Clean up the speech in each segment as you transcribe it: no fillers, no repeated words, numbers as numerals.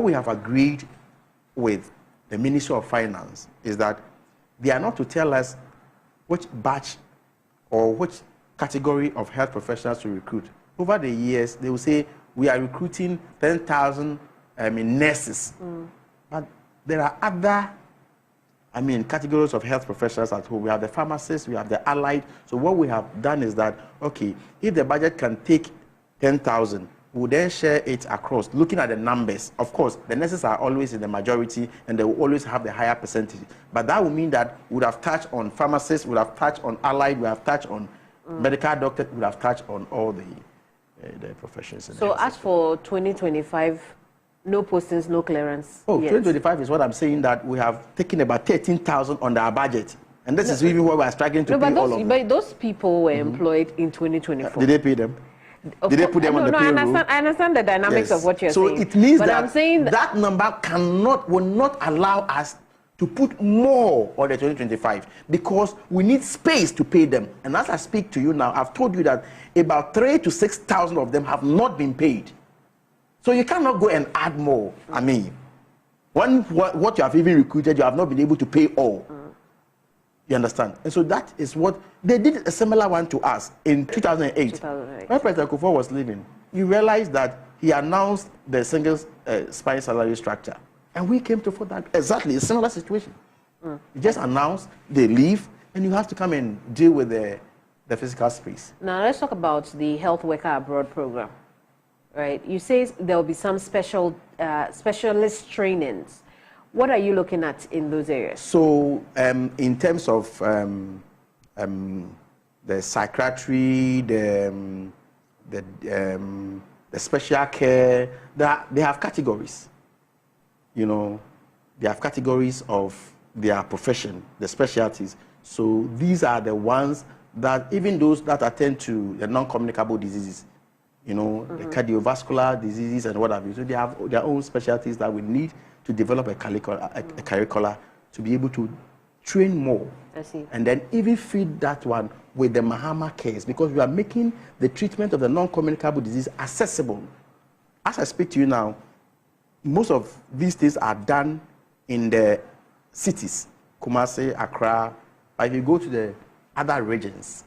what we have agreed with the Ministry of Finance is that they are not to tell us which batch or which category of health professionals to recruit. Over the years, they will say, we are recruiting 10,000 nurses. But there are other categories of health professionals at home. We have the pharmacists, we have the allied. So what we have done is that, okay, if the budget can take 10,000, we'll then share it across, looking at the numbers. Of course, the nurses are always in the majority, and they will always have the higher percentage. But that will mean that we would have touched on pharmacists, we would have touched on allied, we would have touched on medical doctors, we would have touched on all the professions. So as for 2025, no postings, no clearance. Oh, 2025 is what I'm saying, that we have taken about 13,000 on our budget. And this is even what we're struggling to pay all of them. But those people were employed in 2024. Did they pay them? Did they put them on the payroll? I understand the dynamics of what you're saying. So it means but that I'm saying that number will not allow us to put more on the 2025 because we need space to pay them. And as I speak to you now, I've told you that about 3,000 to 6,000 of them have not been paid. So you cannot go and add more. I mean, what you have even recruited, you have not been able to pay all. You understand? And so that is what they did, a similar one to us in 2008. When President Kufuor was leaving, you realized that he announced the single spine salary structure. And we came to that exactly a similar situation. You just announce, they leave, and you have to come and deal with the physical space. Now let's talk about the Health Worker Abroad program. Right? You say there will be some specialist trainings. What are you looking at in those areas? So, in terms of the psychiatry, the special care, they have categories. You know, they have categories of their profession, the specialties. So these are the ones that even those that attend to the non-communicable diseases, you know, the cardiovascular diseases and what have you. So they have their own specialties that we need to develop a curricula to be able to train more. I see. And then even feed that one with the Mahama cares, because we are making the treatment of the non-communicable disease accessible. As I speak to you now, most of these things are done in the cities, Kumasi, Accra. But if you go to the other regions,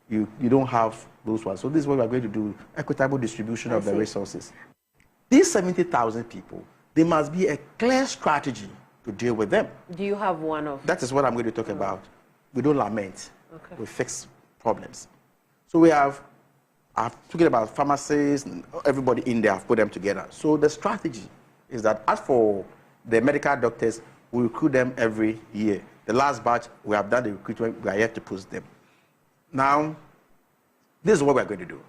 you don't have those ones. So this is what we are going to do, equitable distribution of the resources. These 70,000 people, there must be a clear strategy to deal with them. Do you have one of? That is what I'm going to talk about. We don't lament. Okay. We fix problems. So we have, I've talking about pharmacists, and everybody in there, I've put them together. So the strategy is that as for the medical doctors, we recruit them every year. The last batch, we have done the recruitment, we are yet to post them. Now, this is what we're going to do.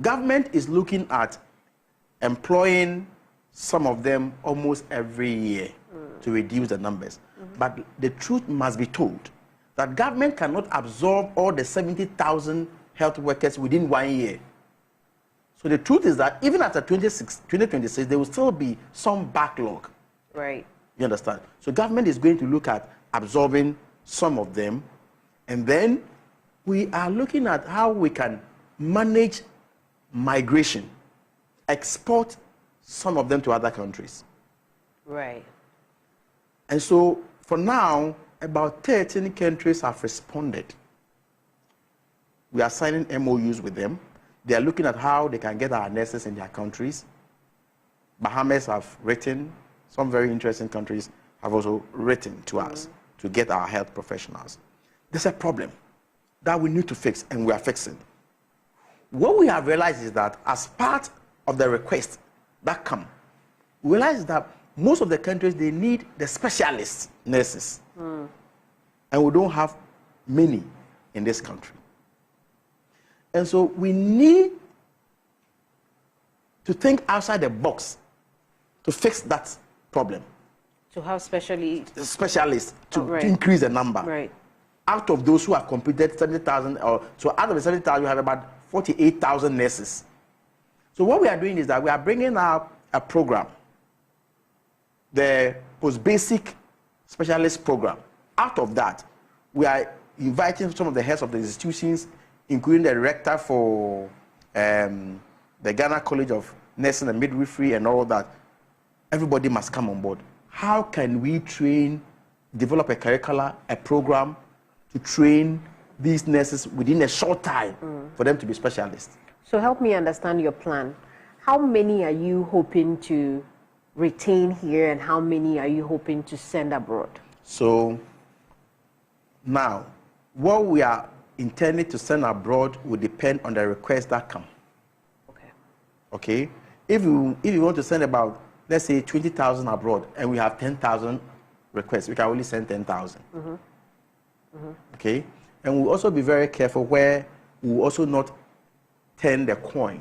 Government is looking at employing some of them almost every year to reduce the numbers. But the truth must be told that government cannot absorb all the 70,000 health workers within 1 year. So the truth is that even after 2026, there will still be some backlog. Right. You understand? So government is going to look at absorbing some of them, and then we are looking at how we can manage migration, export some of them to other countries. Right. And so for now, about 13 countries have responded. We are signing MOUs with them. They are looking at how they can get our nurses in their countries. Bahamas have written, some very interesting countries have also written to us to get our health professionals. There's a problem that we need to fix, and we are fixing. What we have realized is that as part of the request that come, we realize that most of the countries, they need the specialist nurses. And we don't have many in this country. And so we need to think outside the box to fix that problem. To have specialists to increase the number. Right. Out of those who have completed 70,000, so out of the 70,000, we have about 48,000 nurses. So what we are doing is that we are bringing out a program, the post-basic specialist program. Out of that, we are inviting some of the heads of the institutions, including the rector for the Ghana College of Nursing and Midwifery and all that, everybody must come on board. How can we train, develop a curricula, a program to train these nurses within a short time for them to be specialists? So help me understand your plan. How many are you hoping to retain here, and how many are you hoping to send abroad? So now, what we are intending to send abroad will depend on the requests that come. Okay? If you want to send about, let's say, 20,000 abroad, and we have 10,000 requests, we can only send 10,000. Okay? And we'll also be very careful where we'll also not turn the coin,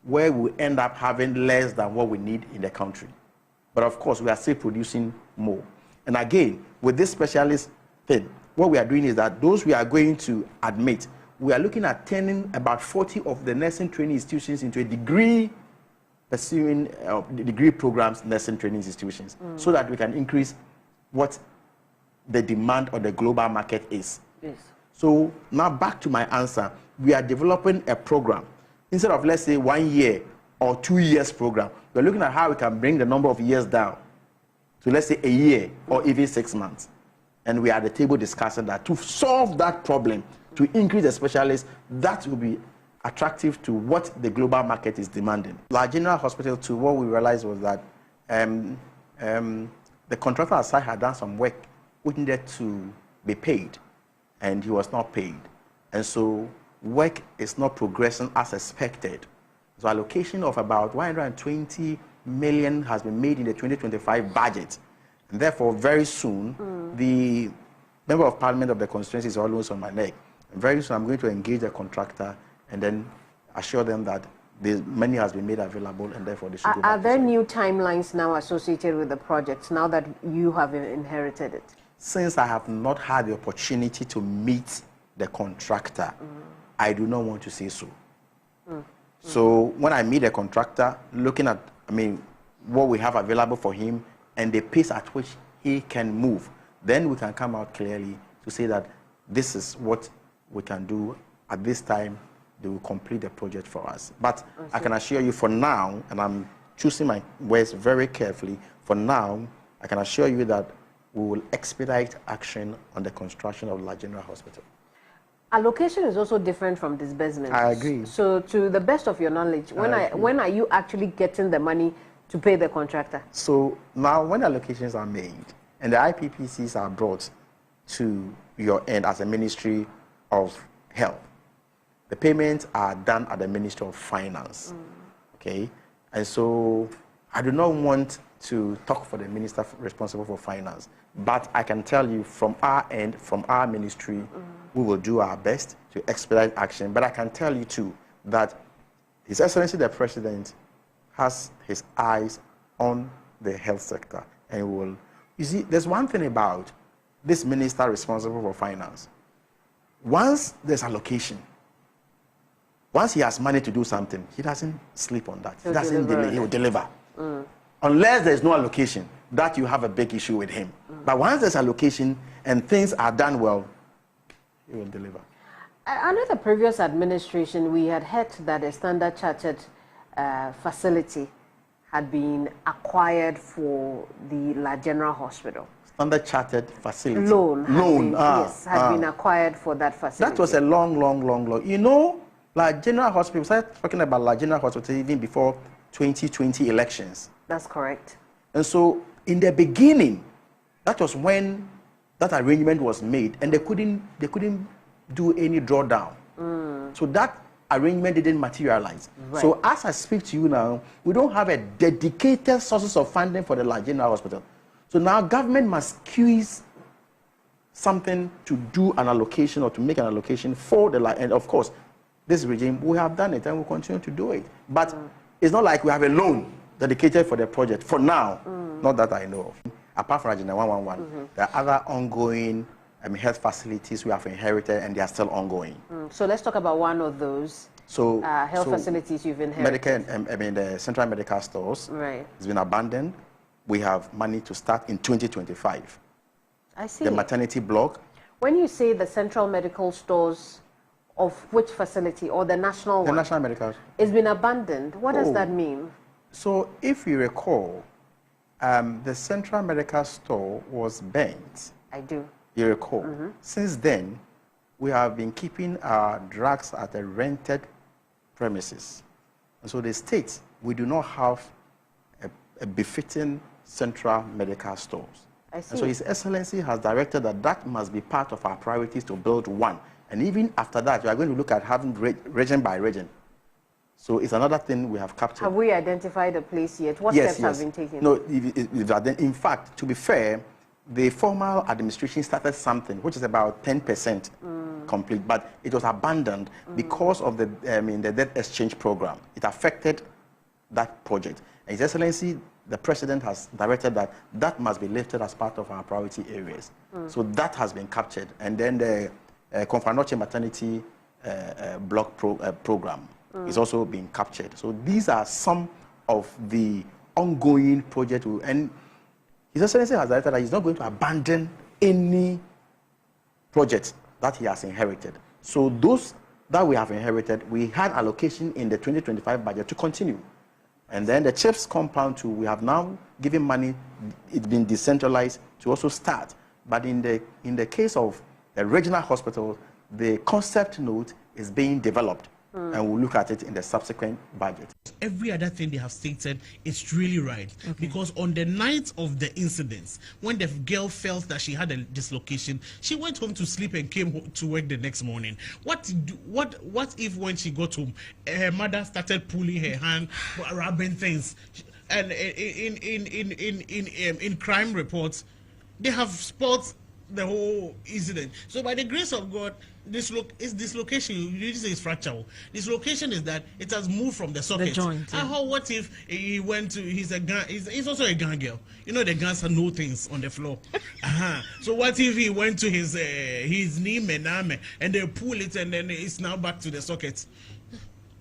where we end up having less than what we need in the country. But of course, we are still producing more. And again, with this specialist thing, what we are doing is that those we are going to admit, we are looking at turning about 40 of the nursing training institutions into a degree, pursuing degree programs, nursing training institutions, so that we can increase what the demand on the global market is. Yes. So now back to my answer, we are developing a program. Instead of, let's say, 1 year or 2 years program, we're looking at how we can bring the number of years down to, let's say, a year or even 6 months. And we are at the table discussing that to solve that problem, to increase the specialists, that will be attractive to what the global market is demanding. Like General Hospital too, what we realized was that the contractor aside had done some work which needed to be paid, and he was not paid. And so work is not progressing as expected. So allocation of about 120 million has been made in the 2025 budget. And therefore, very soon, the Member of Parliament of the constituency is always on my neck. And very soon, I'm going to engage a contractor and then assure them that the money has been made available, and therefore they should go back. Are there new timelines now associated with the projects, now that you have inherited it? Since I have not had the opportunity to meet the contractor, I do not want to say so. So when I meet a contractor, looking at, what we have available for him and the pace at which he can move, then we can come out clearly to say that this is what we can do at this time. They will complete the project for us. But I can assure you for now, and I'm choosing my words very carefully, for now, I can assure you that we will expedite action on the construction of La General Hospital. Allocation is also different from disbursement. I agree. So to the best of your knowledge, when are you actually getting the money to pay the contractor? So now when allocations are made and the IPPCs are brought to your end as a Ministry of Health, the payments are done at the Ministry of Finance. Okay? And so I do not want to talk for the minister responsible for finance, but I can tell you from our end, from our ministry, we will do our best to expedite action. But I can tell you too that His Excellency the President has his eyes on the health sector, and will. You see, there's one thing about this minister responsible for finance. Once there's allocation, once he has money to do something, he doesn't sleep on that. He doesn't delay, he will deliver. Unless there's no allocation, that you have a big issue with him. But once there's allocation and things are done well, he will deliver. Under the previous administration, we had heard that a Standard Chartered facility had been acquired for the La General Hospital. Standard Chartered facility? Loan. Yes, had been acquired for that facility. That was a long. You know, La General Hospital, we started talking about La General Hospital even before 2020 elections. That's correct. And so, in the beginning, that was when that arrangement was made, and they couldn't do any drawdown. So that arrangement didn't materialize. Right. So as I speak to you now, we don't have a dedicated sources of funding for the La General Hospital. So now government must squeeze something to do an allocation or to make an allocation for the La. And of course, this regime, we have done it and we'll continue to do it. But it's not like we have a loan dedicated for the project for now, not that I know of. Apart from Agenda 111, there are other ongoing health facilities we have inherited, and they are still ongoing. So let's talk about one of those health facilities you've inherited. The central medical stores. Right. It's been abandoned. We have money to start in 2025. I see. The maternity block. When you say the central medical stores, of which facility, or the national one? The national medical. It's been abandoned. What does that mean? So if you recall, The Central Medical Store was burnt. I do. You recall. Since then, we have been keeping our drugs at a rented premises. And so the state, we do not have a befitting central medical stores. I see. And so His Excellency has directed that that must be part of our priorities to build one. And even after that, we are going to look at having region by region. So it's another thing we have captured. Have we identified a place yet? What steps have been taken? No, in fact, to be fair, the formal administration started something, which is about 10% complete, but it was abandoned because of the debt exchange program. It affected that project. And His Excellency, the President has directed that that must be lifted as part of our priority areas. So that has been captured. And then the Confanoche Maternity Block program is also being captured. So these are some of the ongoing projects. And His Excellency has directed that he's not going to abandon any project that he has inherited. So those that we have inherited, we had allocation in the 2025 budget to continue. And then the CHIPS compound too, we have now given money, it's been decentralized to also start. But in the case of the regional hospital, the concept note is being developed. And we'll look at it in the subsequent budget. Every other thing they have stated is really right. Because on the night of the incidents, when the girl felt that she had a dislocation, she went home to sleep and came to work the next morning. What if when she got home, her mother started pulling her hand, rubbing things? And in crime reports, they have spot the whole incident. So by the grace of God, dislocation, you say it's fracture. Dislocation is that it has moved from the socket. The joint. How, what if he went to, he's also a gun girl. You know the guns have no things on the floor. So what if he went to his knee mename and they pull it and then it's now back to the socket?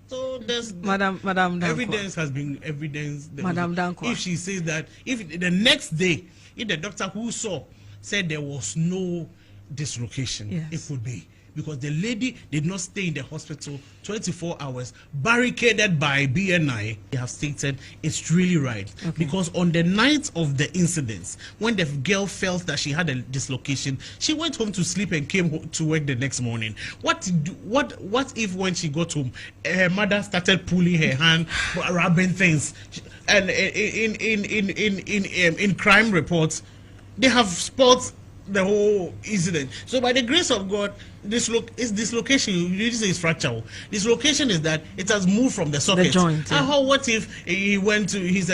So there's Madam evidence has been evidence. Madam Danko. If she says that, if the next day, if the doctor who saw said there was no dislocation, it could be because the lady did not stay in the hospital 24 hours, barricaded by BNI. They have stated it's really right. Because on the night of the incidents, when the girl felt that she had a dislocation, she went home to sleep and came to work the next morning. What if when she got home, her mother started pulling her hand, rubbing things? And in crime reports, they have spot the whole incident. So by the grace of God, dislocation, you say it's fracture. Dislocation is that it has moved from the socket. The joint. How, what if he went to, he's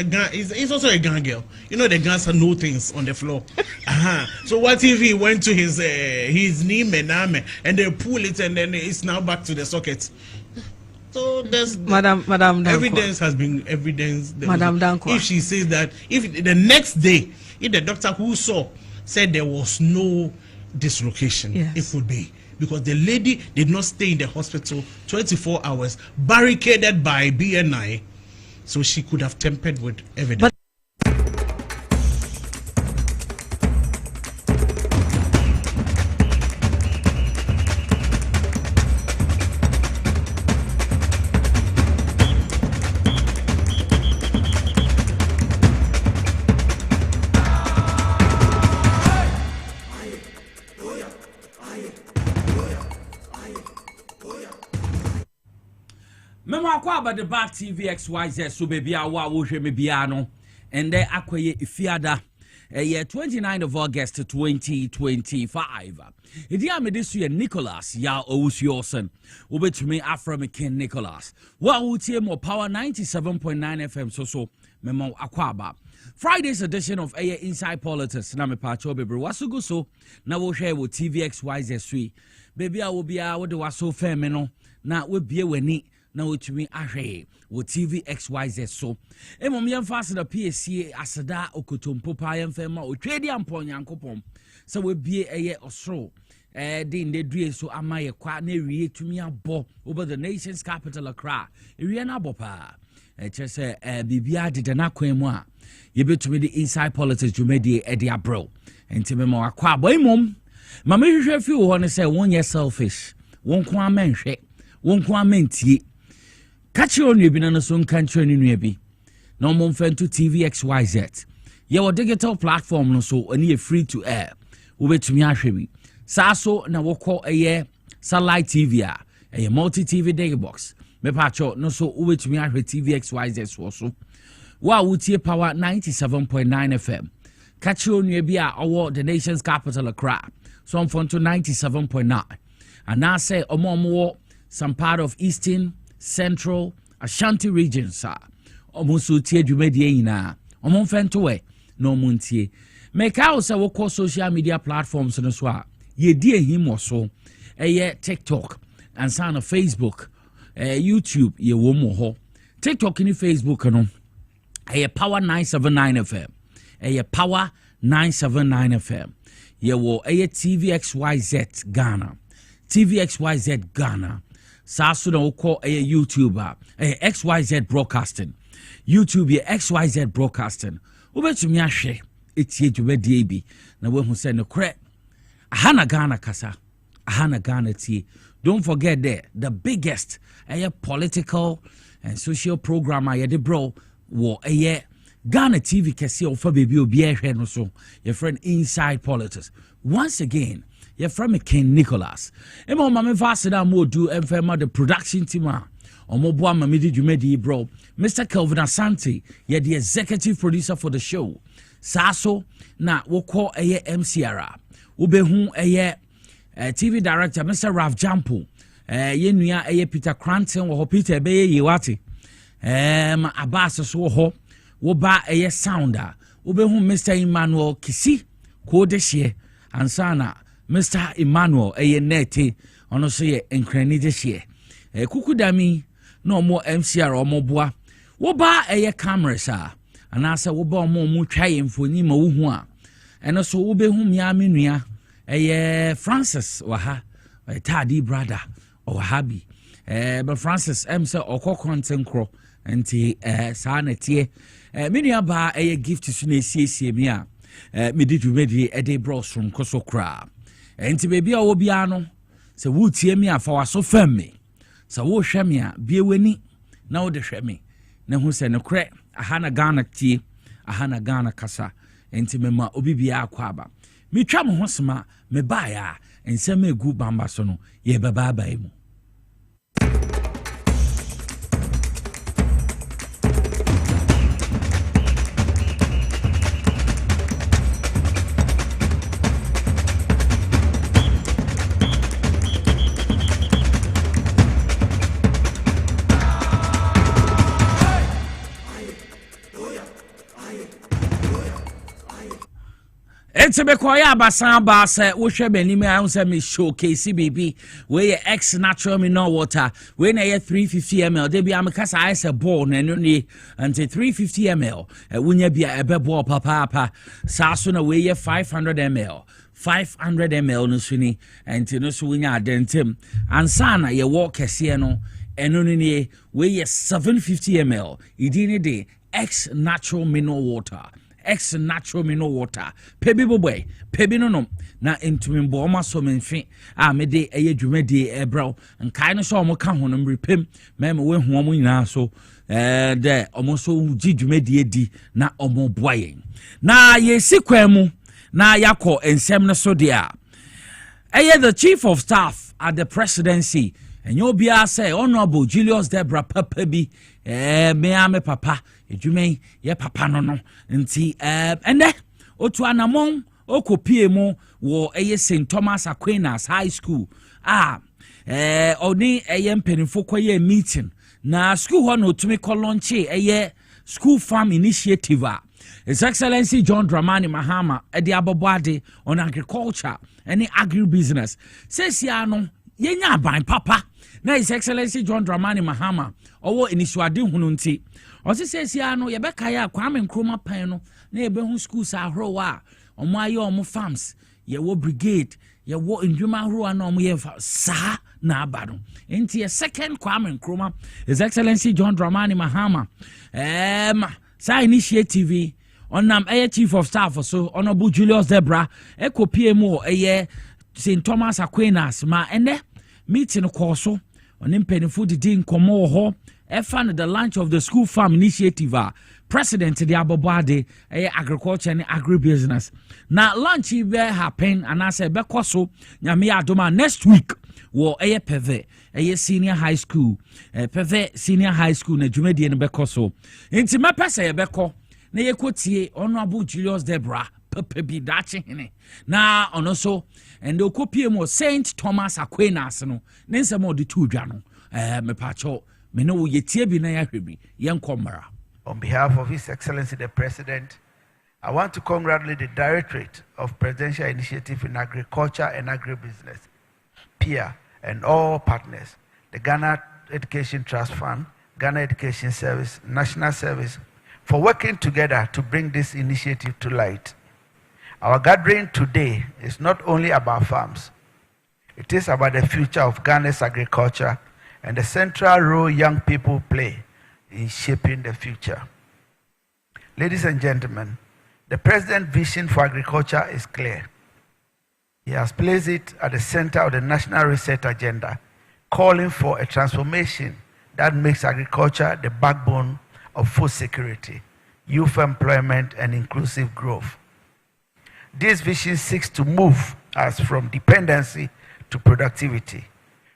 also a gun girl. You know the guns have no things on the floor. So what if he went to his knee mename and they pull it and then it's now back to the socket? So there's Madam evidence has been evidence. Madam Danko. If she says that, if the next day, if the doctor who saw said there was no dislocation, it could be because the lady did not stay in the hospital 24 hours, barricaded by BNI, so she could have tampered with evidence. About the back TV XYZ so baby awa wo hwe me bia no and there akoye ifiada year 29th of August 2025 idi amedesu ye Nicholas ya owusuosen obetumi Afro King Nicholas wa wutie mo power 97.9 FM so memo akwaba Friday's edition of Inside Politics na me pacho bebre wasugo so na wo hwe wo TV XYZ sui baby awo bia wo de waso feme no na we bie wani na wotumi ahwe wo TV XYZ so emom yemfa da PSC aseda okotompo pa yemfema otwedi ampon yankopom se we bie eye osoro din de due so amaye kwa na ewie tumi abo over the nation's capital Accra ewie na abopa chese bibia de na kwemu a yebetumi the Inside Politics jumedi e de abro entimemo akwa boymom ma mehwehwe fi wo ne se wonye selfish wonko amenhwe wonko amentie Catch on you been on a son country in Nubi. No more fan to TV XYZ. Your digital platform no so any free to air. Ubetumi ahwe bi. Sa so na wo call a satellite TV a multi TV day box. Me pacho no so ubetumi ahwe TV XYZ so. Wa wutie power 97.9 FM. Catch you on bia award the nation's capital Accra. So I'm from to 97.9. And now say omo some part of Eastern, Central, Ashanti regions sir. Omo so tie dwumedie nyina. Omo fentowe no muntie. Make out say we call social media platforms no so a ye die him so. TikTok and sign of Facebook, YouTube ye wo mo ho. TikTok ni Facebook no. Power 979 FM. Power 979 FM. Ye wo TVXYZ Ghana. TVXYZ Ghana. Sasu na uko YouTuber. XYZ Broadcasting. YouTube ye XYZ Broadcasting. Ubetumi ahwe etie dwumedie bi na we hu se no kre. Ahana Ghana kasa. Ahana Ghana tie. Don't forget the biggest political and social program ayede bro wo Ghana TV kesi ofa baby obi ehwe no so your friend Inside Politics. Once again, your friend King Nicholas. Emo mama fasida mo do emfema the production team omoboa mama di dwumedi bro. Mr. Kelvin Asante, ye the executive producer for the show. Saso na wo call MCR. Ubehu TV director Mr. Ralph Jampo. Ye nua Peter Cranton wo Peter be yiwate. Abbas so ho wo ba sounder wo be hu Mr. Emmanuel Kisi ko de hye ansana Mr. Emmanuel nete ono so ye enkrani de hye kukudami no mo MCR omoboa wo ba cameras anasa wo ba omo twaye mfoni ma wo hu a eno so wo be hu mia menua Francis wa ha tadi brother o habi but Francis say okọ kro enti sanetie menua ba gift so na esiesie mi a me di dwumedi de bros from kosokra enti baby a wo bia no se wo tie mi afa waso fam me se wo hwe me a bie wani na wo de hwe me na hu se no kre ahana Ghana tie ahana Ghana kasa enti mema obi bia akwa aba mi twa mo ho sema me ba ya ensem egu bamba so no ye baba ba mu. It's a bekoya basan basa wo hwe bani me an say me showcase baby we X natural mineral water we na 350 ml dey bia me kasa ice ball na no ni until 350 ml wunya bia ebe ball papa sa so na we 500 ml 500 ml no so ni until no so wunya adentem ansa na ye walk kese no eno ni we 750 ml idini de X natural mineral water. X natural mineral water. Pebi boy, pebi no na entumi mbo ma so menfi a me de dwumedi ebra nkai no so omo ka ho no repem me we hu omo nyina so de omo so gi dwumedi di na omo boayen na ye sikwa mu na yakọ ensem no so de a the chief of staff at the presidency and you be say Honorable Julius Debra Papa bi me ame papa edwumen ye papa no nti ende otu anamon okopie mu wo St. Thomas Aquinas High School oni mpenifo kwaye meeting na school ho no tumi launch school farm initiative His Excellency John Dramani Mahama edi abobade on agriculture any agribusiness says ya no yenya ban papa na His Excellency John Dramani Mahama owo inisuade hunu nti says ya no yebeka ya Kwame Nkrumah pan no na ebehu schools ahro wa omo aye omo farms ye wo brigade ye wo ndwuma ahro na omo ye sa na abado nti second Kwame Nkrumah His Excellency John Dramani Mahama sa initiative onam chief of staff so Honorable Julius Debra ekopie mu St. Thomas Aquinas ma ene meeting course on impenifo didi nkomo ho efan the launch of the school farm initiative president the abobade agriculture and agribusiness. Now lunch be happen and I say be so nyame adoma next week wo peve senior high school peve senior high school na dwumadi no be so. Nti me pese be ko na ye kotie honorable Julius Debra papa bi dache hene na ono so and the kopie mo Saint Thomas Aquinas no ne nsem de tu dwa no me pacho me no ye tie bi na ya hwebi ye nkomara. On behalf of His Excellency the President, I want to congratulate the Directorate of Presidential Initiative in Agriculture and Agribusiness, PIA, and all partners, the Ghana Education Trust Fund, Ghana Education Service, National Service, for working together to bring this initiative to light. Our gathering today is not only about farms. It is about the future of Ghana's agriculture and the central role young people play in shaping the future. Ladies and gentlemen, the President's vision for agriculture is clear. He has placed it at the center of the National Research Agenda, calling for a transformation that makes agriculture the backbone of food security, youth employment, and inclusive growth. This vision seeks to move us from dependency to productivity,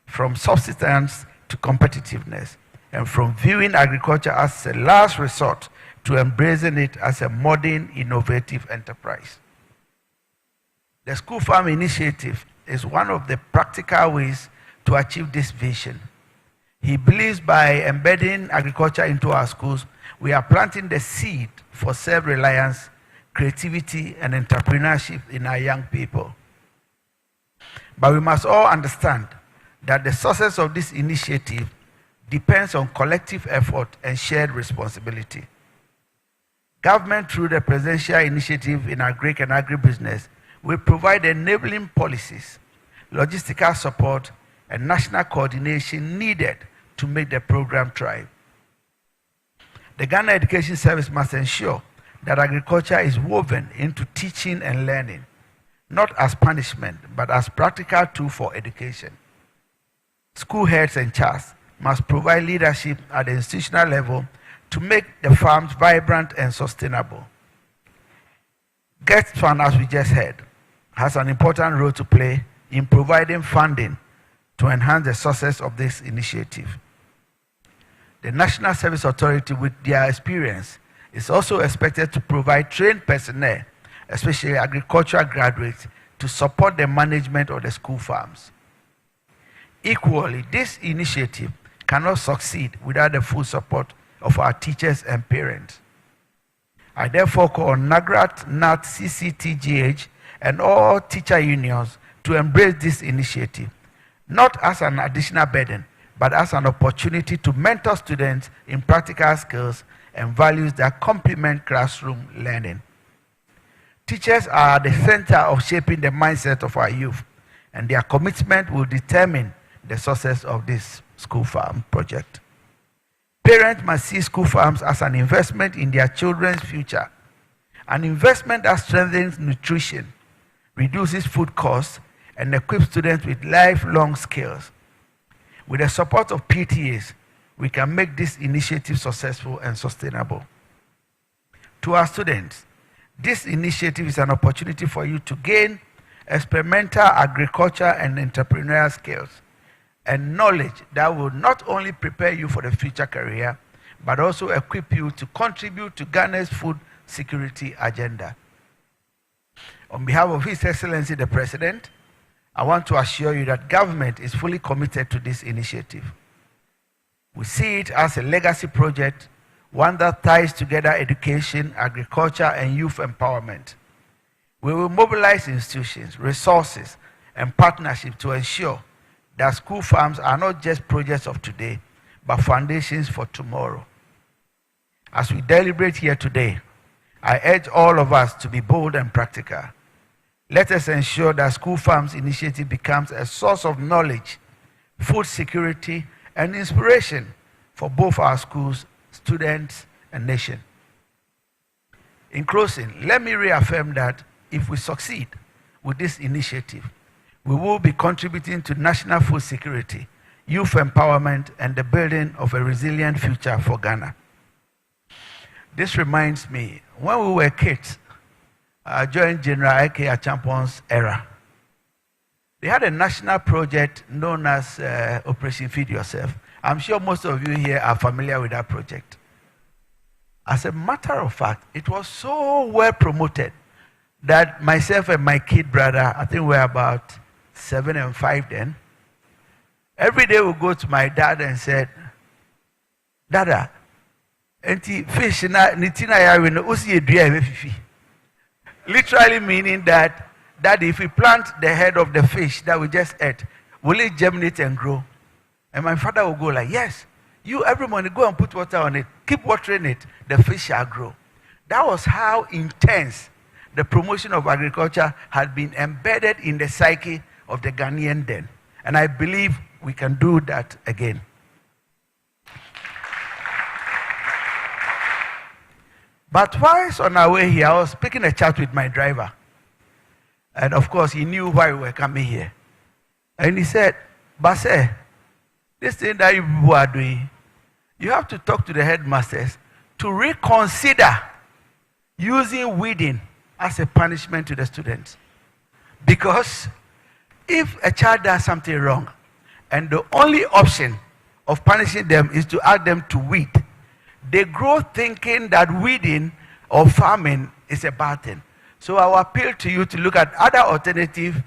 from subsistence to competitiveness, and from viewing agriculture as a last resort to embracing it as a modern, innovative enterprise. The School Farm Initiative is one of the practical ways to achieve this vision. He believes by embedding agriculture into our schools, we are planting the seed for self-reliance, creativity, and entrepreneurship in our young people. But we must all understand that the success of this initiative depends on collective effort and shared responsibility. Government, through the Presidential Initiative in Agric and Agribusiness, will provide enabling policies, logistical support, and national coordination needed to make the program thrive. The Ghana Education Service must ensure that agriculture is woven into teaching and learning, not as punishment, but as practical tool for education. School heads and CHAS must provide leadership at the institutional level to make the farms vibrant and sustainable. Guest Fund, as we just heard, has an important role to play in providing funding to enhance the success of this initiative. The National Service Authority, with their experience, is also expected to provide trained personnel, especially agricultural graduates, to support the management of the school farms. Equally, this initiative cannot succeed without the full support of our teachers and parents. I therefore call on NAGRAT, NAT, CCTGH, and all teacher unions to embrace this initiative, not as an additional burden, but as an opportunity to mentor students in practical skills and values that complement classroom learning. Teachers are at the center of shaping the mindset of our youth, and their commitment will determine the success of this school farm project. Parents must see school farms as an investment in their children's future, an investment that strengthens nutrition, reduces food costs, and equips students with lifelong skills. With the support of PTAs, we can make this initiative successful and sustainable. To our students, this initiative is an opportunity for you to gain experimental agriculture and entrepreneurial skills and knowledge that will not only prepare you for the future career, but also equip you to contribute to Ghana's food security agenda. On behalf of His Excellency the President, I want to assure you that government is fully committed to this initiative. We see it as a legacy project, one that ties together education, agriculture, and youth empowerment. We will mobilize institutions, resources, and partnerships to ensure that school farms are not just projects of today, but foundations for tomorrow. As we deliberate here today, I urge all of us to be bold and practical. Let us ensure that School Farms Initiative becomes a source of knowledge, food security, and inspiration for both our schools, students, and nation. In closing, let me reaffirm that if we succeed with this initiative, we will be contributing to national food security, youth empowerment, and the building of a resilient future for Ghana. This reminds me, when we were kids, during General I.K. Achampon's era, they had a national project known as Operation Feed Yourself. I'm sure most of you here are familiar with that project. As a matter of fact, it was so well promoted that myself and my kid brother, I think we were about 7 and 5 then, every day we go to my dad and said, Dada, fish literally meaning that if we plant the head of the fish that we just ate, will it germinate and grow? And my father will go like, yes, you every morning go and put water on it, keep watering it, the fish shall grow. That was how intense the promotion of agriculture had been embedded in the psyche of the Ghanaian then. And I believe we can do that again. But whilst on our way here, I was speaking a chat with my driver. And of course, he knew why we were coming here. And he said, Basse, this thing that you people are doing, you have to talk to the headmasters to reconsider using weeding as a punishment to the students. Because if a child does something wrong, and the only option of punishing them is to ask them to weed, they grow thinking that weeding or farming is a bad thing. So I will appeal to you to look at other alternative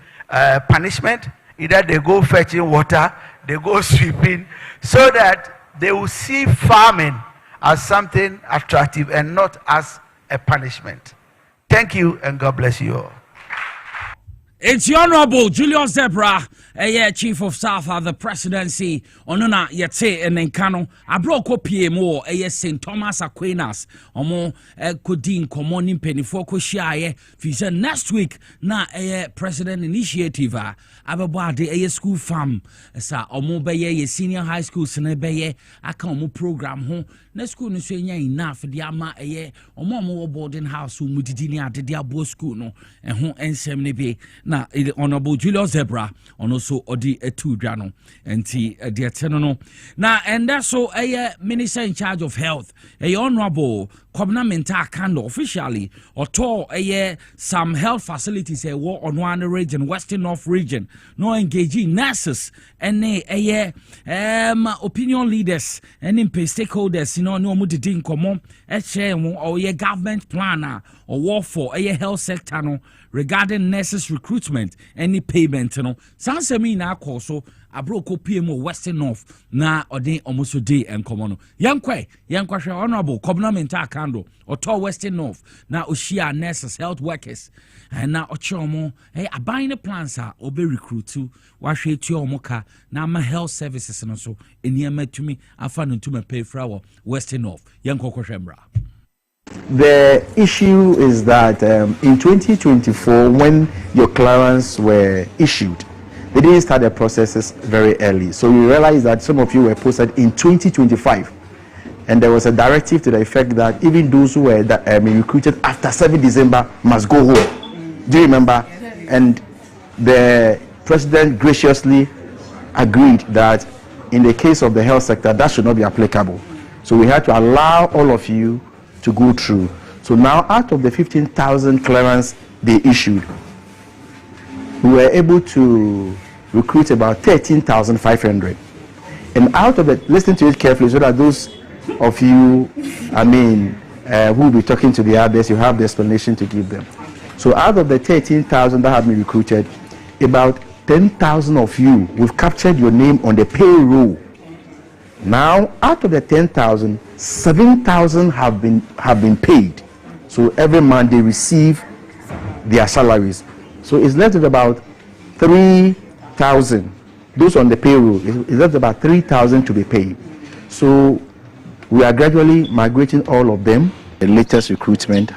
punishment. Either they go fetching water, they go sweeping, so that they will see farming as something attractive and not as a punishment. Thank you, and God bless you all. It's the Honorable Julius Zebra, Chief of Staff at the Presidency, Onona Yete and Nkano, Abroko PMO, St. Thomas Aquinas, Omo Kodin Common Penifoko Shire, Fisa next week, na President Initiative, Ababade, school farm, Sa Omo Baye, senior high school, Senebeye, Akamu program home. Next school no say enough the ama omo boarding house who mudidini at the abo school no and ho ensem ne be na Honorable Julius Zebra on also odi etu dwano enti de teno no na and that's so minister in charge of health Honorable Kwabena Menta Kando officially or to some health facilities war on one region Western North region no engaging nurses and opinion leaders and stakeholders no mo didi nkomo share or government plan or war for health sector no regarding nurses recruitment any payment no sansemi na akoso abroko PMO Western North na ode omoso day enkomo no yankwe hwe Honorable Kwabena Menta Kando or to Western North na oshia nurses health workers and na ochomo abine plans are obe recruit wahwe tu omoka na ma health services no so eniema tumi afa no tumi pay for Western North yankoko hwembra. The issue is that in 2024, when your clearance were issued, they didn't start the processes very early. So we realized that some of you were posted in 2025. And there was a directive to the effect that even those who were recruited after 7 December must go home. Do you remember? And the president graciously agreed that in the case of the health sector, that should not be applicable. So we had to allow all of you to go through. So now out of the 15,000 clearance they issued, we were able to recruit about 13,500. And out of it, listen to it carefully so that those of you, who will be talking to the others, you have the explanation to give them. So out of the 13,000 that have been recruited, about 10,000 of you, we've captured your name on the payroll. Now, out of the 10,000, 7,000 have been paid. So every month they receive their salaries. So it's left with about 3,000. Those on the payroll, it's left about 3,000 to be paid. So we are gradually migrating all of them. The latest recruitment,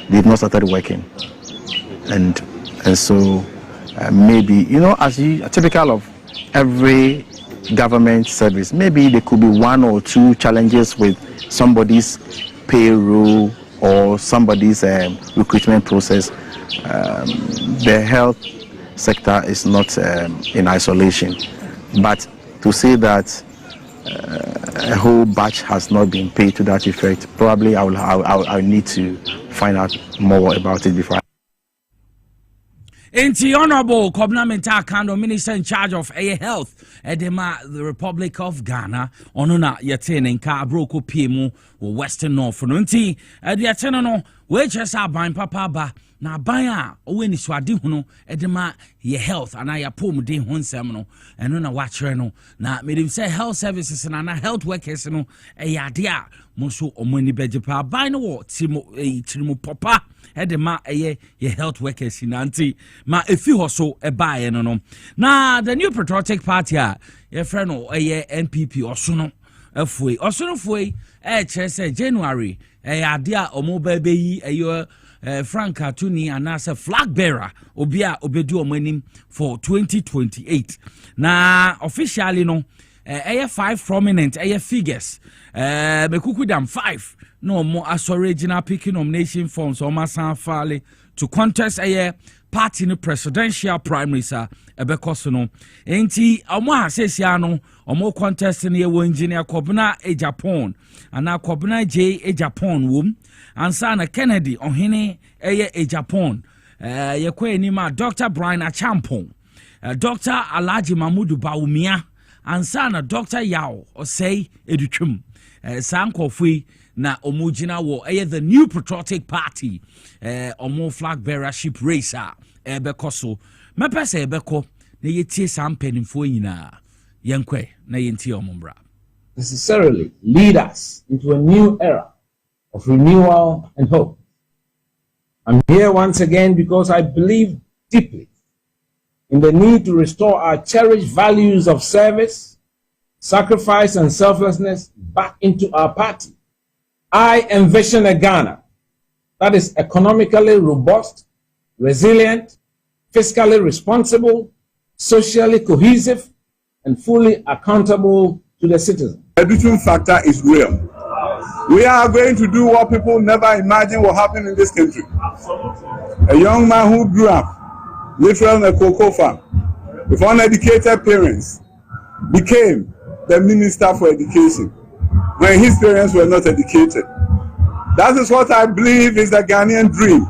they've not started working. And so maybe, as typical of every government service, maybe there could be 1 or 2 challenges with somebody's payroll or somebody's recruitment process. The health sector is not in isolation, but to say that a whole batch has not been paid to that effect. Probably I'll need to find out more about it before. The Honorable Kobna Kando, Minister in charge of health, Edema, the Republic of Ghana, Onuna Yatin and Kabroko Pimu, Western North. Nunti, the Ateno, which has our buying papa ba, na baya, when is Swadihuno, Edema, ye health, and I apom de Hon Semino, and Nuna Watcherno, na made him say health services and health workers, no, a yadia, Mosu Omuni Bejepa, by no, Timo Papa. Edema ye health workers in anti ma if you also a buy no na the new patriotic party your friend NPP Osono foi say January idea omo be yi Frank Atuni and as a flag bearer obia obedu omanim for 2028 na officially no 5 prominent figures Mekukudam 5 no more as original picking nomination forms or masan fale to contest a party in presidential primaries ebekosono enti omo asesiano omo contest in ye engineer Kobna Japan and Kobna J Japan wom ansana Kennedy ohene a Japan ye kwenima Dr. Brian Achampong Dr. Alaji Mamudu Baumia ansana Dr. Yao Osei Edutwum sankofui na omujina wo the new patriotic party omo flag bearership race ebekoso mepese ebeko na yetie sampenifo nyina yenkwe na yentie omombra necessarily lead us into a new era of renewal and hope. I'm here once again because I believe deeply in the need to restore our cherished values of service, sacrifice, and selflessness back into our party. I envision a Ghana that is economically robust, resilient, fiscally responsible, socially cohesive, and fully accountable to the citizen. The addiction factor is real. We are going to do what people never imagined will happen in this country. A young man who grew up literally in a cocoa farm with uneducated parents became the Minister for Education when his parents were not educated. That is what I believe is the Ghanaian dream.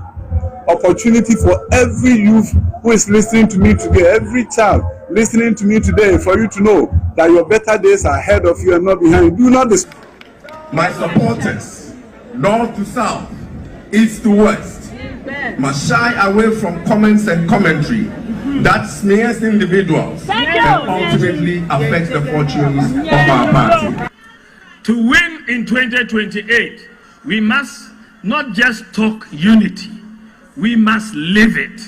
Opportunity for every youth who is listening to me today, every child listening to me today, for you to know that your better days are ahead of you and not behind you. Do not despair. My supporters, north to south, east to west, must shy away from comments and commentary that smears individuals and ultimately affects the fortunes of our party. To win in 2028, we must not just talk unity, we must live it.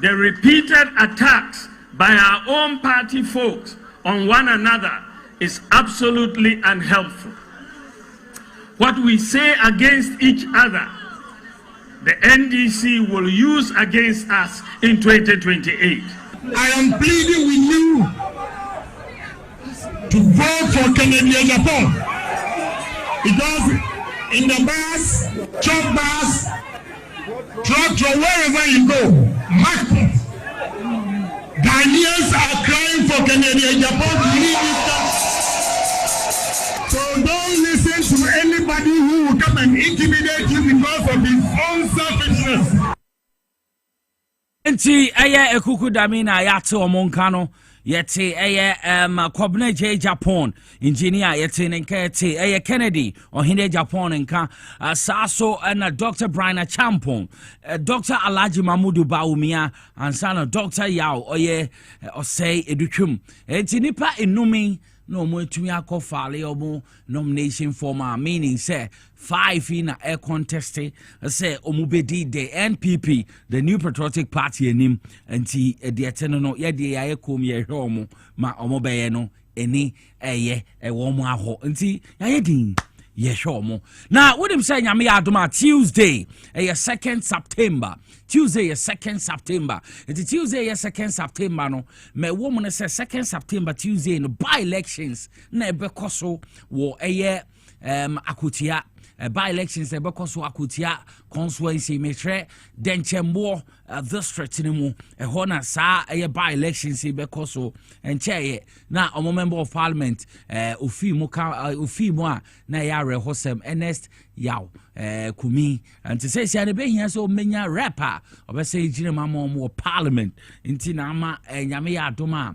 The repeated attacks by our own party folks on one another is absolutely unhelpful. What we say against each other, the NDC will use against us in 2028. I am pleading with you to vote for Canadian Japan, because in the bus, truck bus, truck, wherever you go, market, Ghanaians are crying for Canadian Japan to leave this country. So don't listen to anybody who will come and intimidate you because of his own selfishness. Enti ekuku damina yate omonkano yete Kobna J Japan engineer yete nka Kennedy ohine Japan nka saso na Dr. Brian Achampong Dr. Alaji Mamudu Baumia ansana Dr. Yao Osei Edutwum enti nipa enumi no mo tumi akofale omo nomination form meaning say 5 in a contest say omubedi the NPP the new patriotic party enim anti the ateno ye de ya kom ye hwe ma omo beye no eni eye e wo mo aho anti ya din ye hwe na wodim say nyame adoma Tuesday 2nd September Tuesday 2nd September. It's Tuesday 2nd September no. Me woman say 2nd September Tuesday no by elections na ebekoso wo akutia by elections ebekoso akutia constituency metre denchembo district ni mu ehɔ na saa by elections be so enche na omo member of parliament ofi mu a na ya rehosem Ernest Yaw Kumi and to say ne be hia so menya rapper obese gire mama parliament nti na ama nyame ya adoma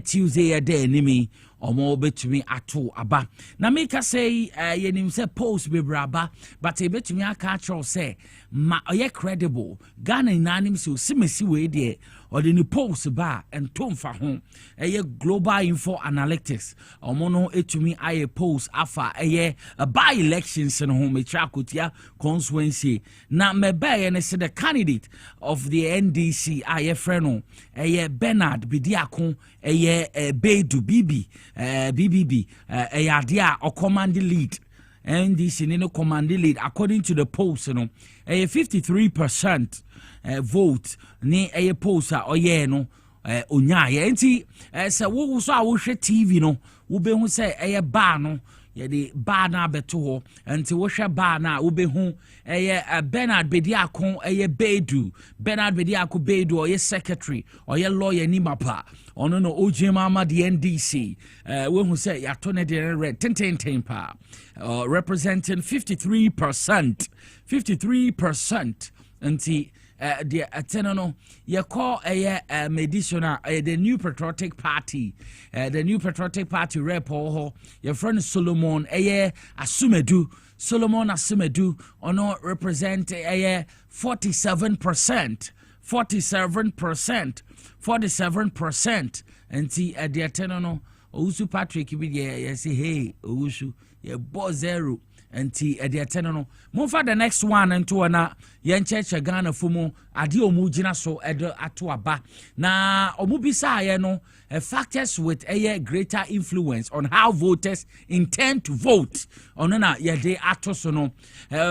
Tuesday ya day enemy omo betumi ato aba na make say yenim say post bebraba but e betumi aka actual say ma oye credible Ghana nanim so simesi we de or the post ba and tomfa ho global info analytics omo no etumi aye post afa a by elections no ho metra kotia constituency na mebe ne se the candidate of the NDC aye freno Bernard Bidiako Bedu BBB dia or command lead NDC no command lead according to the post 53% vote ni post no onya enti se wo so a wo hwe TV no wo be hu se ba no ye ba na beto ho enti wo hwe ba na wo be hu Bernard Bediako Bernard Bediako Bedu or secretary or lawyer ni mapa ono no ojema the NDC we hu say ya to ne de red 10 pa representing 53% enti the atenono ye call medicinal the new patriotic party rep your friend Solomon Asumedu ono represent 47% and see at the atenono Ousu Patrick be say hey Ousu ye bo zero and T at the atenono. Move for the next one and to ana yen church Ghana fumu adi omujina so edo atuaba. Na omubisa no factors with a greater influence on how voters intend to vote. Onana yede atosono.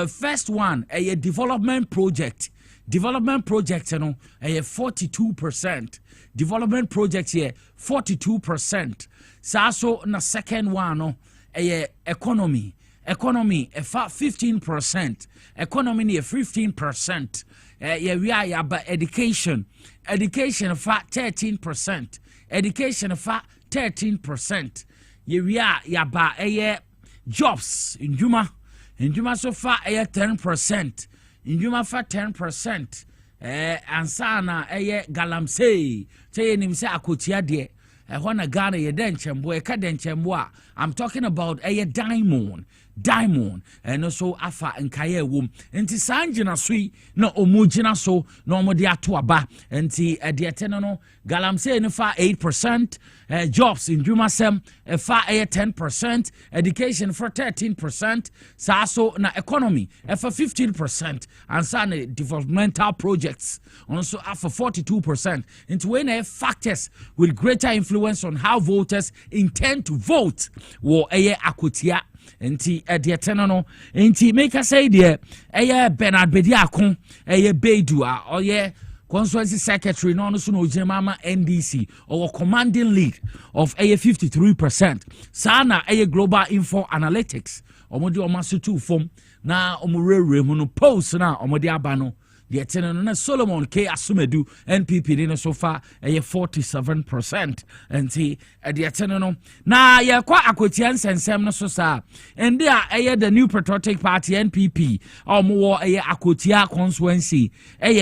First one a development project. Development project no 42%. Development project here 42%. Saso na second one no economy 15%. Economy near 15%. We are about education fa 13%. Education fa 13%. We are about jobs in Juma so far 10%. In Juma fa 10%. Ansana galamsey. Say nim say akotia de. Ghana I'm talking about a diamond and also afa and kaya wom enti sanjina sui no omujina so no mo dia to aba enti no galamsey no fa 8%, jobs in Jumasem fa 10%, education for 13%, saso na economy for 15%, and sana developmental projects also for 42%. Into when factors with greater influence on how voters intend to vote wo akutia enti no enti make us say there Bernard Bediako Bedu or constituency secretary no so no Jemama NDC or commanding lead of 53%. Sana global info analytics omodi omasutu form na omurere mu no post na omodi abano the attention na Solomon K Asumedu NPP no so far 47% and see the attention na ya kwa akotian sensem no so sa and there the new patriotic party NPP omo akotia constituency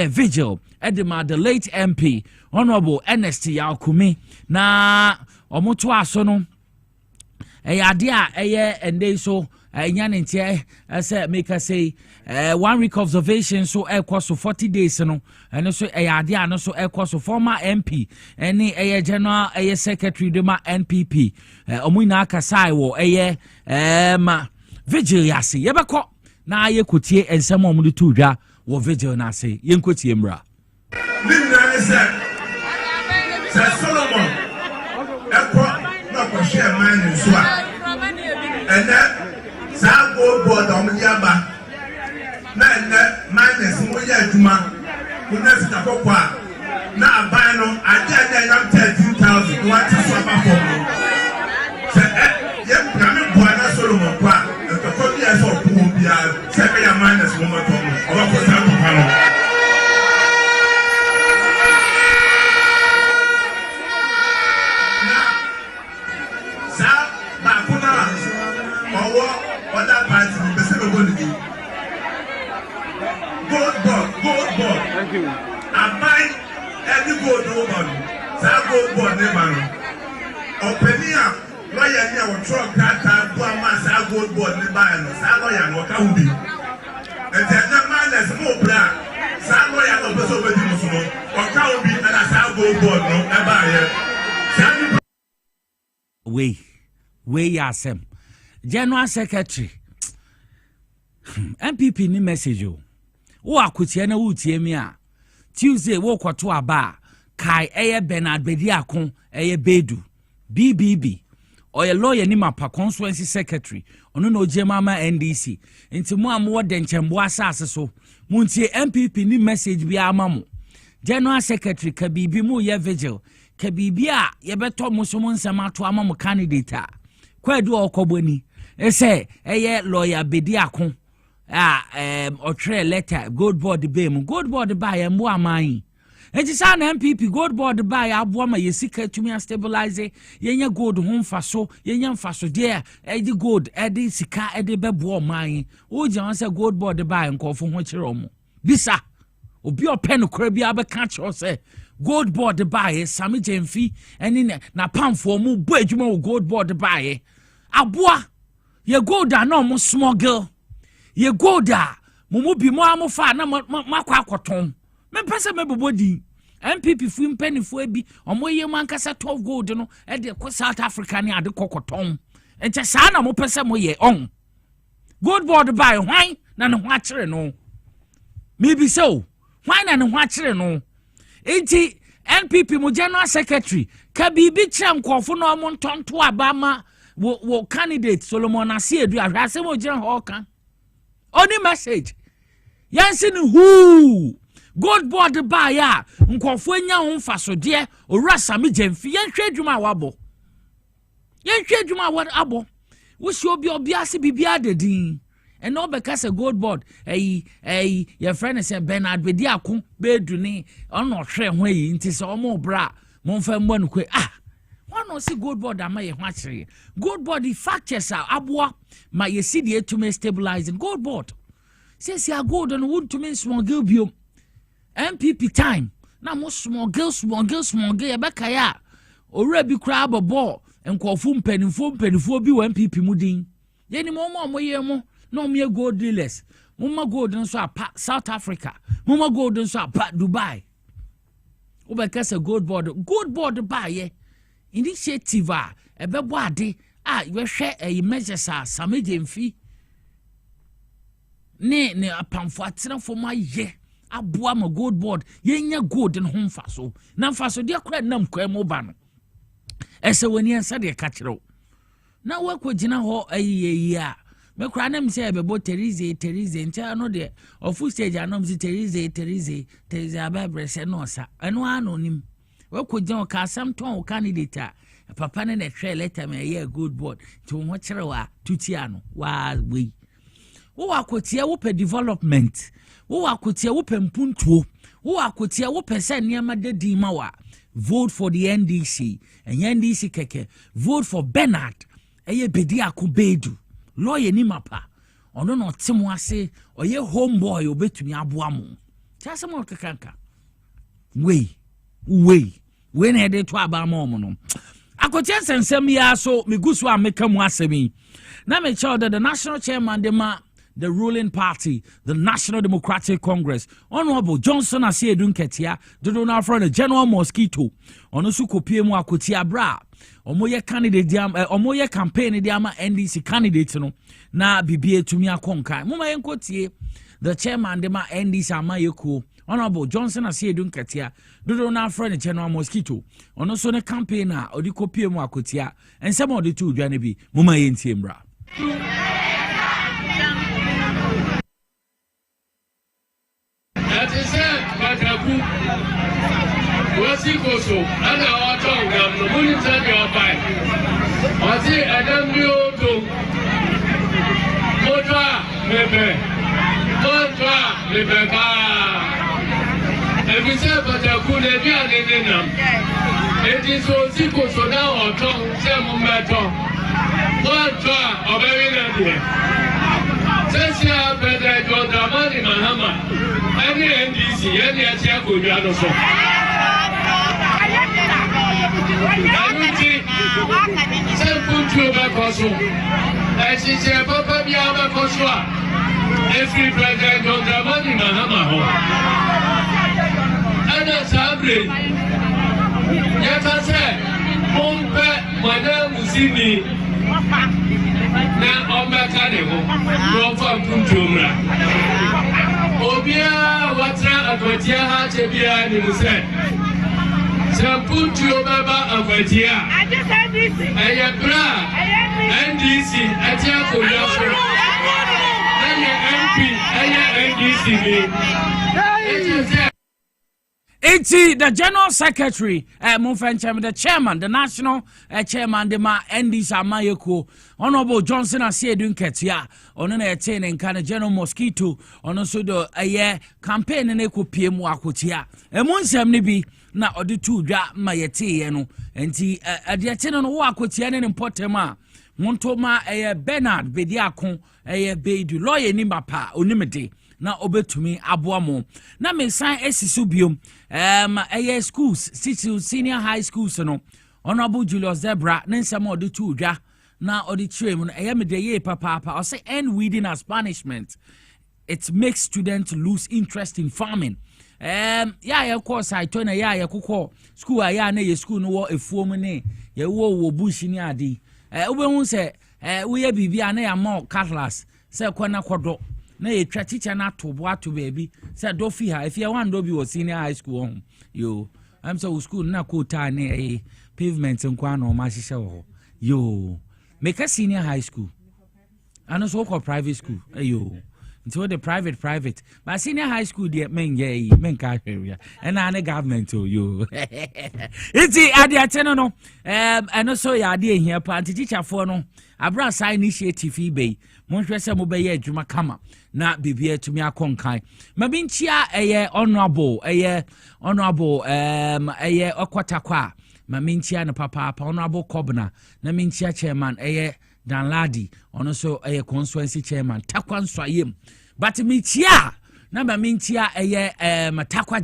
vigil edema the late MP honorable Ernest Yaw Kumi na omo to aso no ade and they so say make us say 1 week observation so cost so 40 days no and so idea no so cost so former MP any general secretary de ma NPP omuna kasai wo vigil yase yebeko na yekotie ensem omudu tudwa wo vigil na say yenkotie mra Solomon na ko share man so and that board on the yaba. Minus Moya Juma, who never took up. Now, I know I did 13,000. What is what I yet, coming Buana Solomon, and the 40 years of Pumbia, 7 minus woman, or abai edi gold woman sa gold board ne ma no openia lawyer ni a truck kata bo ama sa gold board ne ba no sa lawyer no ka ubi enti na minus mo bra sa lawyer no so be di so no o ka ubi na sa gold board no e ba ye we yasem General Secretary MPP ni message o wo akotie na wo tie mi a Tuesday wo kwato aba kai eye Bernard Bediakon eye Bedu BBB oye lawyer ni mapa constituency secretary ono no jemama NDC nti mo amwo de nchembo asase so muntie MPP ni message bi amamo General Secretary ka bibi mu ye vigil ka bibi a ye beto mo so mo nsema to amamo candidate a kwadu okoboni ese eye lawyer Bediakon or letter gold board bem gold board buy and more mine. It is an MPP gold board buy a woman ye seek to me and stabilize ye gold home for so ye faso dear Eddie gold Eddie Sika Eddie Bebo mine. O Johnson gold board buy and call for what you're Bisa or be your pen crabby aber catch or say gold board buy Sammy Jenfi and in na pound for more budge gold board buy a bois ye gold are no small girl. Ye go da mumu bi mo amofa na makwa akoton me pese me bobodi MPP fu mpanifo abi omoye mankasa 12 gold no e de ko South Africa ni ade kokoton enche sa na mo pese mo ye on gold board buy hwan na ne ho akere no me bi so hwan na ne ho akere no enti NPP mo General Secretary ka bibi kire nkofo no mo ntonto abama wo candidate Solomon Asiedu ahwase mo gire ho kan. Only message. Yansin who gold board buy ya nkofo nya ho faso de orasa me Jemfi yen hwedwuma wabo. Yen hwedwuma what abo. Wo si obi ase bibia dedin. And no because a gold board your friend is Bernard Bediakon bedu ni ono hwe ho yi nti se omo bra mo mfa mbo no kwe one no see gold board ama ye ho akere gold board the factors are aboa ma ye see the to me stabilizing gold board says ya gold and wood to me small girl bio MPP time na mo small girl ye beka ya owura bi kra bobo enkofu mpanifo bi wa MPP mudin ye ni mo ye mo no me gold dealers mo gold nso apa South Africa mo gold nso apa Dubai obeka say gold board buy ye initiative ebebo ade we hwe measures Sammy Jemfi ne apamfo atena fo ma ye aboa ma gold board yenya gold no ho mfaso na mfaso de akora nam kwa mo ba no ese woni ensa de ka kire na wakogina ho ayiyi a me kora na mse ebebo Terize ntia no de ofu stage anom si Terize ababrese no sa eno anonim wakogina ka samton candidate papa ne hwe letter me ye good board to ho kire wa tutiano wa we wo akotia wo pe development wo akotia wo pe mpuntuo wo akotia wo pe se niam dedi ma wa vote for the NDC and NDC keke vote for Bernard eye Bediakon Bedu lawyer ni mapa ono no temo ase oye homeboy obetumi aboa mo tiase mo kekanka we na dey to aba mo no akotia sensem ya so migusu ameka mu asemi na me child the national chairman the ruling party, the National Democratic Congress, Honorable Johnson Asiedu Nketia, dodo na friend General Mosquito, ono su kopie mu akotia bra, omoye candidate diam, omoye campaign diama NDC candidate no, na bibie tumi akonka. Muma yenkotie, the chairman de ma NDC ama yeku, Honorable Johnson Asiedu Nketia, dodo na friend General Mosquito, ono so ne campaign na odi kopie mu akotia, and some of the two dwane bi, muma yentie mbra. What's equal so? And our tongue, the money that you are buying. What's it? I don't know to Motra, maybe. And we said, but I couldn't be an them. It is so equal so now our tongue, some matter. Motra, or very idea. Sessia President John Dramani Mahama, any NDC, any Asia Kudiano. Put you back also. And she said, Papa Biama Koswa, every President John Dramani Mahama. And a Sabri, yet I said, Pompe, Madame Musini. Now, on my carnival, no fun to Obia, what's that? What you had to be an innocent. So put your baba of a dear. I just had this. And your bra. And this is a tear for your friend. And your MP. And your NDC. It's the General Secretary, the Chairman, the National Chairman, the NDC Amayeko, Honorable Johnson Asiedun Ketia, on an 18 and kind of General Mosquito, on also the campaign and eco PM Wakutia. And one semnibi na odi two dra mayete, and the attendant Wakutia and Potema, Montoma Bernard Bediacon, Bedu, lawyer Nimapa, Unimity. Na obetumi aboamo na me san esisubium schools senior high schools no Honorable Julius Zebra nensam odi tuudwa na odi trem no me de ye papa or say end weeding as punishment. It makes students lose interest in farming. Ya course I turn ya kokọ school ya na ye school no wo efuom ne ye wo bush ni adi obehun se we ya bibia na ya more cutlass se kwana kodo na ye twa teacher na to bo ato baby say do fi ha if you wan do bi was senior high school home yo I'm so school na ko ta ne pavement nkwa na o ma hihye wo yo make a senior high school and so called private school yo into the private but senior high school there men ka area and na government yo it's ade ateno no and so ya ade here pa teacher for no abra sign initiative be monhwe se mo be ye adwuma kama na bibia tumi akonkan mabinchia honorable okwatakwa maminchia na papa honorable Kobna na minchia chairman Dan Ladi ono so constituency chairman takwa nswayem but minchia na maminchia takwa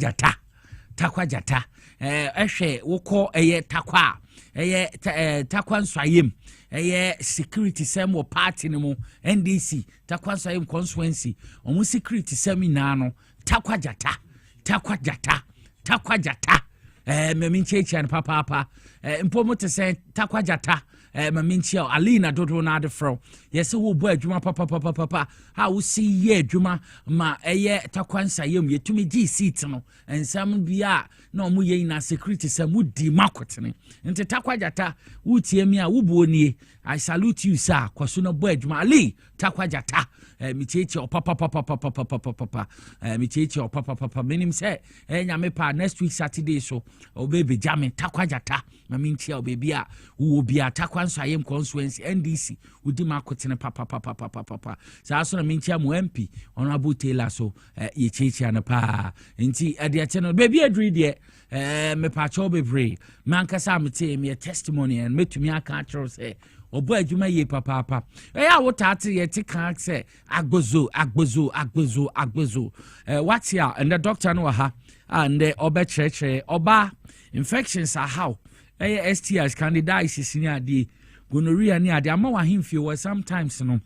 jata ehwe woko takwa takwa nswayem security sem wo party ni mu NDC takwa nswayem constituency omu security seminar no takwa jata maminchia chan papa mpomo te se takwa jata maminchia alina dodo na de fro yes wo bo adwuma papa ha wo si ye adwuma ma takwa nsayem yetumi gi seat no ensam bia na omu ye na security sem wo di makotene nti takwa jata wo tie mi a wo bo nie I salute you sir kwaso na bo adwuma ali takwa jata micheche papa micheche papa menim se nyame pa next week Saturday so obebe jame takwa jata maminchia obebia wo bia takwa nsayem constituency NDC udi makotene papa sa so na minchia mu MP Honorable Taylor so ye cheche na pa nti ade ateno baby adri de me pa cho bebre mankasa mete me testimony and metumi aka atro say obo adwuma ye papa ya wotate ye ti kan say agbozo what here and the doctor no ha and the oba church oba infections are how STIs candidiasis ni ade gonorrhea ni ade ama wa himfie was sometimes no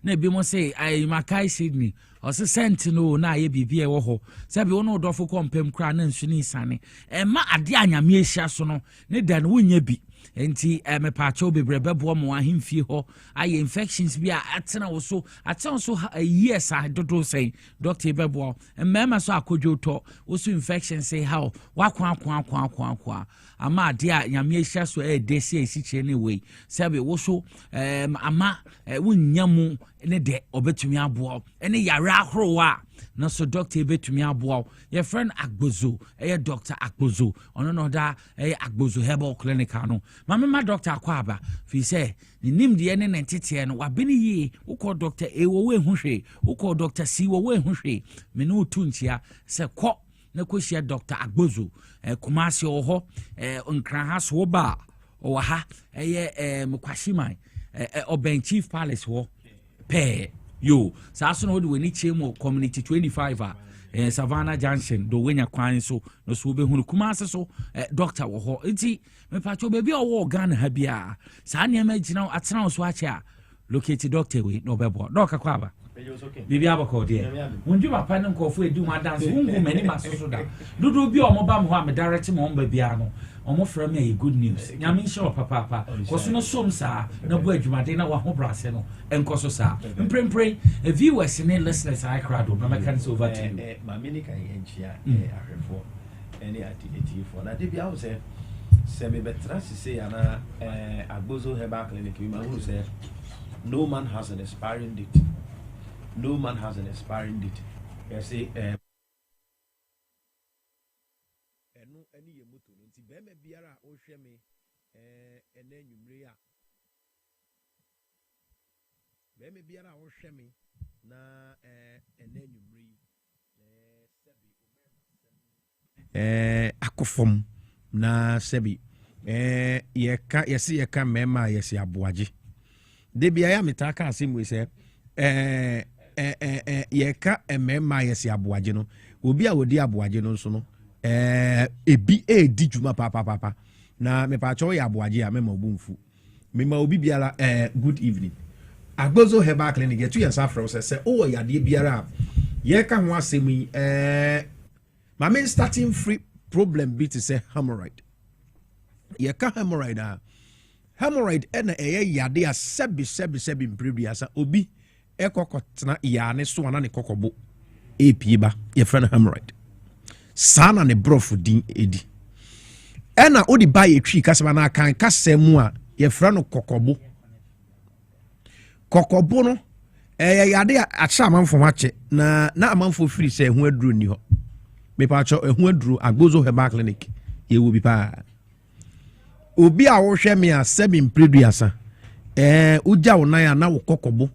na bi mo say I makai Sydney or se sentinel na ye bibia e wo ho se bi wono dofo kompem kra na nsuni sane ma ade anyame ehia so no ne da no wonya bi enti me pacho bebrebe bo mo ahimfie ho aye infections bi a atena wo so years a dodo say doctor bebo mema so akodwo to wo so infection say how wakwa ama ade a nyame ehia so de say esiche ne we se bi wo so ama wonyamu ne de obetumi abo ene yare ahorowa na so doctor betumi abo your friend Agbozo doctor Agbozo ono no da Agbozo herbal clinic no mama doctor akwaba fi say ni nimde ne nentete no wabeni yi ukọ doctor ewo we hwehwe ukọ doctor si wo we hwehwe me no tunchia se kọ na koshia doctor Agbozo Kumasi oho nkran ha so ba o ha mkwashiman Oben Chief Palace wo pe yo saa so no de wani chemo community 25 Savannah Junction do wenya kwan so no so be hunu Kumase so doctor wo ho enti me pa cho baby owo Ghana ha bia saa ne ma gina atena so ache a locate doctor we no be bo doka kwa ba bibi abako de wonju ma pa ne nkofo edu ma dance wongu mani maso da dodo bi o mo ba mo ha me direct mo ba bia no omo from me good news nyame show papa koso no som sa na bo adwumade na wa ho brase no enkoso sa mprempre viewers ne listeners I crowd no me can over to you ma me ni kan enchia ahwefo ene ati for na de bia wo se me betra se ana agbozo herbal clinic we ma who say no man has an expiring date. No man has an expiring date. You say any yemuto nti be me biara o hwe me ene nwumre a be me biara o hwe me na ene nwumre sebi akofom na sebi yeka mema yesi aboaje de bia ya metaka asimu se yeka mema yesi aboaje no obi a wodi aboaje no so no ebi di juma papa na me pa cho ya aboaje a mema obumfu mema obi biara good evening agbozo herbal clinic yetu yesa fra se o yade biara yeka ho asemi my main starting free problem be to say hemorrhoid yeka hemorrhoid hemorrhoid ena yade a sebi mprebiasa obi ekokotena yane so ana ne kokobo epieba ye friend hemorrhoid sana ne brofu din edi ena odi ba ye twi kasema na kan kasemu a ye friend kokobo no yade a acha amanfo mache na amanfo firi se hu aduru ni ho me pa cho hu aduru agbozo herbal clinic ye wo bi pa obi a wo hwe me a sebi mpreduasa uja wona na wo kokobo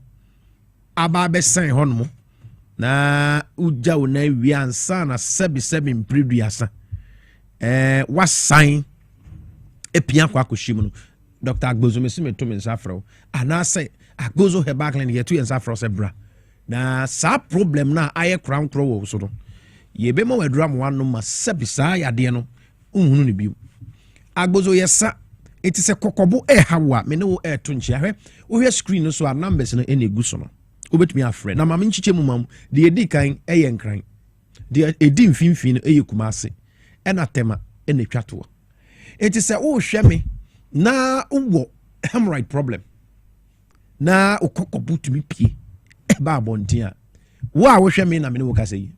aba be san hono na uja wona wi ansa na sebi mpreduasa wasan epia kwa koshim no Dr. Agbozo mesime to me nsafro ana say agbozo herbal clinic yetu nsafro se bra na sa problem na aye crown wo so no yebe mo wadura mo wanu ma sebi sa yade no unhunu ne biu agbozo yesa eti se kokobo hawa me ne wo to nchia hwe wo hwe screen no so a numbers no ene gu so no obetumi afre na mama nchiche mu mam de edi kan nkran de edi mfimfin no Kumase ena tema ene twato eti se wo hwe me na wo hemorrhoid problem na okokobo tumi pie ba abontia wo a wo hwe me na me ne wo kasa yi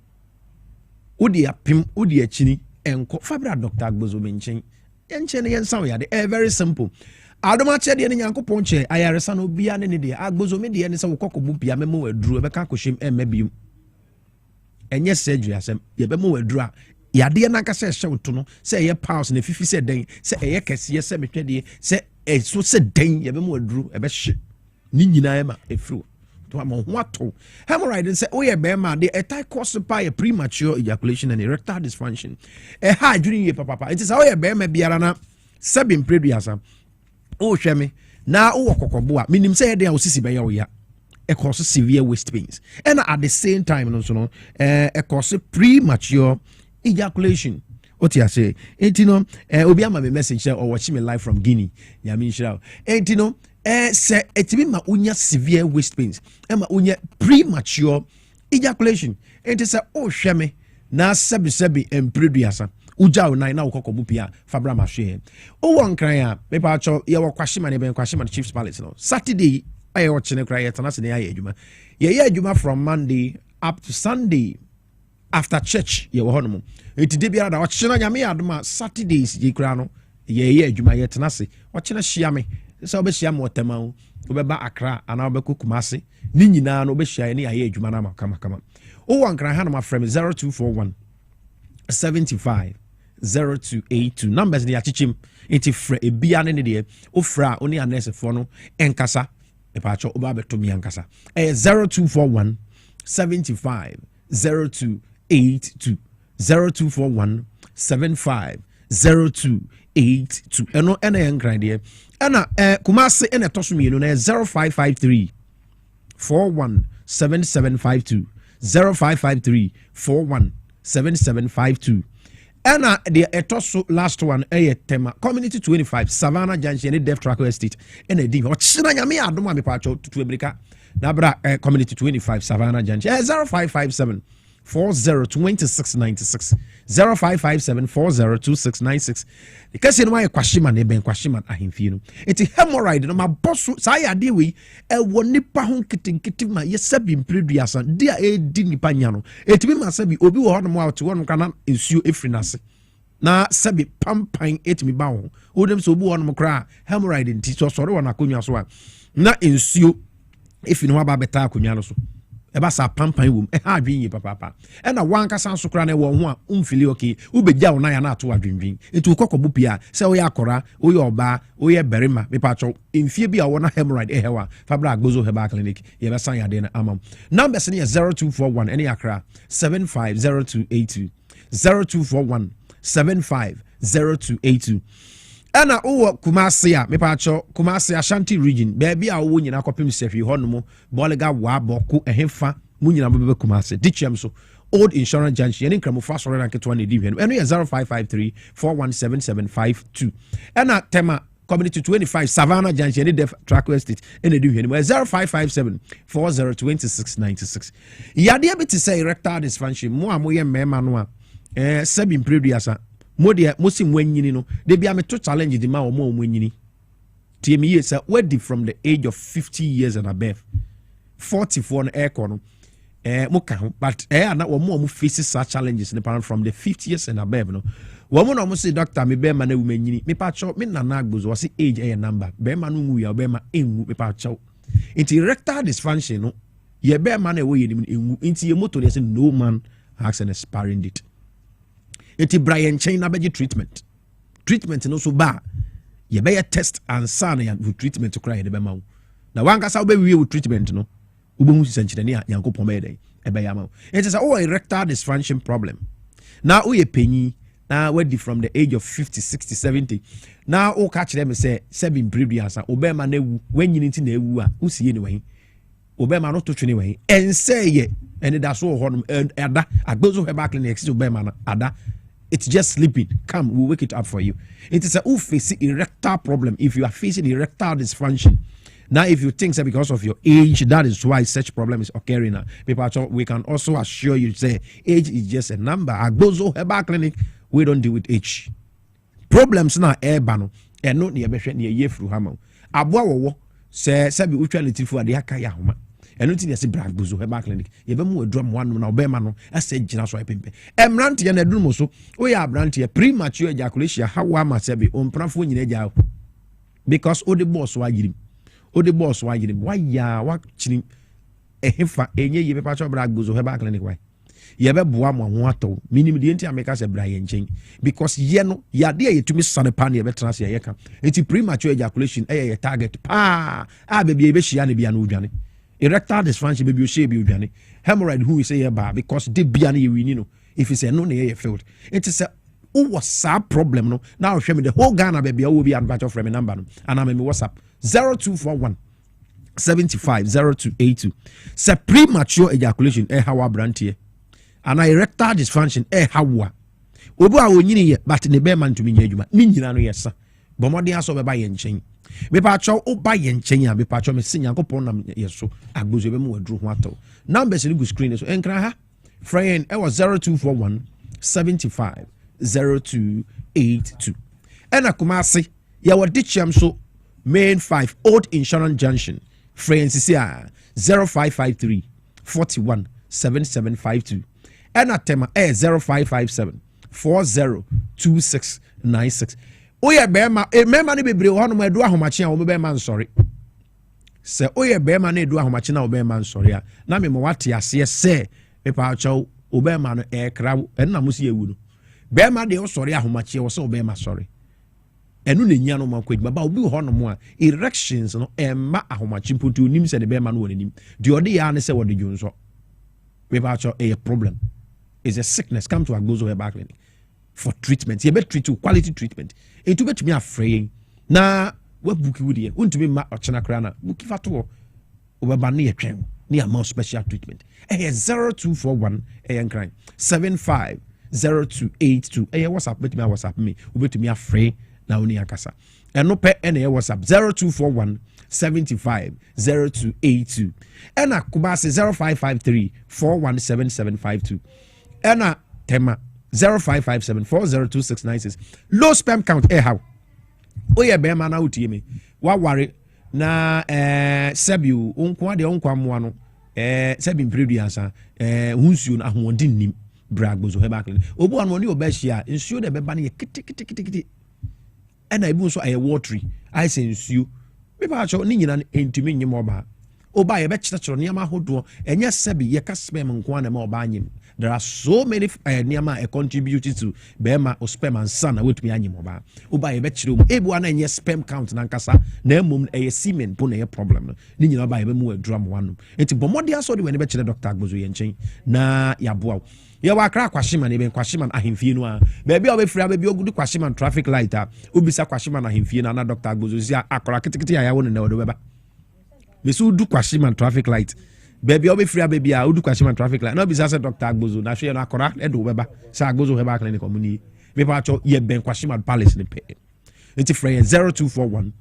odi apim odi achini enko fabra Dr. Agbozo menchen yenchen yensan ya de very simple adoma che de nyankopon che ayaresa no bia ne de Agbozo me de ne se wo kokobo bia me mo waduru be ka koshim emmabium enye surgery asem ye be mo waduru a yade na ka se hye to no se ye pause na fifi se den se eye kese se metwede se so se den ye be mo waduru e be hye ni nyina e ma efru to am ho ato hemorrhoid say oh yeah be ma the attack cause by a premature ejaculation and erectile dysfunction ha adwini ye papa it is oh yeah be ma biara na sebi mpreduasa o hwe me na o kokobo a minim say dey a osisi be ya o ya e cause severe waist pains and at the same time no so no e cause premature ejaculation what you say etino obi ama me message or watch me live from Guinea nyame nshira etino se etimi ma unya severe waist pains ma unya premature ejaculation enti se o hwe me na sebi empreduasa uja o nine na ukokobu pia fabra ma hwe o won kran a me pa cho ye wo kwashima ne ben kwashima Chiefs Palace no Saturday aye wo chene kran ye tanase ne aye adwuma ye adwuma from Monday up to Sunday after church ye wo hono enti de biara da wo chene nyame adoma Saturdays ye kran no ye adwuma ye tanase wo chene hia me so obehia mo tema obeba Accra ana obeko Kumase ni nyina no obehia ne aye adwuma na makama o wan kran ha na ma frame 0241 75 0282 numbers ni achichim enti fra ebia ne de ofra oni anese fo no enkasa e pa cho oba beto mi enkasa 0241 75 0282 0241 75 0282 eno ena enkran de ena Kumase ena toso mienu na 0553 417752 0553 417752. And the etoso last one tema community 25 Savannah Junction Deaf Tracker Estate and a dim or Chinayami Adoma Pacho to America Nabra community 25 Savannah Junction 0557 402696 0557 402696. Because in my question man ben question man ahimfino it's hemorrhoid no my boss say deal we e wonipa ho kitinkitim ma yesabi mpreduasa dia e di nipa nya no etimi ma sabi obi wo hono mo out won kana ensuo efrinase na sabi pampan etimi ba ho odem so obi hono mo kra hemorrhoid nti so sore wona akonwa so a na ensuo efini wa ba beta akonwa no so eba sa pampan wom ha adwin papa e na wanka san so kra na wo ho a umfili okay ubegya wo na ya na ato adwinwin etu kokko bupia se wo ya akora wo ye oba wo ye berima me pacho emfie bia wo na hemorrhoid hewa fabra agbozo heba clinic ye be san ya de na amam numbers ne 0241 ene akra 750282 0241 750282. Ana owo Kumasi a mepacho Kumasi Ashanti region baby a wo nyina kopim sefi hono bolega wa boku ehemfa mu nyina bebe Kumasi dichem so old insurance junction yen nkramo fa soro rank 20 division eno 0553 417752. Ana tema community 25 Savannah junction yen def track estate eno division 0557 402696. Yade be to say erectile dysfunction mo amoye mema no a sebi mpreduasa modia mosim wanyini no de bia me to challenge di ma o mo wanyini tm years where from the age of 50 years and above 44 no aircon no muka but na wo mo face such challenges from the 50 years and above no wo mo no mo say doctor me be ma na wanyini me pa cho me nana agbozo wo say age a number be ma no mu ya be ma enwu me pa cho into erectile dysfunction no ye be ma na wo ye ni enwu into ye motor dey say no man has an expiring date. Eti Brian China beji treatment no so ba ye be test and san ya treatment to cry de be ma na wanka sa be wi treatment no ubehu sisanchire ne yankopon be den e be ya ma it is all erectile dysfunction problem na o ye penyi na we from the age of 50 60 70 na o ka kire me say 7 previous obe ma na ewu wanyini nti na ewu a usiye ne wan obe ma no to twene wan ense ye ene da so ho no ada agbozo heba clinic si obe ma na ada. It's just sleeping. Come, we'll wake it up for you. It is a facing erectile problem. If you are facing erectile dysfunction, now if you think that because of your age, that is why such problem is occurring now. People, we can also assure you, say age is just a number. Agbozo Heba Clinic, we don't deal with age. Problems now airbano and not near Beshet near Yefru Hamo. Abwa wo say sabi uchuality for the Hakaya Homa. And nothing as a brag buzo Heba Clinic. You have more drum one no Bemano, I said Jina Swiping. Emranti and a drumoso, we are branty a premature ejaculation. How am I sabi on Pramfun in a jaw? Because all the boss why him. All the boss why him. Why ya watching a hefa any ye patch of brag buzo Heba Clinic? Why? Yebe Buamo Wato, minimum the entire make us a Brian chain. Because yeno, ya dear to miss Sanapani a veteran yaka. It's a premature ejaculation, a target. Ah, baby, Shiani be an Ujani. Erectile dysfunction baby you say be udwane hemorrhoid who we say about because they be an you know if you say no near field it is a what's a problem no now show me the whole Ghana baby I will be advert of my number and I'm in WhatsApp 0241 750282 say premature ejaculation how brand here and erectile dysfunction how obo a wonyini but ne be man to me nyadwuma ni nyina no yesa bomode aso be ba ye nchen me pa cho oba ye nchen ya me pa cho me sinya kopon nam yeso agbozo be mu wadru ho ato numbers ni go screen so enkra ha friend e was 0241 75 0282 ena Kumasi ya wadicham so main 5 old insurance junction friends is here 0553 41 7752 ena tema 0557 402696 oye bema mema ni bebre ho no ma edu ahomache a wo bema nsori se oye bema na edu ahomache na wo bema nsori a na me mo wate ase se me pa chaw obema no ekra enna musi ewu no bema de wo sori ahomache wo se obema sori enu na nya no ma kwedima ba obi ho no mo a erections no emma ahomache mputu onim se ne bema no wonim de ode ya ne se wode dwunso me pa chaw a problem is a sickness come to Agbozo Heba Clinic for treatment. You better treat you quality treatment. It to bet me afraid. Na what bookie would you? Untumi ma ochana krana. Bookie fatu. obeba ne yetwen ne amount special treatment 0241 crime 750282 WhatsApp betumi WhatsApp me ubetumi afre na oni akasa eno pe ene WhatsApp 0241 750282 ena Kumasi 0553 417752 ena Tema 0557402696 low sperm count how oye be ma na utie me wa ware na sebiu onkwa de onkwa moa no sebi mpreduansa hunsuo na ahoɔden nim bragbozo heba clean obu anu ni obehia nsuo de beba ne kitikiti ɛna ebi nso aye watery I say nsuo beba acho ni nyina entumi nyem oba oba ye be kyerɛkyerɛ nneɛma ahodoɔ ɛnyɛ sebi ye ka sperm nko na ma oba anyem. There are so many nneɛma contribute to bema o sperm and son na wetumi anyem oba oba ye be kyerɛ ebu ana nyɛ sperm count na nkasa na emom ɛyɛ semen po na ɛyɛ problem no ni nyina oba ye be mu adrum wanu enti bomodi aso de we ne be kyerɛ Dr. Agbozo ye nkyɛn na yaboa ya wa kra kwashima ne ben kwashima ahemfie no a baabi a obefiri baabi ogudu kwashima traffic light a obisa kwashima ahemfie na Dr. Agbozo si akora kitikiti ya wo ne na wo beba mesu du kwashima traffic light baabi a obefiri baabi a odu kwashima traffic light na obisa se Dr. Agbozo na hwe na akora edo beba sa Agbozo heba clinic omuni me pa cho ye ben kwashima palace ne pe enti frɛ 0241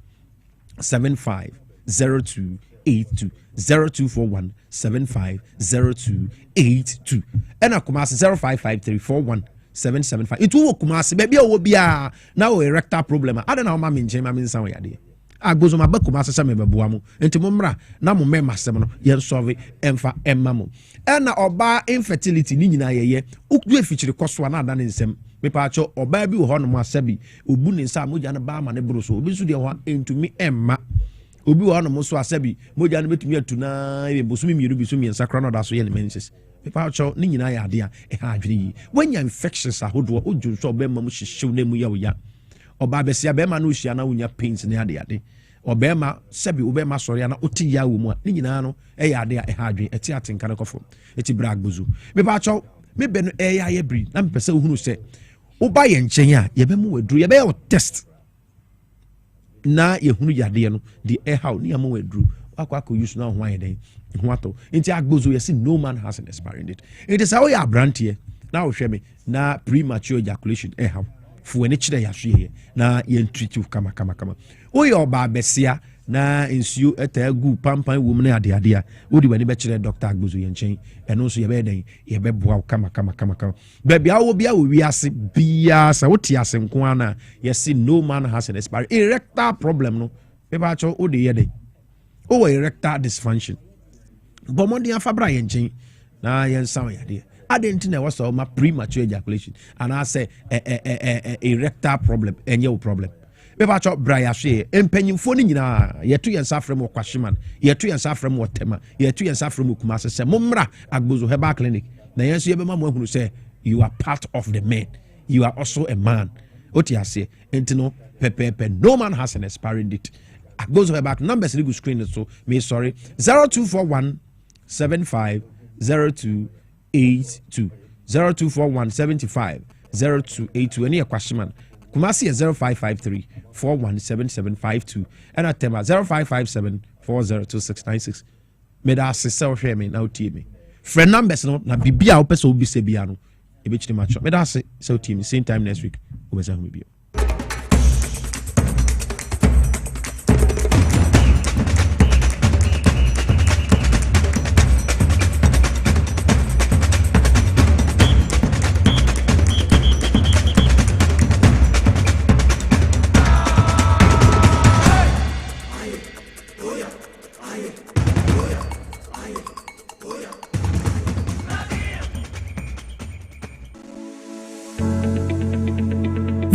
750282 0241 750282 ena Kumasi 0553417775 itu wo Kumasi baabi a wo bia na wo erectile problem ada na wo ma me nchen ma me nsan wo yade Agbozo ma ba Kumasi se me beboa mo enti mo mra na mo mema sem no ye solve emfa emma mo ena oba infertility ni nyina yeye ukdu efichiri koso na ada ne nsem me pa cho oba bi wo ho no mo asabi obu ne nsa mo ja na ba ma ne broso obi su de ho entumi emma obi wa no mo so asabi moja no betumi atuna e bosumi miru bi so mi nsakra no da so ye ne menses pepa cho ni nyina ya ade a e ha adwene yi wanya infections ahodo ojo so oba ma mo hyehyew na mu ya wo ya oba besia be ma no hia na wonya pains ne ade oba ma sabi oba ma sori na oti ya wo mu a ni nyina no e ya ade a e ha adwene eti atenka ne kofo eti bra Agbozo pepa cho me be no e ya ye bri na mpese ohunu se oba ye nchen a ye be mu wadru ye be your test na yehunu yade no the air how ni amwe dru akwa use na ho ayeden ho ato enti Agbozo yesi no man has an expiring date it is how ya brantie na wo hwe me na premature ejaculation how fu eni kire ya hwe na ye treat you kama o ye oba besia na nsuo etagu pampan wo mu na ade a odi wani be kire Dr. Agbozo ye nchen eno so ye be den ye be boa kama baabi a wo bia wo wiase bia sa wo ti ase nko ana yesi no man has an expiry erectile problem no be ba cho o de ye den o erectile dysfunction bomodi afabra ye nchen na ye nsan ya de adenti na was ma premature ejaculation and I say erectile problem enye wo problem beba cho braya hwe empanyimfo ni nyina yetu yensa frem wo kwashiman yetu yensa frem wo tema yetu yensa frem wo Kumasi se momra Agbozo heba clinic na yenso ye bema mo ahunu se you are part of the men you are also a man oti ase entino pepepe no man has an expiring date Agbozo heba numbers legal screen so me sorry 0241 750282 0241 750282 any kwashiman Kumasi is 0553 417752 and at Tema 0557 402696. Meda asese hwe me na otie me. Friend numbers no na bibia wo pese obi se bia no e be chiri macho. Meda asese otie me same time next week. Obeza hu me bia.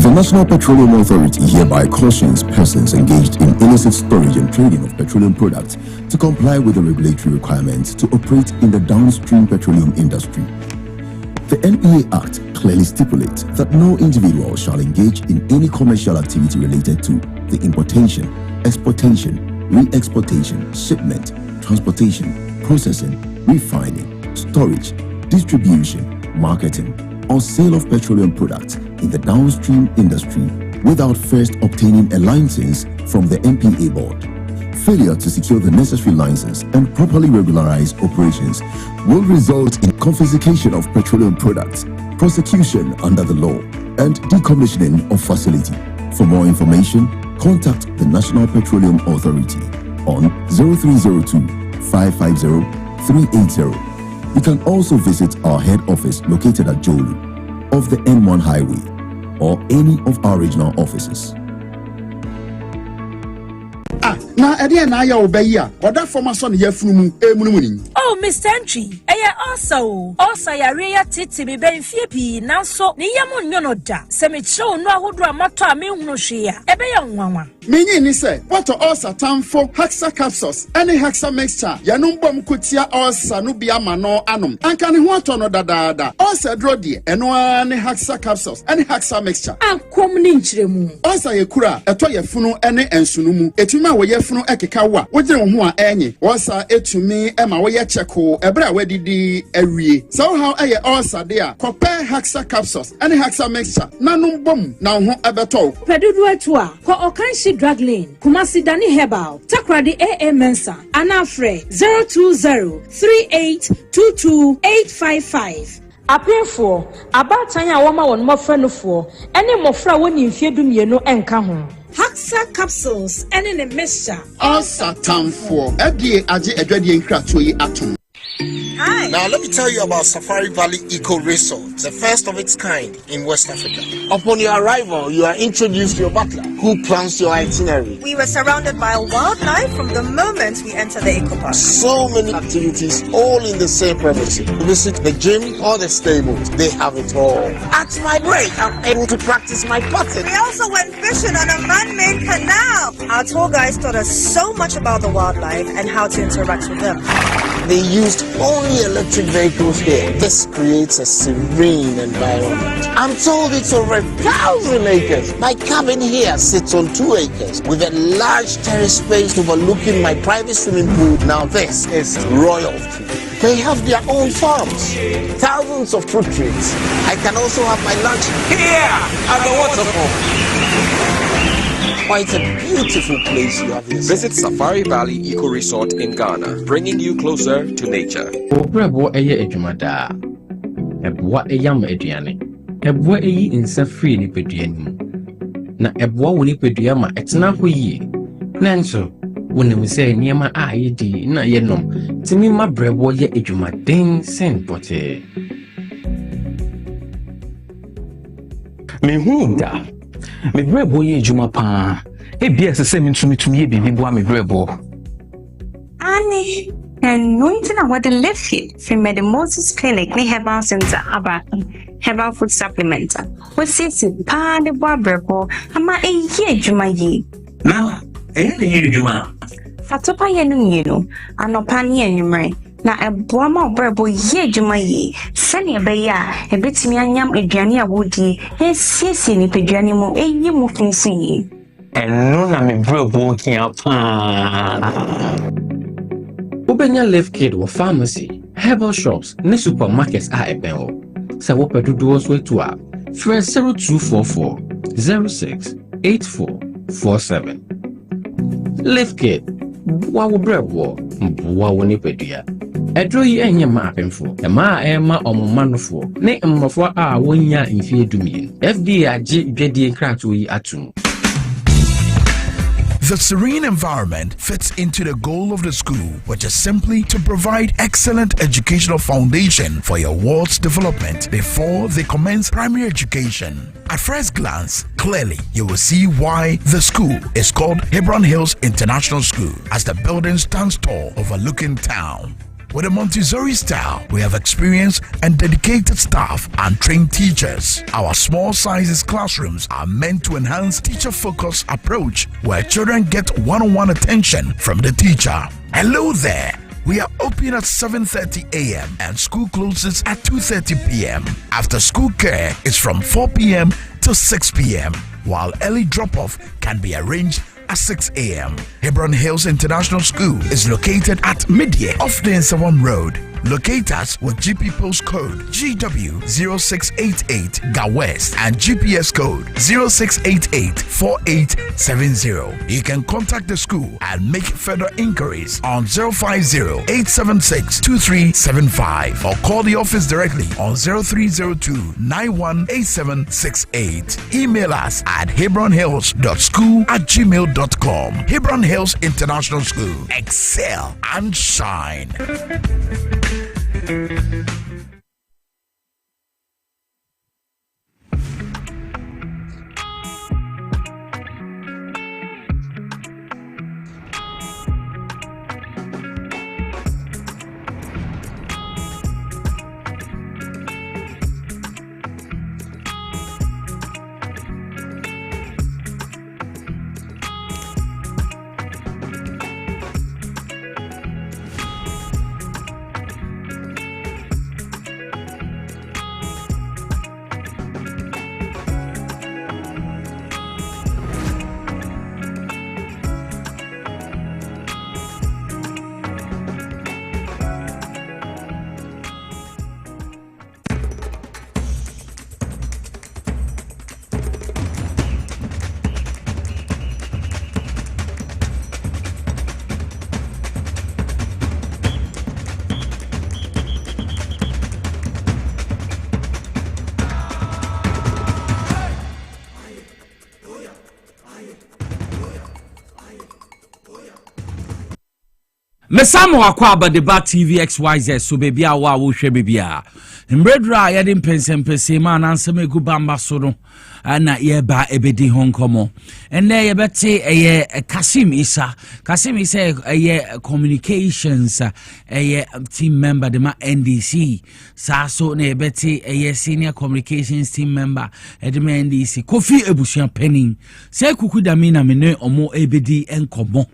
The National Petroleum Authority hereby cautions persons engaged in illicit storage and trading of petroleum products to comply with the regulatory requirements to operate in the downstream petroleum industry. The NPA Act clearly stipulates that no individual shall engage in any commercial activity related to the importation, exportation, re-exportation, shipment, transportation, processing, refining, storage, distribution, marketing, or sale of petroleum products in the downstream industry without first obtaining a license from the NPA board. failure to secure the necessary license and properly regularize operations will result in confiscation of petroleum products, prosecution under the law, and decommissioning of facility. For more information, contact the National Petroleum Authority on 0302 550 380. You can also visit our head office located at Jolu off the N1 highway or any of our regional offices. Na ede na ya obeyi oda former son ye funu emunumuni. Oh, Mr. Entry, also yare ya titi me ben fiepi nanso ni yamu nyono da. Se me show no ahodo amato a me hunu hwe a ebe ya nwanwa. Menyi ni se what ulcer tamfo Haxa capsules any Haxa mixture ya no mbom kutia ulcer no bia ma no anom. Anka ne ho ato no dadaada. Ulcer dro die eno ani Haxa capsules any Haxa mixture. Akom ni nchiremu. Ulcer ye kura eto ye funu ene ensunumu. Etuma wo ye funu ekeka wa. Wogire wo ho a enye. Ulcer etumi ema wo ye cheko ebra wadidi awie. So how eye ulcer there compare Haxa capsules any Haxa mixture nanum bom na ho ebeto. Pedudu etu a ko okanshi drug lane Kumasi Dani Herbal Takradi AA Mensa Anafre 02038228855 Apefo abatanya woma won mofrenofo ene mofra woni mfiedu mienu enka ho Haxa capsules ene ne mixture ulcer tamfo edie age adwadie nkratoyi yi atom. Hi. Now let me tell you about Safari Valley Eco Resort, the first of its kind in West Africa. Upon your arrival, you are introduced to your butler, who plans your itinerary. We were surrounded by wildlife from the moment we entered the eco park. So many activities, all in the same premises. Visit the gym or the stables, they have it all. At my break, I'm able to practice my putting. We also went fishing on a man-made canal. Our tour guides taught us so much about the wildlife and how to interact with them. They used only electric vehicles here. This creates a serene environment. I'm told it's over 1,000 acres. My cabin here sits on 2 acres with a large terrace space overlooking my private swimming pool. Now this is royalty. They have their own farms, thousands of fruit trees. I can also have my lunch here at the waterfall. Quite a beautiful place you have here. Visit Safari Valley Eco Resort in Ghana, bringing you closer to nature. Obrabo eye edwumada. Eboa eyam eduane. Eboa eyi insa free ni peduanim. Na eboa woni pedua ma etena ho yi. Nanso, wonim se niema a yedi na yenom. Timi ma brebo ye edwumaden sen pote. Mehunda. Me brebo ye juma pa e bia se me tumi ye bibi bo me brebo ani and nothing about the left here from the Moses Clinic ne herbal center about herbal food supplement we sit pa de bo brebo ama e ye juma ye na e ye juma fatopa ye no anopa ne enwumre na eboa ma obrebo ye juma ye sene be ya e betimi anyam aduane a wodi esiesi ni peduane mu eyi mu finsi ye eno na me brebo kia pa Ubenya Left Kid or pharmacy, herbal shops, ne supermarkets are ebeo. Sa wo pedudu so to a 0244 06 8447. Left Kid, wa wo brebo, wa wo ni pedua. Edro yi enye ma apemfo, e ma ema omomanofo, ne mmofo a wonya mfie dumien. FDA agi dwedie krato yi atum. The serene environment fits into the goal of the school, which is simply to provide excellent educational foundation for your ward's development before they commence primary education. At first glance, clearly you will see why the school is called Hebron Hills International School, as the building stands tall overlooking town. With a Montessori style, we have experienced and dedicated staff and trained teachers. Our small sizes classrooms are meant to enhance teacher-focused approach where children get one-on-one attention from the teacher. Hello there. We are open at 7:30 a.m. and school closes at 2:30 p.m. After school care is from 4 p.m. to 6 p.m. while early drop-off can be arranged at 6 a.m. Hebron Hills International School is located at Midye off the Nsawam Road, Locate us with GP postcode GW0688 GAWEST and GPS code 06884870. You can contact the school and make further inquiries on 050-876-2375 or call the office directly on 0302-918768. Email us at hebronhills.school@gmail.com. Hebron Hills International School. Excel and shine. Mesamo akwa abadeba TV XYZ so baby awa wo hwe bibia mbredra ya de mpensempese ma nansem egu bamba so no na ye ba ebedi honkomo enne ye beti eye Kasim Isa eye communications eye team member de ma NDC so na ye beti eye senior communications team member de ma NDC Kofi Ebusuan Penning se kukudami na mene omo ebedi enkomo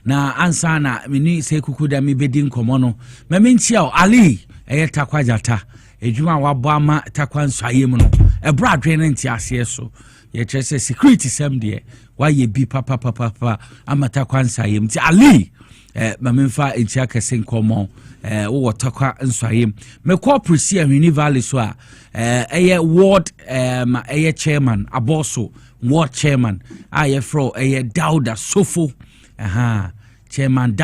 na ansa na mini se kukuda mi bedi nkomo no mementia Ali eye takwajata ejuma wabo ama takwa nsayem no ebra adwene nti ase so ye trese security sem de waye bi papa ama takwa nsayem ti Ali mamemfa entia kese nkomo wo takwa nsayem me corporate Ahweni Valley so a eye ward eye chairman aboso ward chairman aye fro eye Dauda Sofo Chairman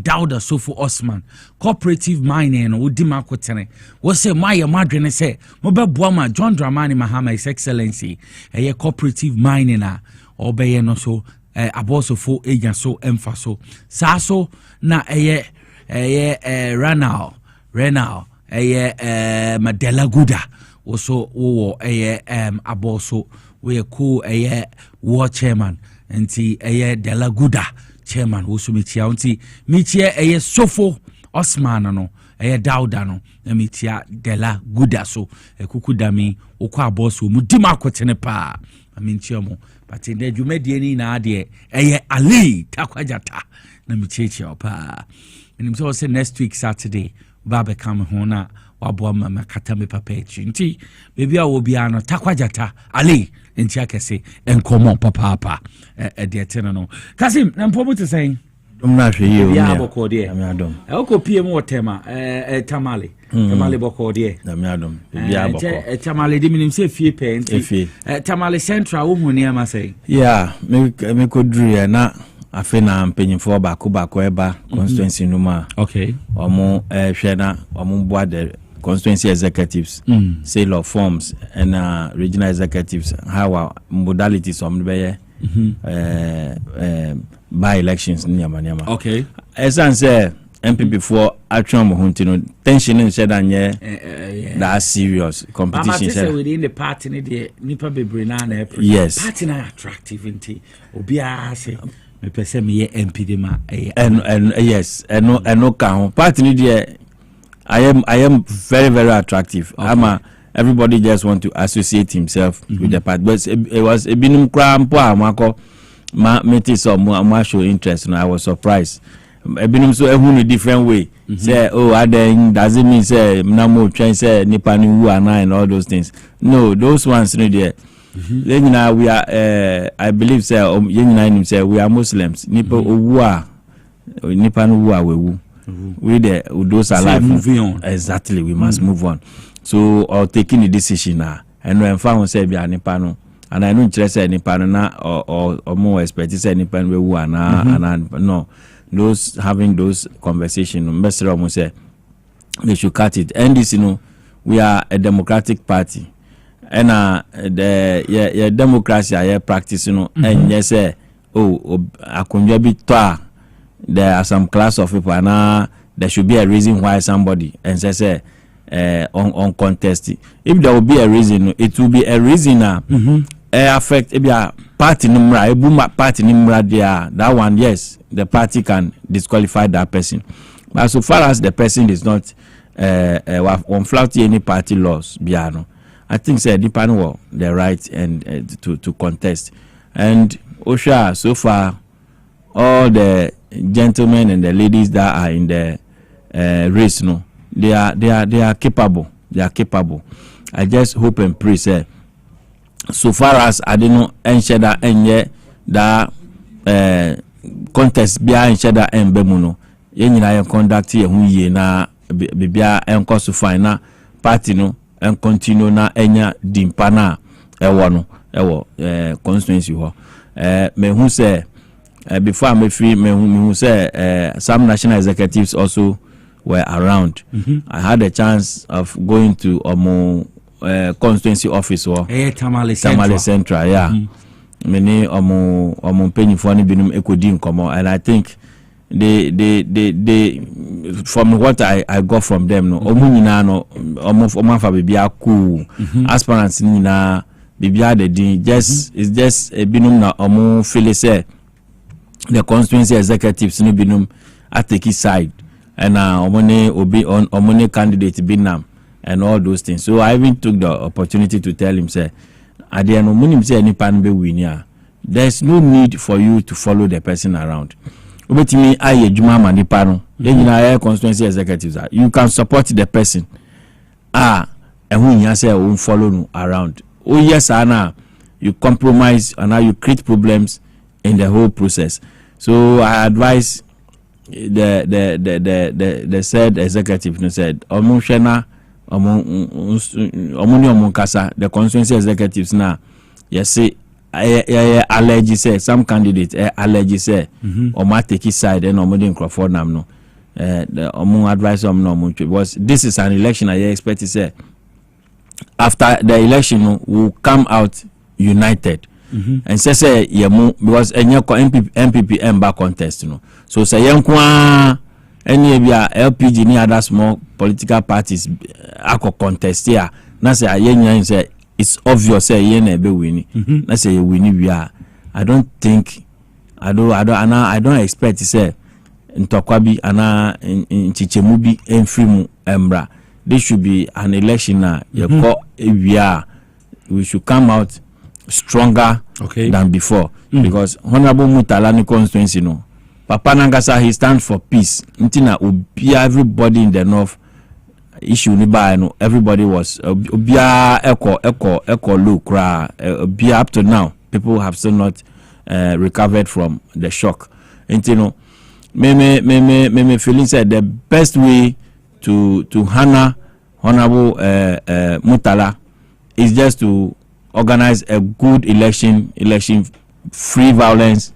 Dauda Sofo Osman cooperative mining no udima kwetene wo se maye madwene se mo beboa ma John Dramani Mahama His Excellency eye cooperative mining a obeye no so abosofo agent so emfaso saso na eye Renal eye Madela Guda wo wo eye aboso we ko eye war chairman nti eye Delaguda chairman wo so mitia nti mitia eye Sofo Osman no eye Dauda no na mitia Delaguda so ekukudami okwa aboso mu dima kwetene pa amintia mo but in the jumedie ni na ade eye Ali takwajata na mitia pa menim so say next week Saturday baba come hona wabo mama kata me papa echi nti bebi a wo bia no takwajata Ali nti akese enkomo papa de etene no Kasim na mpomu te sen dum na hwe ye ya bokode na me adom ko pie mu otema tamale bokode na me adom bia bokode tamale di minim se fie pe nti tamale central wo hu ne ama sei yeah me ko dru na afe na mpanyimfo bako eba constituency numa okay omo hwe na omo boa de constituency executives sale of forms and regional executives how modalities of by elections nyama okay esan say MPP for action mo huntino tension in said anye that serious competition say within the party ne de nipa bebre na yes party na attractive nti obi a say me pese me MP de ma and yes and no can party ne de I am very, very attractive. Okay. Everybody just want to associate himself with the party. But it was a binum crampo amako meti so mo show interest and I was surprised. A binum so a different way. Say then doesn't mean say namo train say nipani who and all those things. No, those ones no there. Then now we are I believe say say we are Muslims. Nipa who are nipani who are we. those are life. Moving on. Exactly, we must move on. So, or taking the decision now. And when found say be anipano, and I know interest anipano na or more expect say anipano we and no. Those having those conversations, Mr. Romo say they should cut it. And this, we are a democratic party. And the democracy I practice, and yes, there are some class of people, and there should be a reason why somebody and say uncontested. If there will be a reason, it will be a reason affect a party number, party number there. That one, yes, the party can disqualify that person. But so far as the person is not on flouting any party laws, biano. I think say depend the right and to contest. And Osha, so far, all the gentlemen and the ladies that are in the race, they are capable. They are capable. I just hope and pray, say, so far as I don't know, ensure that that contest behind ensure and bemuno. Yenina conduct here who ye na bibia enko so fine na party no and continue na enya dimpana ewo constituency ho me hu say before me free me hu say some national executives also were around. I had a chance of going to constituency office or Tamale Central, yeah. Many penny for any binum ekodin komo, and I think they from what I got from them no omunina no omanfa bibia cool aspirants ni na bibia the din just it's just a binum na omu feel say the constituency executives no binum at take side and omone candidate binam and all those things. So I even took the opportunity to tell him say there's no need for you to follow the person around. Constituency executives, you can support the person. And when you say won't follow around. Oh yes, Anna, you compromise and now you create problems in the whole process. So I advise the said executive said the constituency executives now yes say allergy say some candidates allergy say or might take his side and omodin Crawford nam no the advice no because this is an election I expect to say after the election will come out united and say because MPP back contest so say any LPG ni other small political parties ako contest here na say ayen say it's obvious say yen na be winning na say you win we are I don't expect to say ntokwabi ana nchichemu bi enfrimu embra. This should be an election now. We should come out stronger than before because Honorable Mutalani constituency Papa Nangasa, he stands for peace. Ntina ubia everybody in the north issue ni ba no everybody was ubia echo low cry ubia up to now people have still not recovered from the shock. Ntino me feeling said the best way to honor Honorable Mutala is just to organize a good election free violence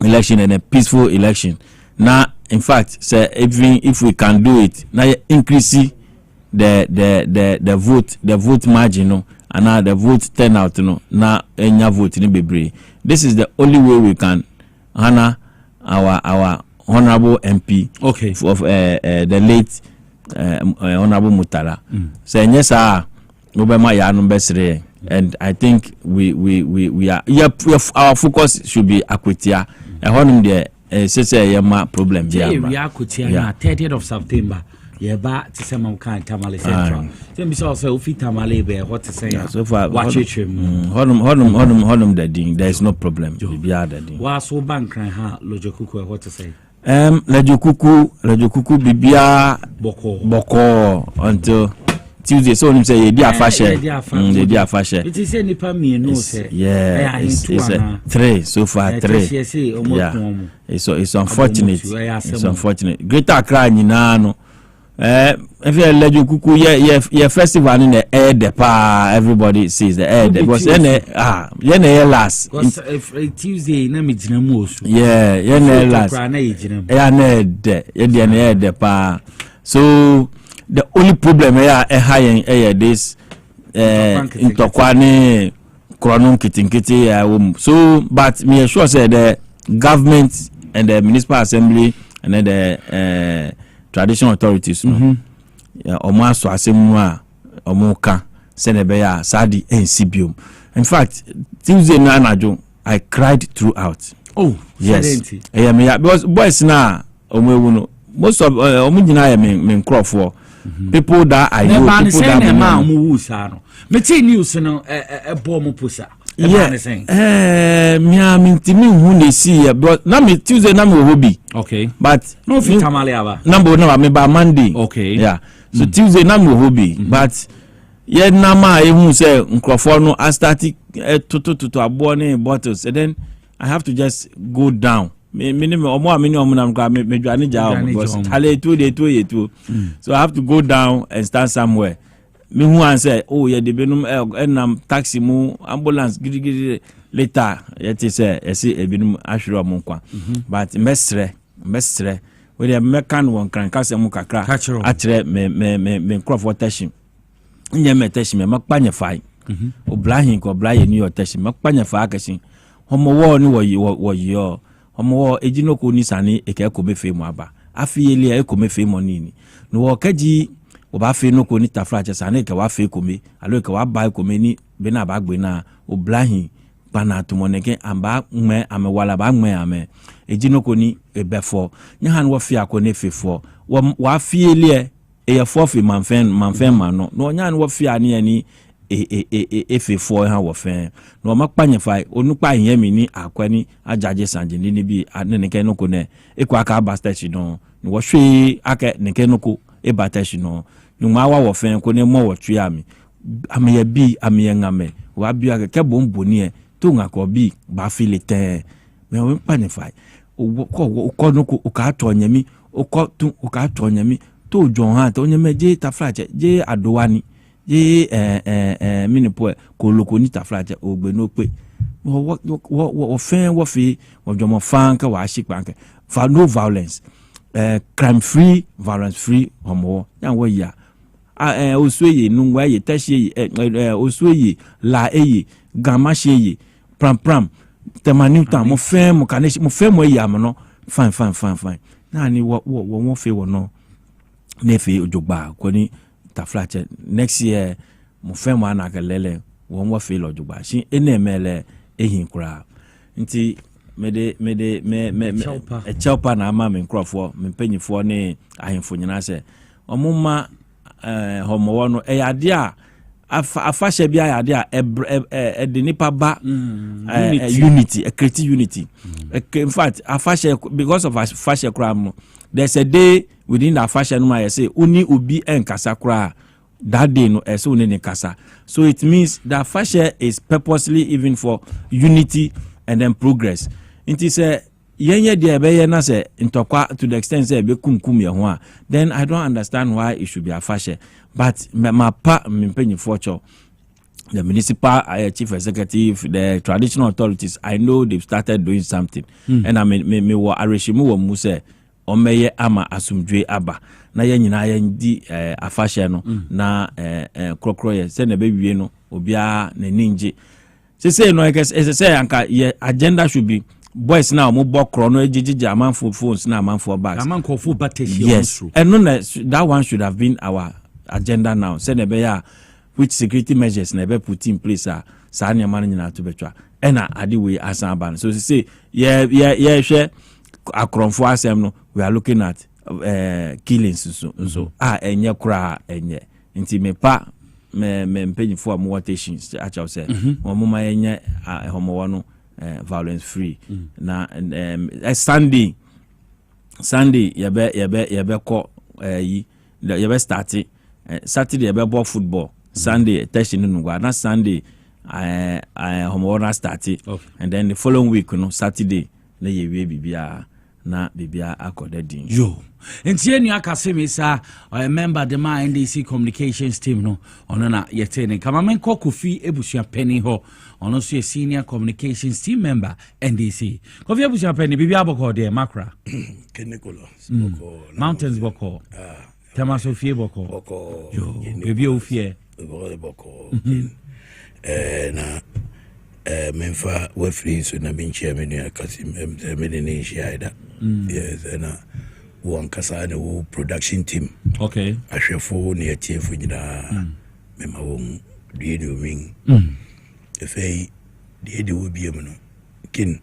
election and a peaceful election. Now, in fact, say even if we can do it, now increase the vote margin, and now the vote turnout, now any vote in be. This is the only way we can honor our honorable MP of the late Honorable Mutala. So yes, and I think we are our focus should be Akwitia. And honum there say yama problem there. We are Akwitia 30th of September. Yeah, but to some kind Tamale Central. So me also fit Tamale be what to say. So far watch it. Honum the ding. There is no problem. We are the ding. Wa so bank kan ha Lojokuku what to say. Lojokuku bibia boko until Tuesday so him say ye di afashe ye di afashe it is any pa me no say yeah it's 3 so far 3 yeah it's unfortunate it's unfortunate Greater Accra nyina no if you legend kuku ye festival in the air the pa everybody sees the air because ye last because if Tuesday na me gina mu osu ye last ya na de ye na the pa so the only problem here this intokwane kronon kitinkiti so but me sure say the government and the municipal assembly and then the traditional authorities omo aso asemu a omo ka se ne be ya sadi NCBM. In fact Tuesday na anajo I cried throughout. Oh yes because boys na omo ewu no most of omo nyina me crofo people that I know people that me ma omo wu sa no me ti news no bo mo posa me ntimi hu ne see but na me Tuesday na me hobby okay but no fit tamale aba number no me ba Monday okay yeah so Tuesday na me hobby but ye na ma ehun say nkrofo no I start to abo ne bottles and then I have to just go down me omo na nkwa me dwane ja because hale to so I have to go down and stand somewhere. Me who answer ye de benum enam taxi mu ambulance gidi later yet say ebinum ahwere mo kwa but mesre we dey mekan won kran kase mu kakra atre me crop tashim nye me tashim me makpanye fai oblahin ko oblaye ni yo tashim makpanye fa akasin homo wo ni wo yo homo wo ejinoko ni sani eke ko mefe mu aba afiyele e ko mefe mo ni no wo kaji oba fe no ko ni tafra sane ke wa fe ko me alo ke wa ba ko me ni be na ba gbe na oblahin bana to moneke amba nme ame wala ba nme ame ejinoko ni ebefo nya han wo fi akone fefo wa fiele e fo fi manfen ma no nya han wo fi ani ni fefo ha wo fe no makpanye fai onupa yemi ni akwani ajaje sanje ni bi aneneke no ko ne ekwa aka bastachi no wo hwe aka neke no ko e batachi no numa wa wo fe ko ne mo wo twa mi ame ya bi ame ya ngame wa bi aka ke bomboni e to ngako bi ba file ten me wo panify ko no ko ka to nyami o ka to nyami to jon ha to nyame je tafrache je adowani je minipo ko loko ni tafrache ogbe no pe wo fe wo fi wo jomo fan ka wa shikpanke for no violence crime free violence free homo yan wo ya osweye nungwa ye tashi osweye la eye gamashe pram temaniuta mo fe mo kaneshi mo fe mo ya mo no fine na ni wo fe wo no nefe ojogba ko ni taflache next year mo fe mo anakelele wo fe lo ojogba shin enemele ehin kura nti me chelpa na ama me nkrofo me panyifo ne ahemfo nyina se omuma homo no eyade a afashe bia yade a de nipa ba unity a create unity in fact afashe because of afashe kram there's a day within the afashe no I say uni ubi enkasa kra that day no so ne kasa so it means that afashe is purposely even for unity and then progress. Inti say yenye de be na say intokwa to the extent say be kumkum ye ho a then I don't understand why it should be a fashion but my pa mpenyi fortune the municipal chief executive the traditional authorities I know they've started doing something and I me wo areshimu wo mu say omeye ama asumdwe aba na ye nyina ye ndi afashe no na krokro ye say na be wie no obia na ninje say no I guess say anka ye agenda should be boys now mo bokro no ejiji amanfo phones na amanfo bags amanfo full bateshi yes and no that one should have been our agenda now say be ya which security measures na be put in place sa anya man nyina to betwa ena ade we asan ban so say yeah hwe akronfo asem no we are looking at killings so enye kura enye nti me pa me mpanyifo am stations acha say mo ma enye homo no violence free na Sunday yebe ko yi yebe start Saturday be football, Sunday testing no go. Na Sunday homework started, and then the following week Saturday na ye we bibia na bibia according yo enti enu akase me sa member the ma NDC communications team no ono na yetene kama men kofi ebusua penny ho ono so senior communications team member NDC kofi ebusua penny bibia boko de makra kenekolo mountains boko tama sofie boko yo bibia ofie boko na menfa we free so na binchi amenu akasi medeni shaida yes na one kasa na wo production team okay ahwefo na yetiefo nyina mema won radio wing efei de wo biem no kin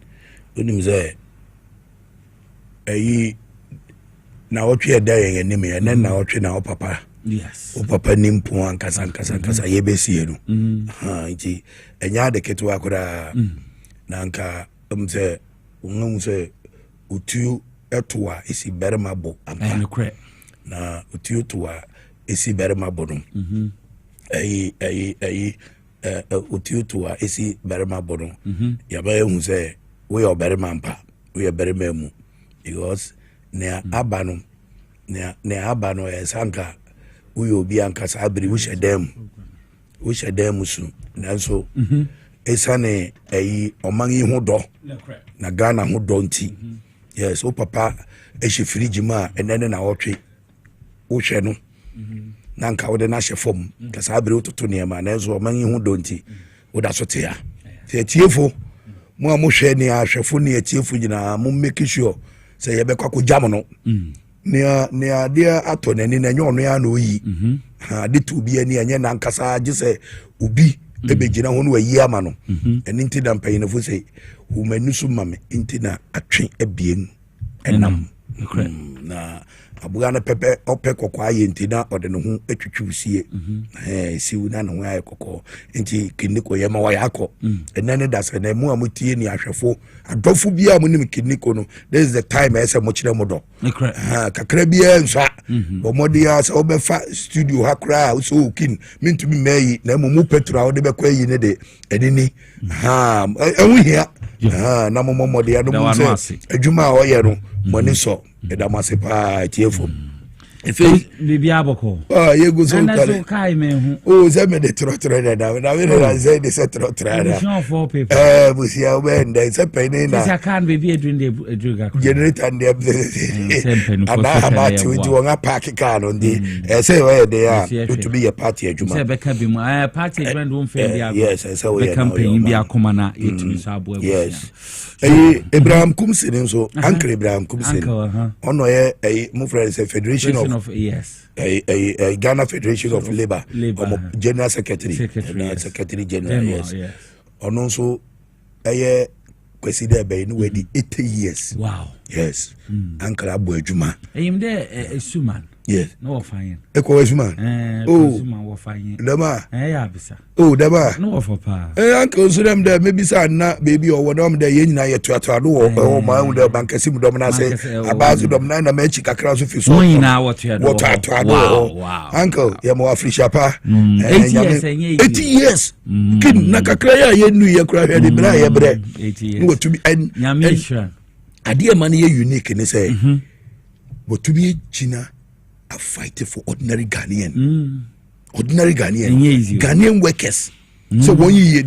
onim ze ayi na otwe da yen anim ye na otwe na papa yes o papa nimpo ankasa yebesie no nti enya de keto akora na nka mse unumse utu etwa isi berma bo ampa na utu etwa isi berma bo no utu etwa isi berma bo no ya ba ehun se we oberma ampa we berma mu because ne abano esanka we obi ankasa abiri wo hyedam su nanso esane oman yi ho do na Ghana ho do nti yes o papa ehye fridge ma enene na wotwe wo hwe no na nka wo de na hye fom kasa abiri ototo ne ma nanso oman yi ho do nti wo da so te ya te tiefo mo a mo hwe ne ahwefo ne tiefo nyina mo make sure say ye be kwako jam no ne adia ato nani na nyono ya na oyi ha de to bi ani anya na nkasa gise obi ebegina ho no wayi ama no eni nti da mpayin fo sei wo manusu mame nti na atwe abien enam na abuga na pepe ope kokwa ye nti na ode no ho atwitwusie siwu na no ho aye kokko nti kiniko ye ma wa yakọ enane da se na mu amutie ni ahwefo adofo bia mu nim kiniko no this is the time ese mo kire mo do kakra bia nsa bo modia se obefa studio hakra so kin mintumi meyi na mu petrol ode bekwa yi ne de enini enwu hia na mo modia no mu se adwuma o ye no moni so edamase pa tiefo efe bibia boko ye go so kare na so kai me hu o ze me de trotre na we na ze de se trotre na busia we nda se peni na se kan bibia edun de eduga generator nda ana ti we won park car no ndi se we de ya to be a party adwuma se be ka bi mu party brand won fe bia yes se we campaign bia komana yetu so abo yes Abraham Kumsin so Uncle Abraham Kumsin ono ye mo friends Federation of yes Ghana Federation of Labor General Secretary General yes ono so kwesida be no we 80 years wow yes Uncle Abu Adwuma him there Suman yes no fine eko Suman Suman wo fine dama ya bisa dama no for pa Uncle so dem there maybe say na baby or won dem there ye nyina ye toatoado wo ma hu dem bankasi mu dom na say abazu dom na ma chi kakra so fi so nyina wo toatoado wow Uncle ye mo afrisha pa 80 years kin na kakra ya ye nu ye kra hwe de bra ye bre 80 years no to be nyamisha ade man ye unique ni say but to be China are fighting for ordinary Ghanaian Ghanaian workers. So when you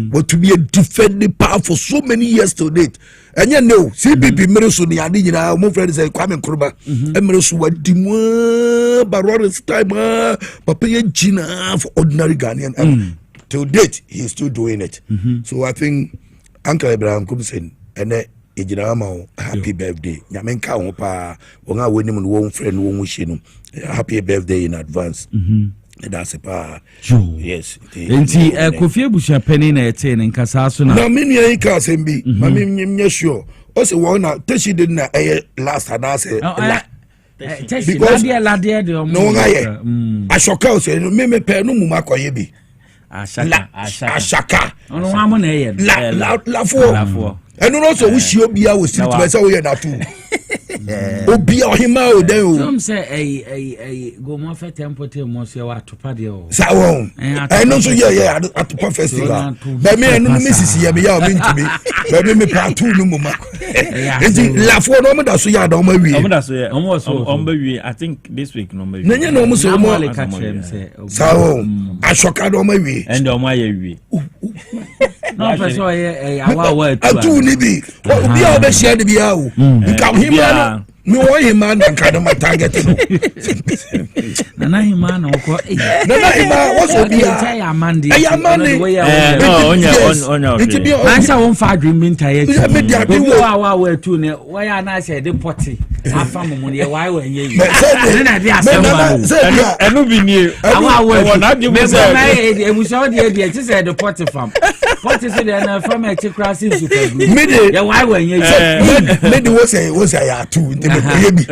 but to be a defending power for so many years to date. And you know, CPP Meresu ni adi nyina mo friend say Kwame Nkrumah. Meresu wa dimwa Barora's time papa ye China for ordinary Ghanaian. To date, he is still doing it. So I think Uncle Abraham Kumsin and happy birthday. Nyamenka ho pa wonga wenim no won friend won wish no happy birthday in advance. That's a pa. Yes. Enti Kofi Abusua Penny na ete ne nkasa so na. Na me nua ka sembi, ma me nyem sure. O se won na teshi de na last na say teshi ladie de o. No ngaye. Ashoka o se me pe no mu makoye bi. Ashaka. Ono wa mo na eye. La fo. Enu no so wo hie obia wo street be say wo ye na tu. obi ohima o den o some say go mo fe tempo te mo so wa topa de o sa won no so ye atopa festival ba me enu me sisi ye me ya o me ntumi ba me part 2 no mo ma enti lafo no mo da so ya da o ma wie o da so ye o ba wie I think this week no ma wie nanya no mo so mo sa won ashoka do ma wie and o ma ye wie no person ye awa atu ni bi obi a be share de bia o nka hima no me wo hima na nka do ma target no na hima na ko na hima wo so bia ya mandi no onya na sha won fa dream bin taye ti wa atu ne wa ya na say de potty afa mo ne wa wa nye yi na dia asamba enu bi nie awa na di mo say e mu so de ti say de potty fam potty so de na from e ti crashing super good ya wa nye yi me de wo say ya atu ye bi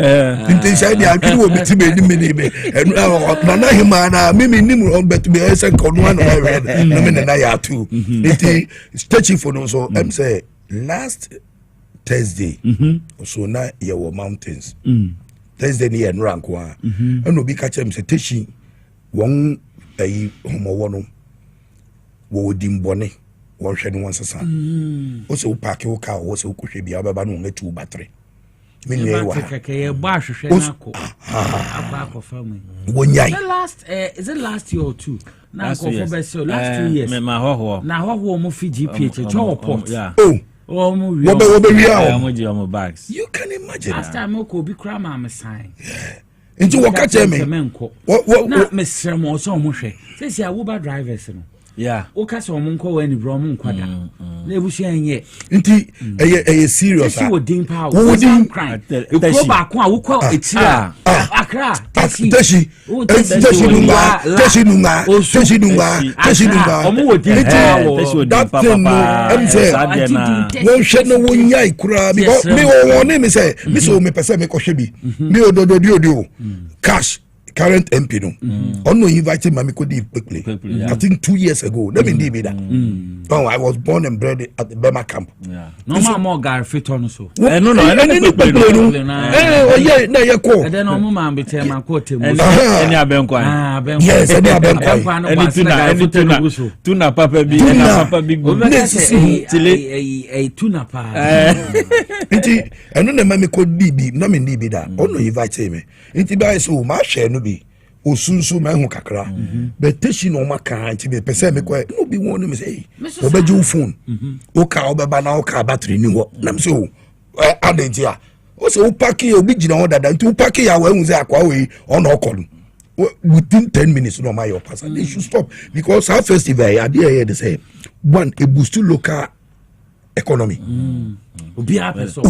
nti say dia kiri wo biti be ni me be na hima na mimi ni mu on bet be say kono an na red na me na ya atu nti stretching for no so say last Thursday so na ye wo mountains Thursday ni en ranko a and obi ka chem say techi won ayi homo no wo dimbone wo hwe no wonsesa o se wo park wo car wo se wo kohwe bia obeba no ngetu battery mini e wa keke ba hwehwe na ko aba ko famu wonyai is it last year or two na ko for be so last 2 years me ma hoho na hoho mo fi GPH cho port oh mo wi wo be wi bags you can imagine last time ko bi kra ma sign into waka tell me na me sremo so mo hwe say Uber drivers no yeah o ka so mo nko wa ni bro mo nkwada na ebusu enye nti eye serious ah wo din pa wo din crime e ko ba ko a wo ko etira akra teshi nunga omo wo din pa wo that thing em say wo hwe no wo nyai kura because me wo ne me say me so me pese me ko hwe bi me ododo cash current MP no no invited me could quickly I think 2 years ago let me be that I was born and bred at the Bema camp no more guy fit on so no yeah na ye ko then no man be tell man quote any abenkwa yes any abenkwa any tuna papa bi a tuna pa nti eno na me ko bi na me ndi bi da no invite me nti ba so ma hwe no bi osunsu ma hu kakra but teshi no maka nti be pese me ko no bi won me say obeju phone o ka obeba na o ka battery ni ho na me so adentia o so pack e obi gina ho dada nti o pack ya wa hu say akwa we on okolu within 10 minutes no my your pass they should stop because our festival here they say one a boost to local economy obi apeso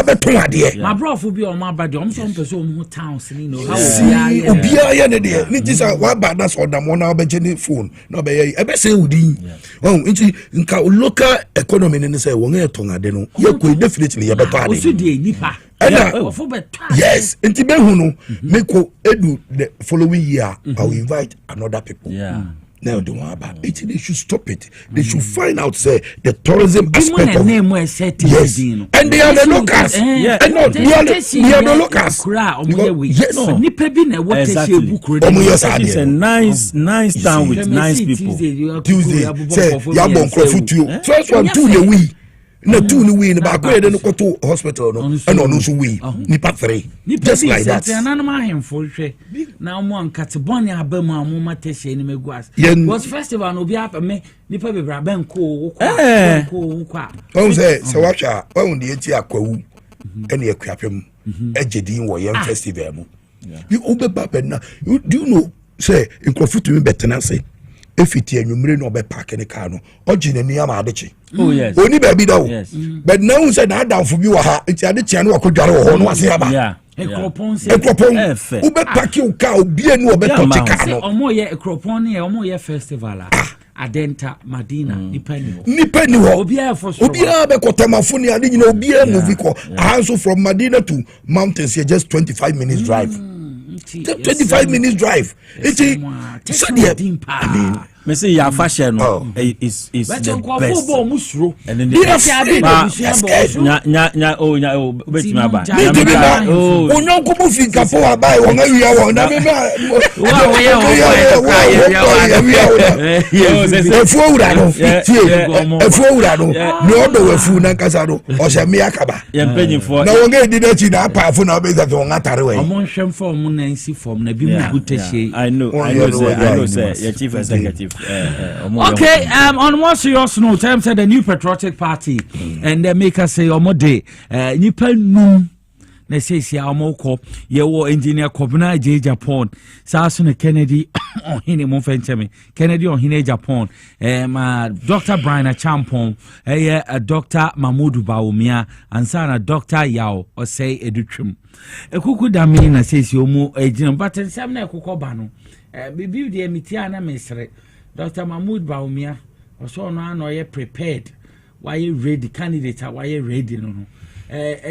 beton ade my bro for be on my body I'm some person towns ni no how obi ya ne de ni tisa wa ba na so da mo na obeje ni phone na obe e be say udin nti nka local economy ni say won e ton ade no ye ko definitely ye beton ade osu de nipa yes nti be hu no me ko edu the following year I will invite another people now they want about it. They should stop it. They should find out say the tourism aspect of yes, and they are the locals. And no, they are the locals. Yes, it's a nice town with nice people. Tuesday, say Yabon Krofutu. First one, two the we. Na two ni we ni ba ko de no to hospital no and no so we nipa 3 just like that na na ma hemfo hwe na mo ankate bone abamu amoma teshe ni meguas was festival no bi apa me nipa bebra ben ko kwa say watcha won de enti akwawu ene akuapem agedin wo yem festival mu you obeba na do you know say nkrofutu me betena say efiti anwumre no be park ne car no ogine ni ama adechi oh yes oni ba bi da wo but now say na adamfo bi wa ha nti adechi anu akodware wo ho no ase aba ekropon ube park u car obi anu obe touch car no omo ye ekropon ne omo ye festival adenta madina nipa ni ho obi a be kotamafo ni ade nyina obi a move ko also from Madina to mountains here just 25 minutes drive 25 minutes drive it's I mean me say ya fashion no is the best and then nya betimi aba onyanko mu finka po abai won awia won na me efu owura no ni odo wefu na kasa no o se me akaba na won ga di na chi na apa afu na obeza to won atare we omon hwem form na nsi form na bi mu gutehye I know say your chief executive okay on more serious note time said the new patriotic party and they make us say omode nipa num na say amoko ye wo engineer Kobina J Japan Sasun Kennedy ohine mo fencheme Kennedy ohine Japan ma Dr. Brian Champon Dr. Mahmoud Baumia ansana Dr. Yao or say edutrim ekuku dami na say omo ejina but nsem na ekuko ba no bibi de emitia na mesre Dr. Mahmoud Baumia also no an oye prepared why you ready candidate why you ready no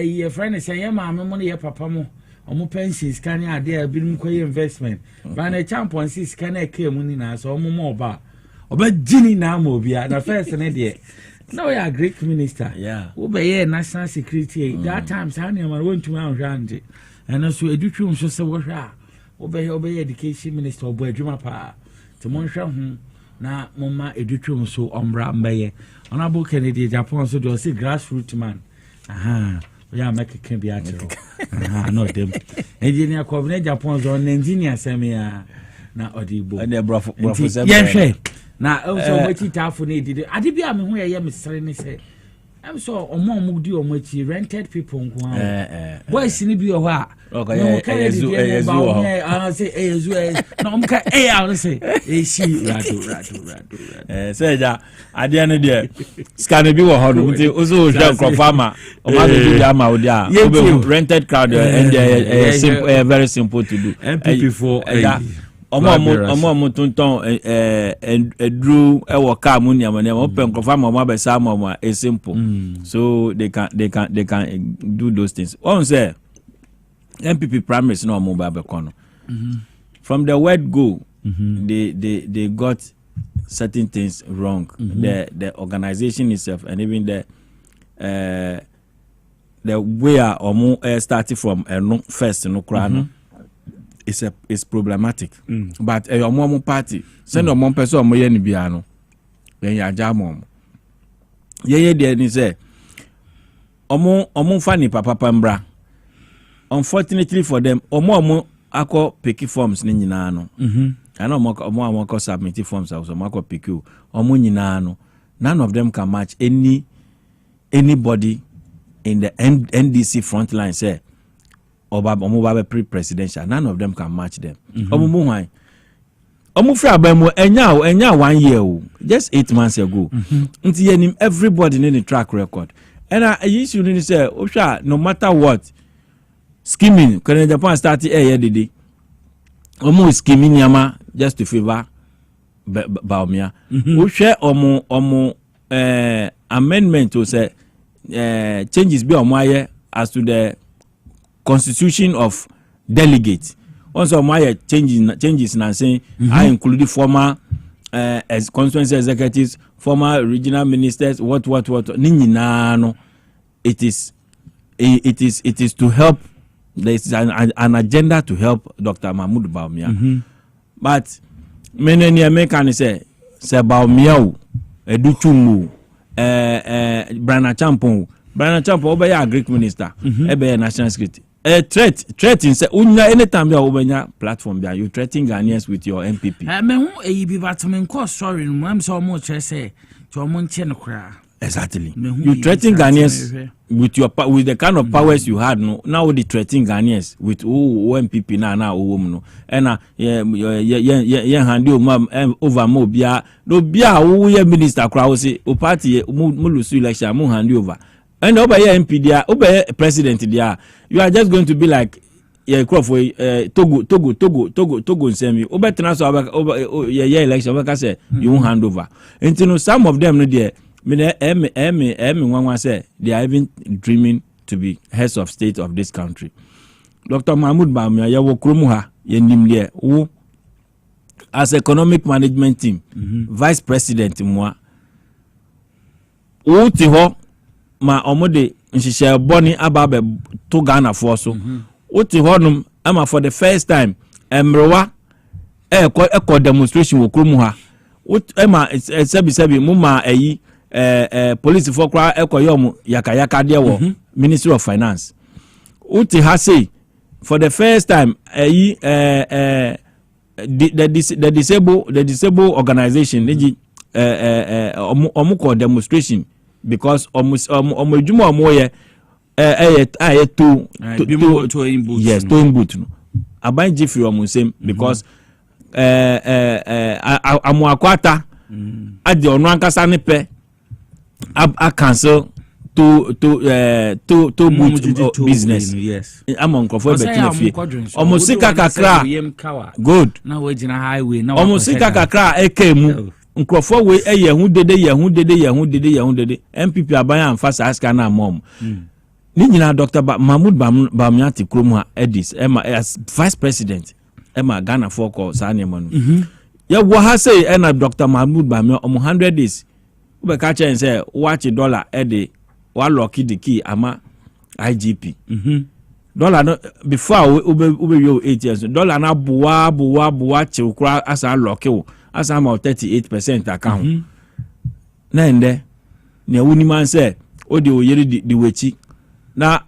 your friend say your mama money your papa mo omo pensions kan ya there bi mu koye investment ba na champion sis kan e ke mu ni na so omo mo ba oba gini na mo bia na first na de no you are great minister wo be ye national security that time sa na ma won tuma anhwande and so edutwum so se wo hwa wo be education minister obo adwuma pa to mo hwa hu na mama edutwum so ombra mbaye honorable Kennedy Japan so do say grassroots man we are making be atero no them engineer Kobina Japan so engineer semia na odibo and the brofo yeah na so wechi tafo na did ade bia me ho ye mesere ne say am so omo di omo rented people nko boys ni bi ho a ezu say ezu no am ka say she rado say ja ade ne de scan bi wo ho no nti ozo hwa crofama o ma be dia ma odi a rented crowd and simple very simple to do MPP for omo tonton edru e wo ka mu niam na open crofama o be sa ma is simple so they can do those things one say MPP primaries no mo ba be kono from the word go they got certain things wrong the organization itself and even the way omo started from first no kra no is problematic but omo party send omo person omo ye ni bia no yen ya jam ye de ni say omo fa ni papa mbra unfortunately for them omo akọ pick forms ni nyina no and omo akọ submit forms also akọ pick omo nyina no none of them can match anybody in the NDC front line say omo ba pre-presidential none of them can match them omo mu hwan omo free abamu enya 1 year just 8 months ago nti yenim everybody in the track record and I issue ni say no matter what scheming when Japan started dede omo scheming yama just to favor Baumia we share omo amendment to say changes be omo as to the constitution of delegates also omo changes na saying I include the former as constituency executives former regional ministers what ni nyina no it is to help. There is an agenda to help Dr. Mahmoud Baumia. But many Americans say Baumia educhumu Brian Champon obey a Greek minister ebe national security threat in say anytime you obenya platform there you threatening Ghanaians with your MPP me hu eyibi batmen cause sorry no am so much say to omo nche no kra. Exactly. You threaten Ghanaians with the kind of powers you had no. Now the threaten Ghanaians with MPP now no. And hand over mo bia no bia wo minister crowd say o party mo lose election mo hand over. And over here MP there, over president there, you are just going to be like Crawford Togo nsemi over transfer over election over say you won't hand over. And you know some of them no there say they are even dreaming to be heads of state of this country. Dr. Mahmoud Baumia ya wo kromu ha ye nimle wo as economic management team vice president moi uti ho ma omode nhihye boni ababe to Ghana for so uti ho num ama for the first time emrewa eko demonstration wo kromu ha ema sebi mu ma ayi police for kra eko yom yaka de wo Ministry of Finance uti ha say for the first time the disabled organization omuko demonstration because omujuma omoye to input no abanji fi omusem because amuakwata ade onu ankasa ne pe a cancel to boot business. Yes. I'm on comfort between Omosika kakra. Good. Now we in a highway. Now Omosika kakra ekemu. Nkrofo we hu dede MPP abaya amfasa aska na mom. Ni nyina Dr. Mahmoud Bamiati Kromu Edis as vice president Emma Ghana for call Sanya Manu. Ya wo ha say na Dr. Mahmoud Bamiati 100 days. Ube ka chen say watch $1 ede wa lucky the key ama IGP. Dollar no before ube yo 8 years. Dollar na buwa chukura asa lucky wo asa ma 38% account. Na ende ne wuni man say o de oyeri di wechi na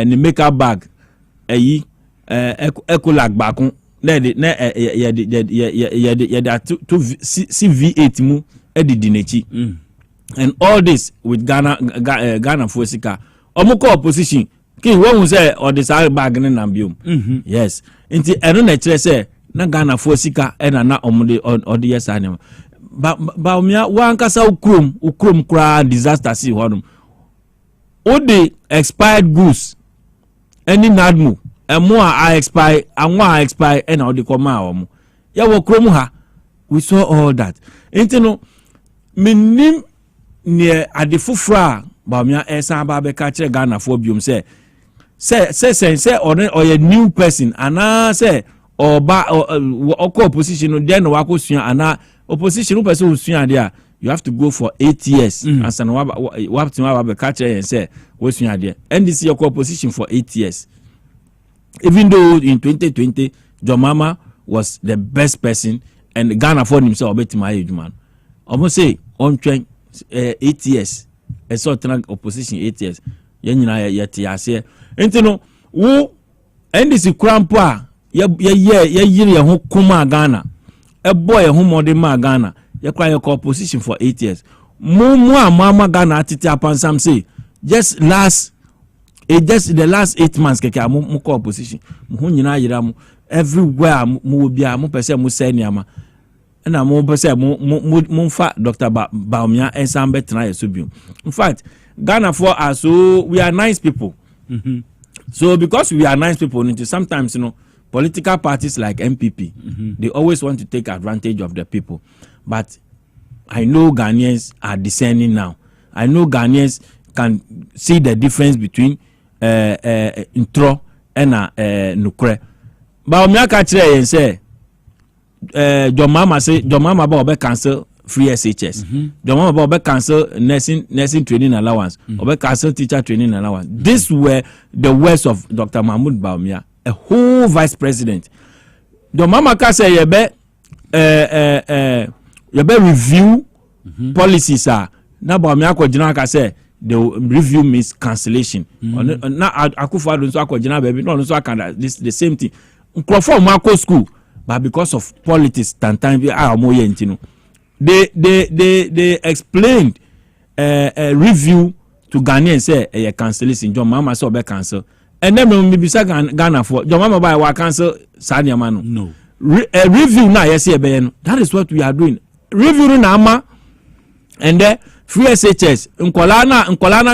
ni makeup bag ecolag bakun na ya to CV8 mu edidi nechi. And all this with Ghana for Sika. Omuko opposition. Ki won say or this bag ni nambium. Yes. Inti eno na kire say na Ghana for Sika e na omude odi yes anem. Ba omia wan kasa ukrom kra disaster si honum. Odi expired goods. Any nadmu emo a expire anwa expire e na odi koma omu. Ya wo krom ha. We saw all that. Inti no minim near adifufra bamia esa ba be ka kire Ghana for biom say or a new person ana say or ba opposition then wakosua ana opposition person usua there you have to go for 8 years and san wa be ka kire and say wosua there NDC your opposition for 8 years even though in 2020 Jomama was the best person and Ghana for himself obetima ejuma almost say on 8 years a sort of opposition 8 years yenina yeti ase entino wo ndc krampa ye yiri ho kuma Ghana e boy ho mode ma Ghana ye kwa your opposition for 8 years mu amama Ghana atiti apansam say just the last 8 months keke mu ko opposition mu ho nyina yira mu everywhere mu bia mu pese mu seniama na mo pese mo fa Dr. Baumia ensemble try esubium. In fact, Ghana for us so we are nice people. So because we are nice people, sometimes political parties like MPP they always want to take advantage of the people. But I know Ghanaians are discerning now. I know Ghanaians can see the difference between intro and nukre. Baumia ka kire yen say Jomama ba obe cancel free SHS. Jomama ba obe cancel nursing training allowance. Obe cancel teacher training allowance. This were the words of Dr. Mahmoud Bawumia, a whole vice president. Jomama ka say yebe review policies na Bawumia ko jina ka say the review means cancellation. Na Akufo-Addo nso akojina baby no nso akanda this the same thing. Nkrofo Marco school but because of politics they explained a review to Ghanaians say a cancellation John Mama so be cancel and then maybe Ghana for John Mama by cancel Sanya Manu no review now yes that is what we are doing review na and then free SHS nkola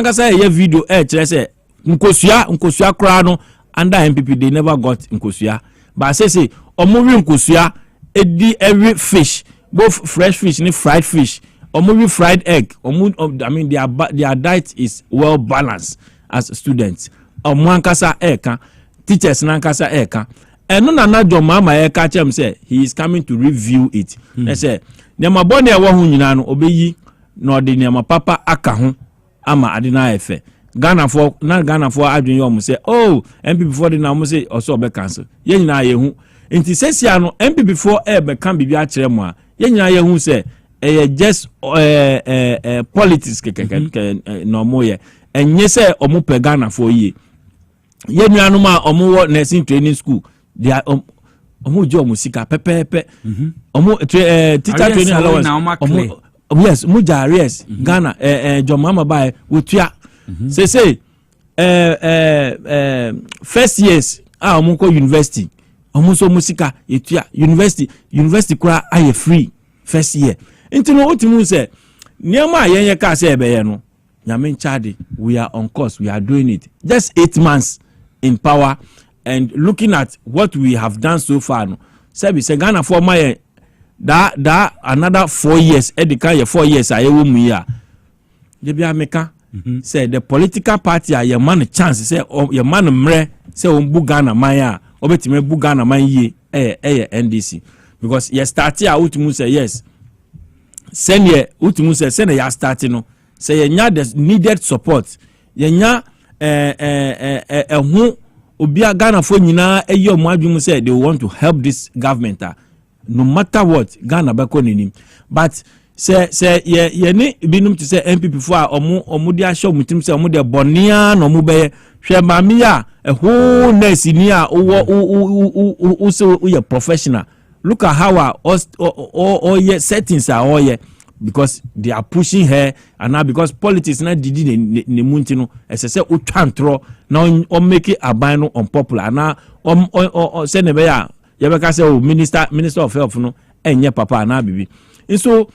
na say a video say nkosua kra no under MPP they never got nkosua but say omowi nkosua edi every fish both fresh fish and fried fish omowi fried egg I mean their diet is well balanced as students omo ankasa eka teachers nankasa eka no na John Mama e catch him say he is coming to review it. They say nema bone e wo hu nyina no obeyi na odi nema papa aka ho ama adina efe. Ghana for adwin yo mo say oh MPP for the na mo say also obe cancel. Ye nyina ye hu. Nti sesia no MPP for e be kan bibia kire mo a ye nyina ye hu say just politics no mo ye enye say omo pe Ghana for ye nuanu ma omo wo nursing training school they are omo jo omo sika pepepe omo teacher training allowance omo yes mo jares Ghana John Mama bai wotua say first years omo ko university omo so musika etua university kura aye free first year into no otimu say niama yenye ka say ebeye no nyame nchade we are on course, we are doing it just 8 months in power and looking at what we have done so far no say Ghana for my that another 4 years edika ye 4 years ayewo mu ya de bia meka say the political party a man chance say your man mre say on bu Ghana man ya obetime bu Ghana man ye NDC because you start here ultimu say yes send ye ultimu say send ya start no say you nya the needed support you nya hu obia Ghana for nyina eyo mo adwum say they want to help this government no matter what Ghana be ko ninim but say ye ni binum to say MPP for omo dia show mutim say omo de bonia no mo be hwe mami a whole nurse ni a wo so we professional look at how all your settings are all here because they are pushing her and now because politics na didi ne munti no say utwantro na o make it abano unpopular na say ne be ya ye be ka say minister of health no enye papa na bibi and so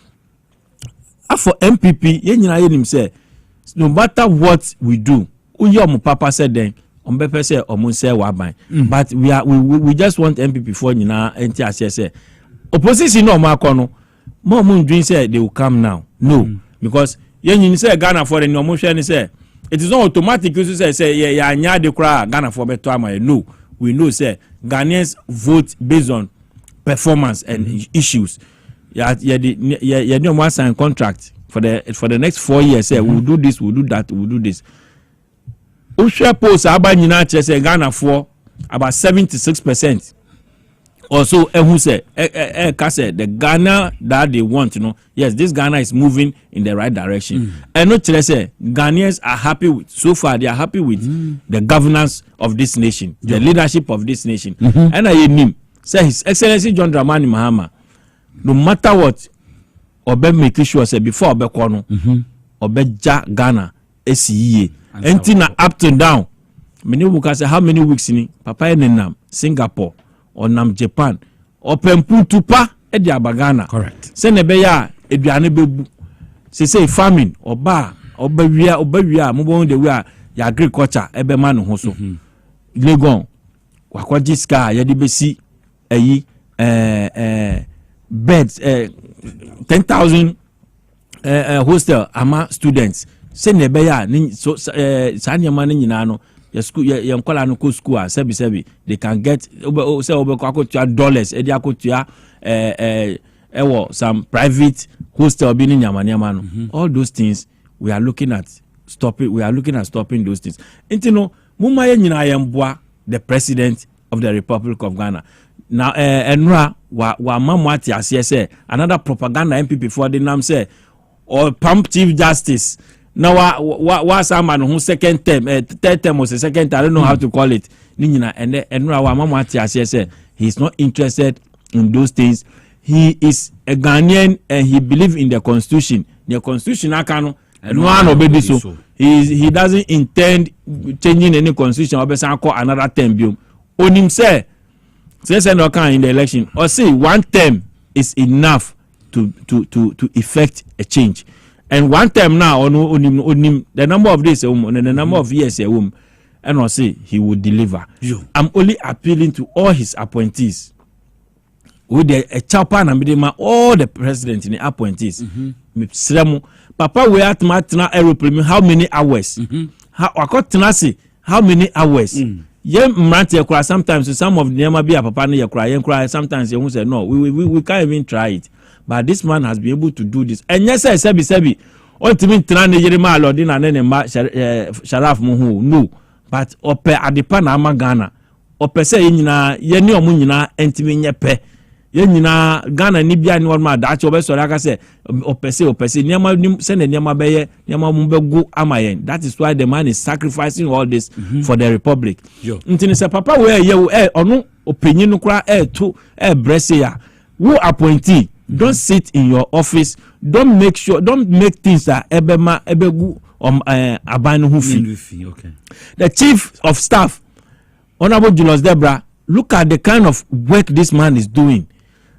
for MPP ye nyina ye nim say no matter what we do uyom papa said then on bepe say omun say waban but we just want MPP for nyina enti ase say opposition no makono more moon dream say they will come now no because yen say Ghana for the no mo hwe ni say it is not automatic you say ya anya de kra Ghana for beto am no we know say Ghanaians vote based on performance and issues ya no one sign contract for the next 4 years say we will do this, we will do that, we will do this. Usha post aba nyina che say Ghana for about 76% also who say the Ghana that they want, you know, yes, this Ghana is moving in the right direction. And not say Ghanaians are happy with so far they are happy with the governance of this nation, the leadership of this nation. And I name say His Excellency John Dramani Mahama, no matter what obe make sure say before obe kono obe ja Ghana esiye entina up to down many will say how many weeks ni papa enam Singapore or nam Japan open putupa e dia bagana correct say ne be ya eduane bebu say farming oba wia mo bon de wia ya agriculture e be ma no ho so legon wakwaji ska ya de besi eyi beds 10,000 hostel ama students say ne be ya so sanyama ni nyina no your school your nkola no ko school sebi they can get say obekoakotua dollars e dia akotua some private hostel bi ni nyama no all those things we are looking at stopping those things intino mumma ye nyina yemboa the president of the Republic of Ghana now enra wa mamwati ase say another propaganda MPP for the name say or pump chief justice now wa someone who second term third term or second term I don't know how to call it ninyina and enra wa mamwati ase say he is not interested in those things. He is a Ghanaian and he believes in the constitution. The constitution akano no one obey so. He doesn't intend changing any constitution or call another term biom. On him say no can in the election or say one term is enough to effect a change. And one term now on him the number of days and the number of years and I'll say he will deliver. I'm only appealing to all his appointees. With a chapa and all the president in the appointees. Papa we at aeroplane how many hours? How many hours? ye mrante kura sometimes some of them be a papa ne kura ye kura sometimes you say no we can't even try it, but this man has been able to do this. And yes sebi ultimate tran ne yere ma lodi na ne ma sharaf mu hu no, but ope adepa na ama Ghana ope se nyina ye ne omu nyina entimi nye pe ye nyina Ghana ni bia ni won ma da che obesori aka se opese niam se ne niam beye niam mu begu amayen. That is why the man is sacrificing all this for the republic. Ntini se papa we ye onu opinion no kra to brese ya who appointee. Don't sit in your office, don't make things that ebegu abanu hufi. Okay. The chief of staff, Honorable Julius Debra, look at the kind of work this man is doing.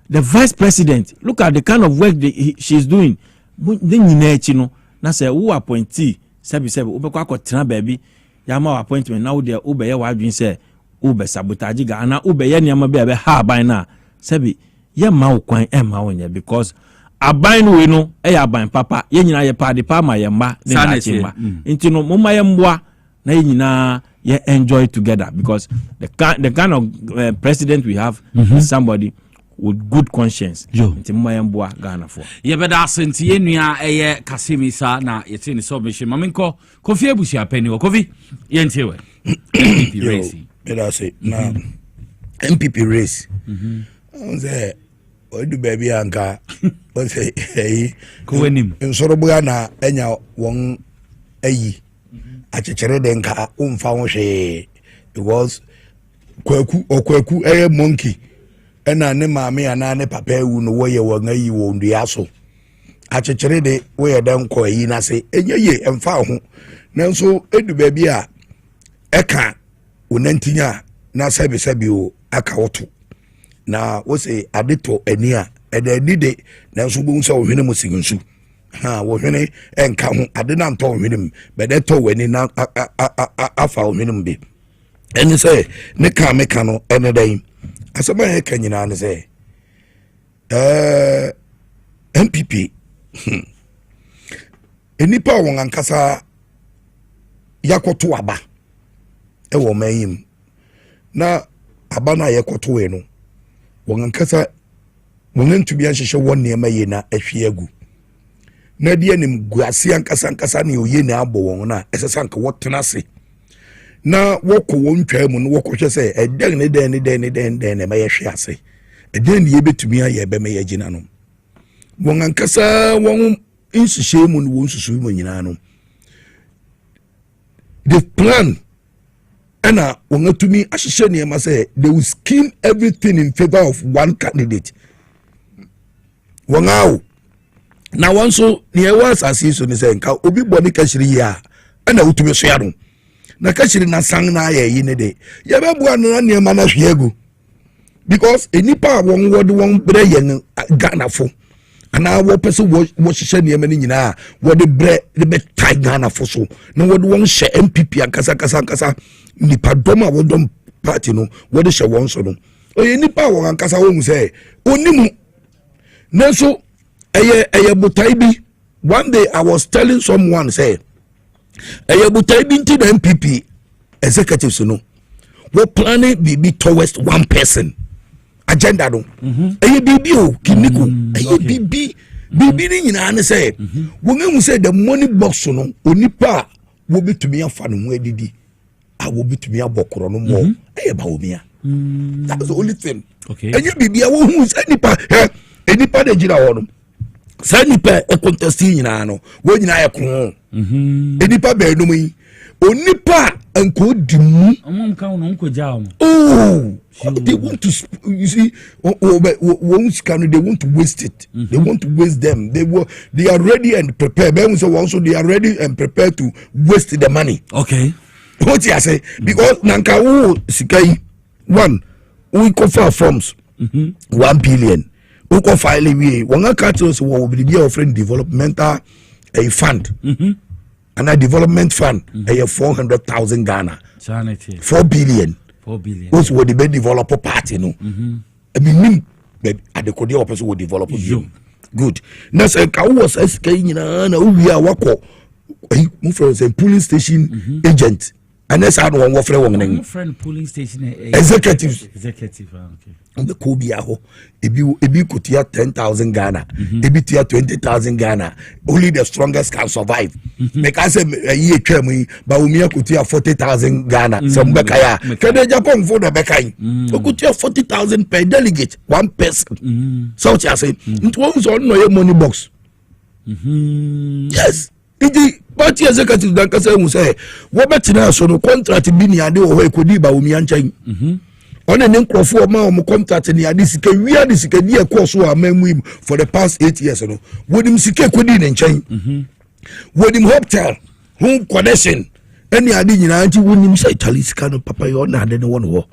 The vice president, look at the kind of work she's doing. Na say who appointee sebi ubekwa ko tena baby yama appointment now there ube ye wadwin say ube sabotage ga na ube ye niam be ha ban na sebi ye ma ukwan e ma wonya because aban we no e aban papa ye nyina ye pa de pa ma ye mba ne na chimba nti no mo ma ye mboa na ye nyina ye enjoy together because the kind of president we have is somebody with good conscience. Nti mo ma ye mboa Ghana for ye beda asenti ye nua eye Kasimisa na ye tin submission maminko Kofi Abusia Penny wo Kofi ye ntiwe MPP race beda say na MPP race say odu baby anka o say ko wenim nsorobuga na enya won ayi achechere de nka umfa ho hwe because kwaku monkey ena ne maame ana ne papa ewu no wo ye won ayi wo ndua so achechere de wo ye den ko ayi na se enye ye emfa ho nanso edu baby a eka wonantinya na sebi o aka woto na wo say adeto ani a eda dide nanso bo nso wo hwene mo sigunsu ha wo hwene enka ho ade na nto hwene m bede to wani na afa hwene m be eni say ne ka meka no ene dan asaba he ka nyina ne say MPP enipa won ankasa yakoto aba e wo mayim na aba na yakoto we no won ankasa won ntumi ahyehyɛ won ne ma ye na ahwe agu na de anim guase ankasa ne oye ne abɔ won na esesa nka wotena se na wokɔ won twa mu no wokɔhwɛ sɛ ɛdan ne ne ma yɛhwe ase ɛdan ne yebetumi ayɛ bɛ ma yɛgyina no won ankasa won nhyehyɛ mu no won susu mu nyina no the plan ana won atumi ahyehyɛ ne ma sɛ they will scheme everything in favor of one candidate won awo na won so ne was asisi ne sɛ nka obi bɔ ne kashiri ya ana utumi so ya no na kashiri na sang na ya yi ne de ya be bua no ne ma na hwe agu because enipa won wode won bre yen Ghana fo ana wo pese wo hyehyɛ ne ma ne nyina wode bre de be tai Ghana fo so na wode won hye MPP ankasa nipa dom a wodom party no wode hye won so no oye nipa won ankasa wo hu sɛ onimu nanso eye butai bi one day I was telling someone say eye butai bi nti the MPP executives no we planning be towards one person agenda no eye bibi o kiniko eye bibi ni nyina ne say wo ngam say the money box no onipa wo betumi afa no ho adidi a wo betumi abokoro no mo eye ba omia that's the only thing okay eye bibi a wo hu say nipa de gira ho no say nipa e contesting nyina no wo nyina ye ko nipa be no yi onipa anko dimu omka no nko ja they want to you see they want to waste it they want to waste them they are ready and prepared also they are ready and prepared to waste the money okay what you say because nanka wo sikai one we cover forms 1 billion we go file we won catch us we will be offering developmental a fund and a development fund a 400,000 Ghana 4 billion also what the developer party no I mean at the Kodia person will develop good now say ka was SK nyina na we are wako move from say police station agent unless I don't want to friend police station executive okay the Kobe aho ebi kutia 10,000 Ghana ebi tia 20,000 Ghana only the strongest can survive make I say ye twem ba umia kutia 40,000 Ghana some bekaya kede Japan for the bekai kutia 40,000 per delegate one person so what you say it was on no money box yes the party executive dan kasa mu say wo betina so no contract bi ni ade wo ekodi ba umia nchan on an inkrofo ma o contract ni ade sika wi ade sika di e course o amamu for the past 8 years no wodim sika kodi ni nchan wodim hotel home connection any ade nyina anti wonim say Charlie sika no papa yo na ade ne won ho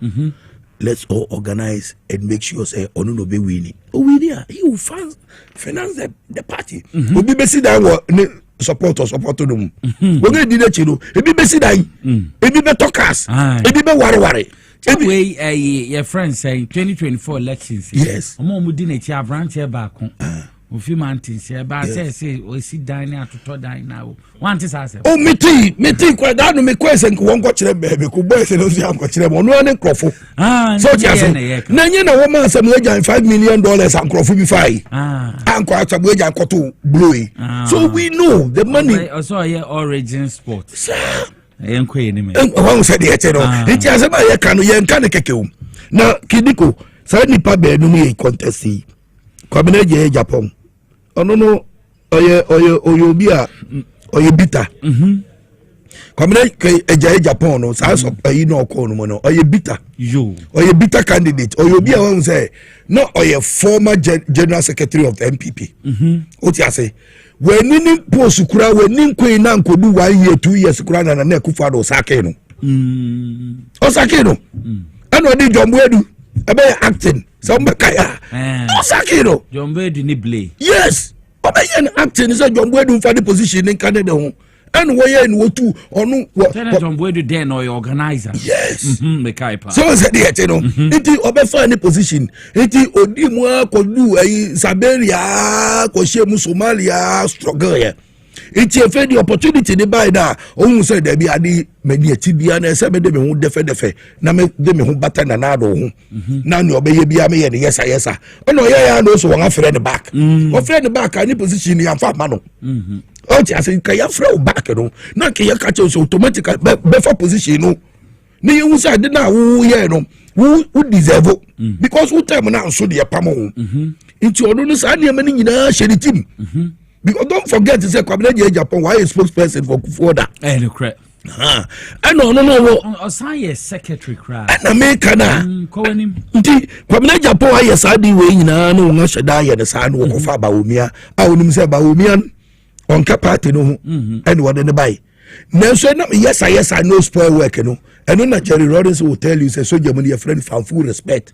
let's all organize and make sure say onu no be winning he will finance the party obi be sit down support them we go di the chino ebi be sit down ebi be talkers ebi be ware way your friend say 2024 elections yes omo di na chi avranche ba kon ofi mountains here ba say o si dan na atoto dan na o want say oh meti kwa da no me kwese nko won ko kire be ko boy say no si am ko kire mo no ne krofo so ti aso na nye na wo ma asem agent $5 million and krofo bi fai anko atabu agent koto blow so we know the money also here origin sport enko ni me won say de eche no ti asem ya kanu ye nka ne kekeum na kidiko sa nipa be no me contest yi kwabena je Japan no oye obi a oye bitter kwabena eje Japan no sa so ayi no ko no no oye bitter oye bitter candidate oye obi a won say no oye former general secretary of the MPP what you say when ni post kura when ni kwin na nkodu 1 year 2 years kura na na Akufo-Addo osake no osake no ano di Jomboedu ebe acting some kaya osakiro Jomboedu ni play yes obeyen acting is a Jomboedu for the position in Canada ho and we yen wo tu onu Jomboedu there no organizer yes me kai pa so say the no iti obefa any position iti odimu akodu ayi Siberia ko shemu Somalia struggle ya it's a fair the opportunity to buy that. Oh, say there be adi many tibia na se me de me hu defe na me de me hu bata na na do hu na no be ye bia me ye yes oh no ya no so wan afre the back afre the back any position ya fa ma no oh ti ase ka ya afre back no na ke ya catch so automatically be for position no ni you say de na wo ye no who deserve because who time na so de pam ho into ono no sa ne me ni nyina share the team because don't forget to say Kwabena Japan why is spokesperson for Akufo-Addo correct no Osaye secretary cry and America na kowanim nti Kwabena Japan why is adi we nyina no nga sheda ye ne sa no ko fa Bawumia a onim say Bawumia on ka party no and what ne buy na so na yes I no spoil work no and na Jerry Lawrence will tell you say so Germany your friend fan full respect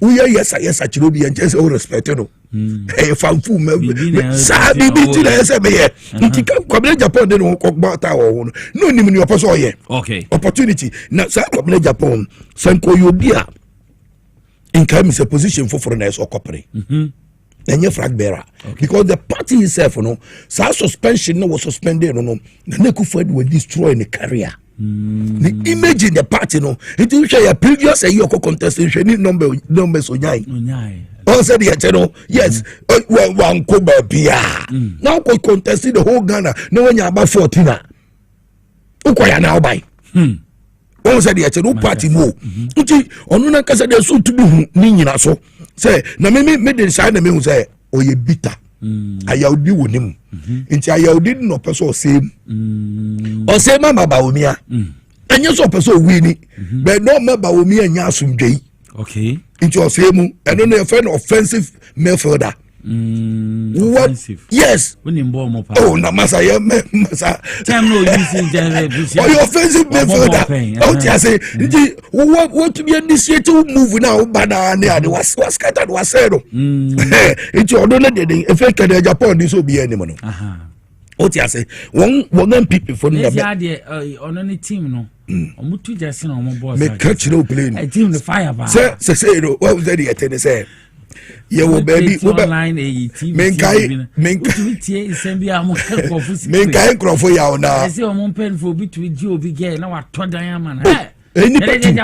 we yes I chirobi and just all respect no fan full sa bibi ti na say me nti Kwabena Japan de no ko gbata wo no nim ni oposo ye okay opportunity na sa Kwabena Japan sanko yobia in come is a position for foreigners or corporate enye flag bearer because the party itself no sa suspension no was suspended no na Akufo-Addo will destroy the career the image in the party no it will show your previous year contestation numbers onyai also the no yes one ko bia now ko contest the whole Ghana no when you about 14 ukoya now buy also the no party mo nti onu na kasa de so to be ni nyina so say na me dey say na me hu say oye bitter ayawdi wonim nti ayawdi no person same o say mama Bawumia anya so person wini but no mama Bawumia nya asumdwei okay nti o say mu eno no friend offensive midfielder offensive yes oh na masa time no using oh you offensive midfielder oh ti say nti what to be initiative move now banana and was scattered was said nti odo na de e fake the Japan this obi anim no oh ti say one people for na be ono ni team no omutu jase na omo boss me catch no plane team the fire ba say no what was that the say Yeah, well, baby, online TV. Menkai crofo ya ona. I say on pen for bit with you big girl now what to diamond. Any petu.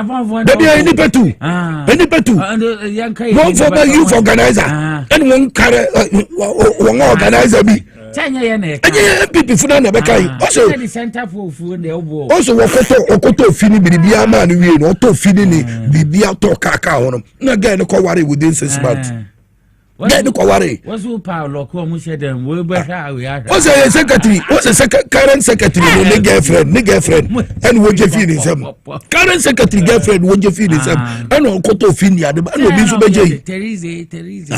Baby, any petu. Any petu. One for my youth organizer. And one carry one organizer be. People for na be kai. Also the center for food the obo. Also okoto fini bibia ma no wie no to fini ni bibia to kaka hono. Na guy no ko worry within 6 months. Get the worry. What's who Paulo come said them we be how we are. What's a secretary? What's a current secretary? No girlfriend, and what you feel is him. Current secretary girlfriend, what you feel is him. I know Koto Fini, I know Bisu Beje. Teresa.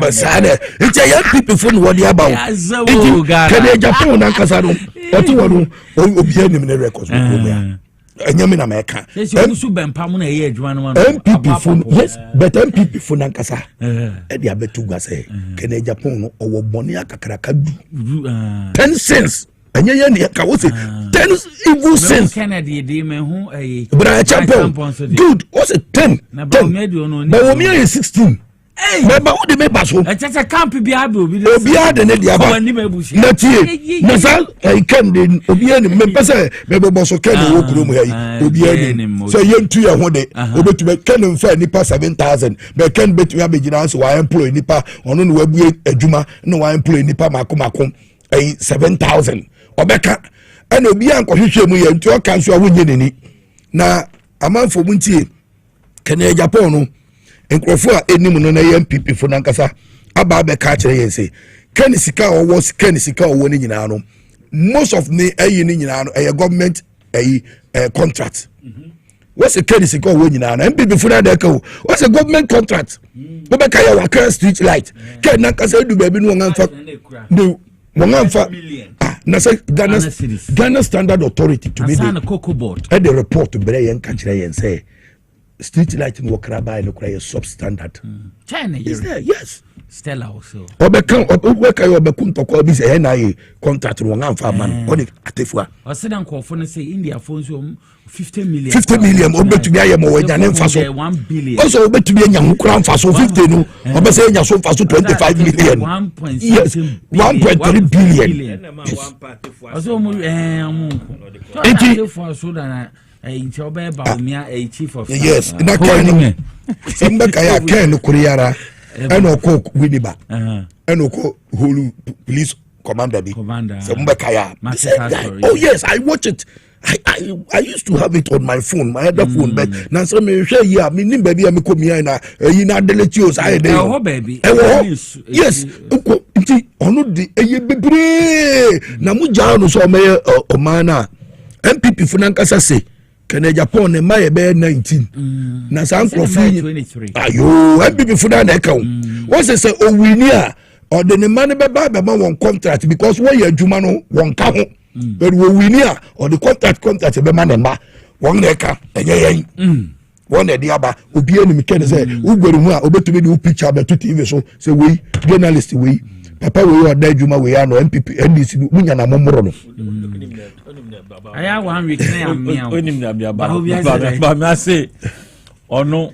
But sad. It's a young people from what you about. Can they Japan and Casado? What you want to be in the records? Enyamina meka. MPP phone, yes, but MPP phone ankasa. Edi abetu gase. Kene Japan no owo boni akakraka du. 10 cents. Enye ne ka wo say 10 evil cents. Kennedy dey me hu Bra champion. Good. What's it 10? But we are 16. Remember what the members home. It's a camp be able be the net yaba. Nasa can the Obian member say maybe boss can walk room here. Obian so you 2 year one day over to make can fair nipa 7,000 but can bet we have a so I employ nipa on web a juma no I employ nipa makom 7,000 obeka and Obian ko hwehwe mu ye nto kan so awonye neni na amanfo muntie Kenya Japan no nkrofo a enim no na MPP fo nankasa aba be ka kire yen say kan sika owo ni nyina no most of the ayi ni nyina no government contract what's a kan sika owo nyina no MPP fo na da ka what's a government contract wo be ka ya wa street light kan nankasa du ba bi no ngamfa no ngamfa na say Ghana Standard Authority to me the report to bre yen ka kire yen say street lighting work by no cry substandard. China is there? Yes. Stella also. Obekan obekum to ko bi say na contract no ngan fa man. Oni atefua. O se dan ko fo say India phones 50 million. 50 million obetu bi ayemo wanya ne mfa so. 1 billion. Also obetu bi anya nkura mfa so 50 no. Obe say anya so mfa so 25 million. 1.3 billion. Also mu Enti for so dan chief of yes na kan sembe kaya ken kuriara eno ko winiba eno ko holu police commander bi sembe kaya oh yes I watch it I used to have it on my phone my other phone but na so me hwe yi a me nim ba bi a me ko mi na yi na delete os I dey yes ko nti ono di eye bebre na mu ja no so me o mana MPP funankasa say Kenya Japan ne maye be 19 na san crofin ayo MPP funa na ka won say o wini a o de ne man be ba ma won contract because won ya adwuma no won ka ho but wo wini a o de contract be ma na ma won na ka enye yen won e dia ba obi enu ken say wo gberu mu a obetumi de picture be to TV so say we journalist we papa we o da adwuma we ya no MPP NDC munya na momoro no aya 1 week na amia onim na bia ba me say ono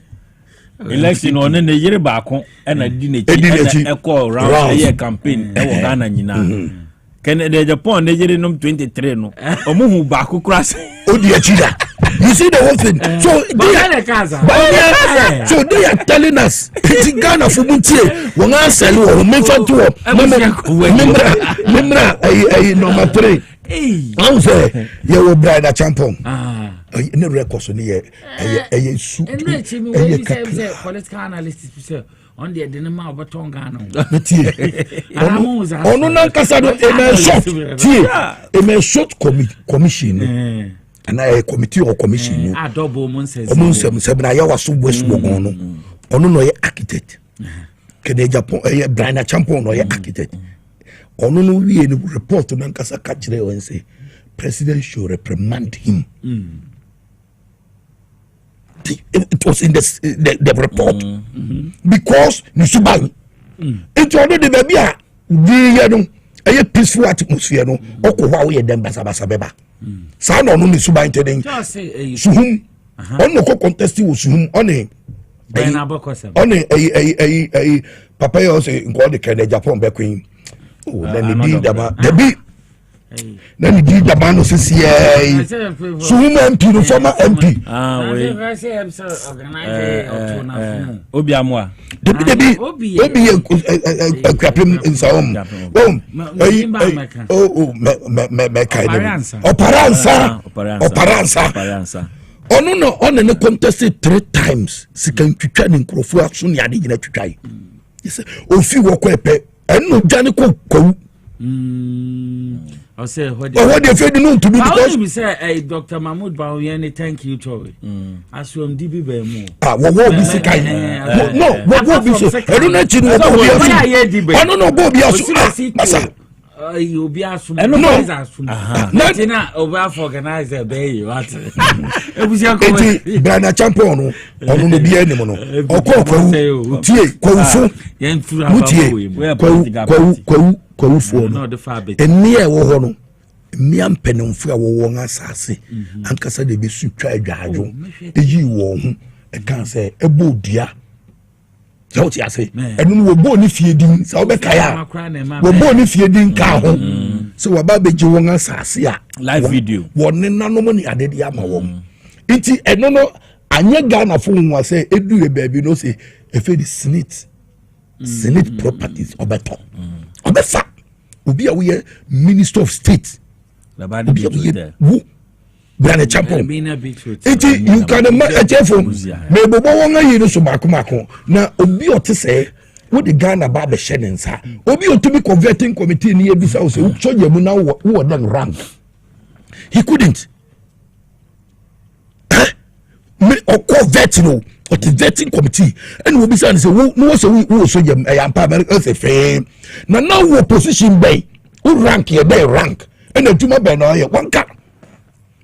election ono ne yire baako na di na chi e call round year campaign e wo Ghana nyina Kennedy Japan ne yire nom 23 no omo hu baako cross odi achida you see the whole thing so they are telling us in Ghana for muntie won answer wo me fanto memra ay number 3 I'm say you will bride a champion. No records on here. Su. Political analyst on the Denmark Baton Ghana. Ono na kasado a short commission. And a committee or commission. A double months. Sebna ya was so west wogono. Ono no architect. Kenya Japan a bride a champion or architect. Ono no we any report on Nankasa Kachire and say president should reprimand him. It was in the report because Nisuban it already the baby the peaceful atmosphere no okwa we dem basabasa beba sa no Nisuban teden suhum ono ko contest wo suhum one on a papa also in God the kind of Japan back queen. Oh, then he did the beat. Then he did the man says, yeah, so MP, the former MP. Obiamwa. The Obi a crapping in some. Operanza. No, on and contested 3 times. Second to training Crofua soon yadi in a try. Yes, oh, few walk and no Janico. I say what they fed known to be because we say Dr. Mahmoud Baoyeni, thank you to as from DB Bemo. What will be sick? No, what will be so? I don't know. I don't know. Bobby, you'll be asked from nothing over for organize a bay. What? It was your Brana champion on the Bienimo or not the far bit. And near Wohono, Miam Penumfra won assassin, and Cassa de Bissu tried Gajo, a you won, I can't say a boo dear. So what I say, and we were born if you didn't, so Becaya, we're born if you didn't come. So about the Jawanga Sassia, live video, one no money added Yama. It's a no, and your Ghana phone was say, it do a baby, no say, if it is Senate properties or better. Obesa obi a we Minister of State obi a we Brana champion enti you can imagine me bobo won ayi no so mako na obi ote say wo the Ghana ba be shenensa obi otumi converting committee ni ebisa o say so yemu na wo dem rank he couldn't me convert no what the vetting committee and we be saying say no so we so yam America say fair na now we position bay who rank here bay rank and the tuma bay no here one car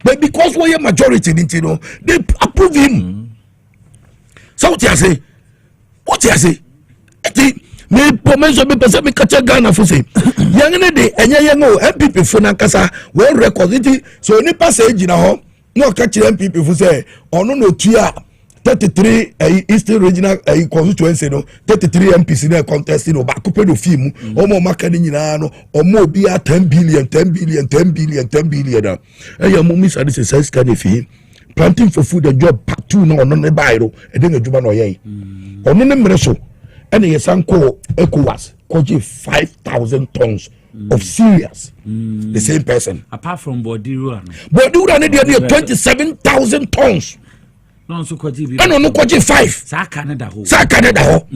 but because we are majority you know they approve him so what you say me promotion me person me catch Ghana for say young ne dey enya no MPP for na kasa we record it so ni passage na ho no catch MPP for say ono no tua 33 Eastern Regional constituency no 33 MPs na contest no ba coupe do film omo maka ni nyina no omo bi a 10 billion na ya mo miss ade say scan efi planting for food and job part 2 no no ne bairo e de adwuma no ye ono ne mre so ene ye sanko ECOWAS koji 5,000 tons of cereals the same person apart from Bodiro ne dey 27,000 tons. No so kwaji bi. No kwaji 5. Sa Canada ho.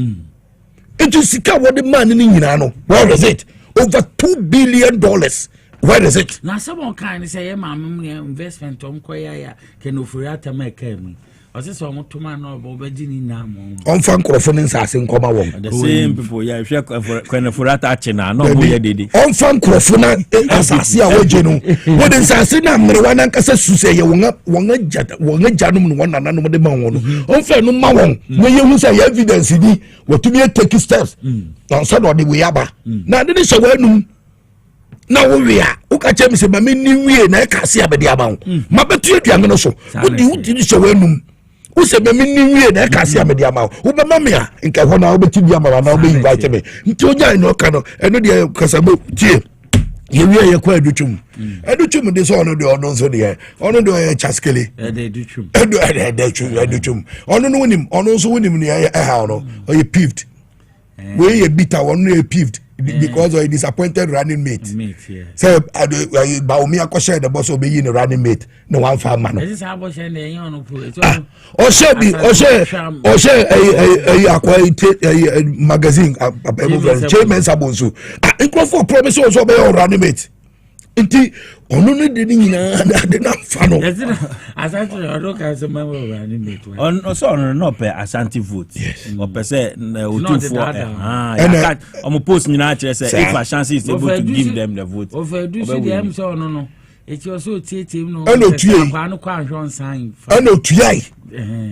It is sika what the man ni nyina no. Where is it? Over $2 billion. Where is it? Na someone kind say mam investment om koya ya ken ofuriata make me. Ose so mo tuma no bo be gini na mo. On fan krofo ni nsase nkoma won. The same people ya hwe ken ofuriata ache na no bo ye dede. On fan krofo na asase a waje no. Wo de nsase na mrewa na nkasa suse ye wonga janum no wona nanom de ma won no. On fa no ma won. We ye hu say evidence ni watumi take steps. On say no de we aba. Na de so wanum. Na wo we a wo ka che me se ma me ni wie na e ka se abede aba wo. Ma betu aduan no so. Wo di so wanum. Who said, "Many na kasi amedi ama." Who be mamia? Inka hona obeti bi ama na obe invite me. Ntoja ino kano. Eno de kasabo tie. Ye wi ye kwa educhum. Educhum de so ono de ono so de. Ono de chaskele. Educhum. Educhum. Ono no wonim. Ono so wonim ne ha ono. O ye peeved. We ye bitter one ye peeved. Because of a disappointed running mate. So, Baomi akoshe the boss obey in a running mate. No one found man. This is how much and they on a magazine chairman sabonsu. For promise also be on running mate. Inti ono ne de nyina de na fa no asante odo ka se ma wo running mate on so no pe asante vote o pe se o tu for and omo post nyina kire se if a chance is able to give them the vote o fa do see dem so no it was so tietiem no kwa no kwa anhon sign and otuai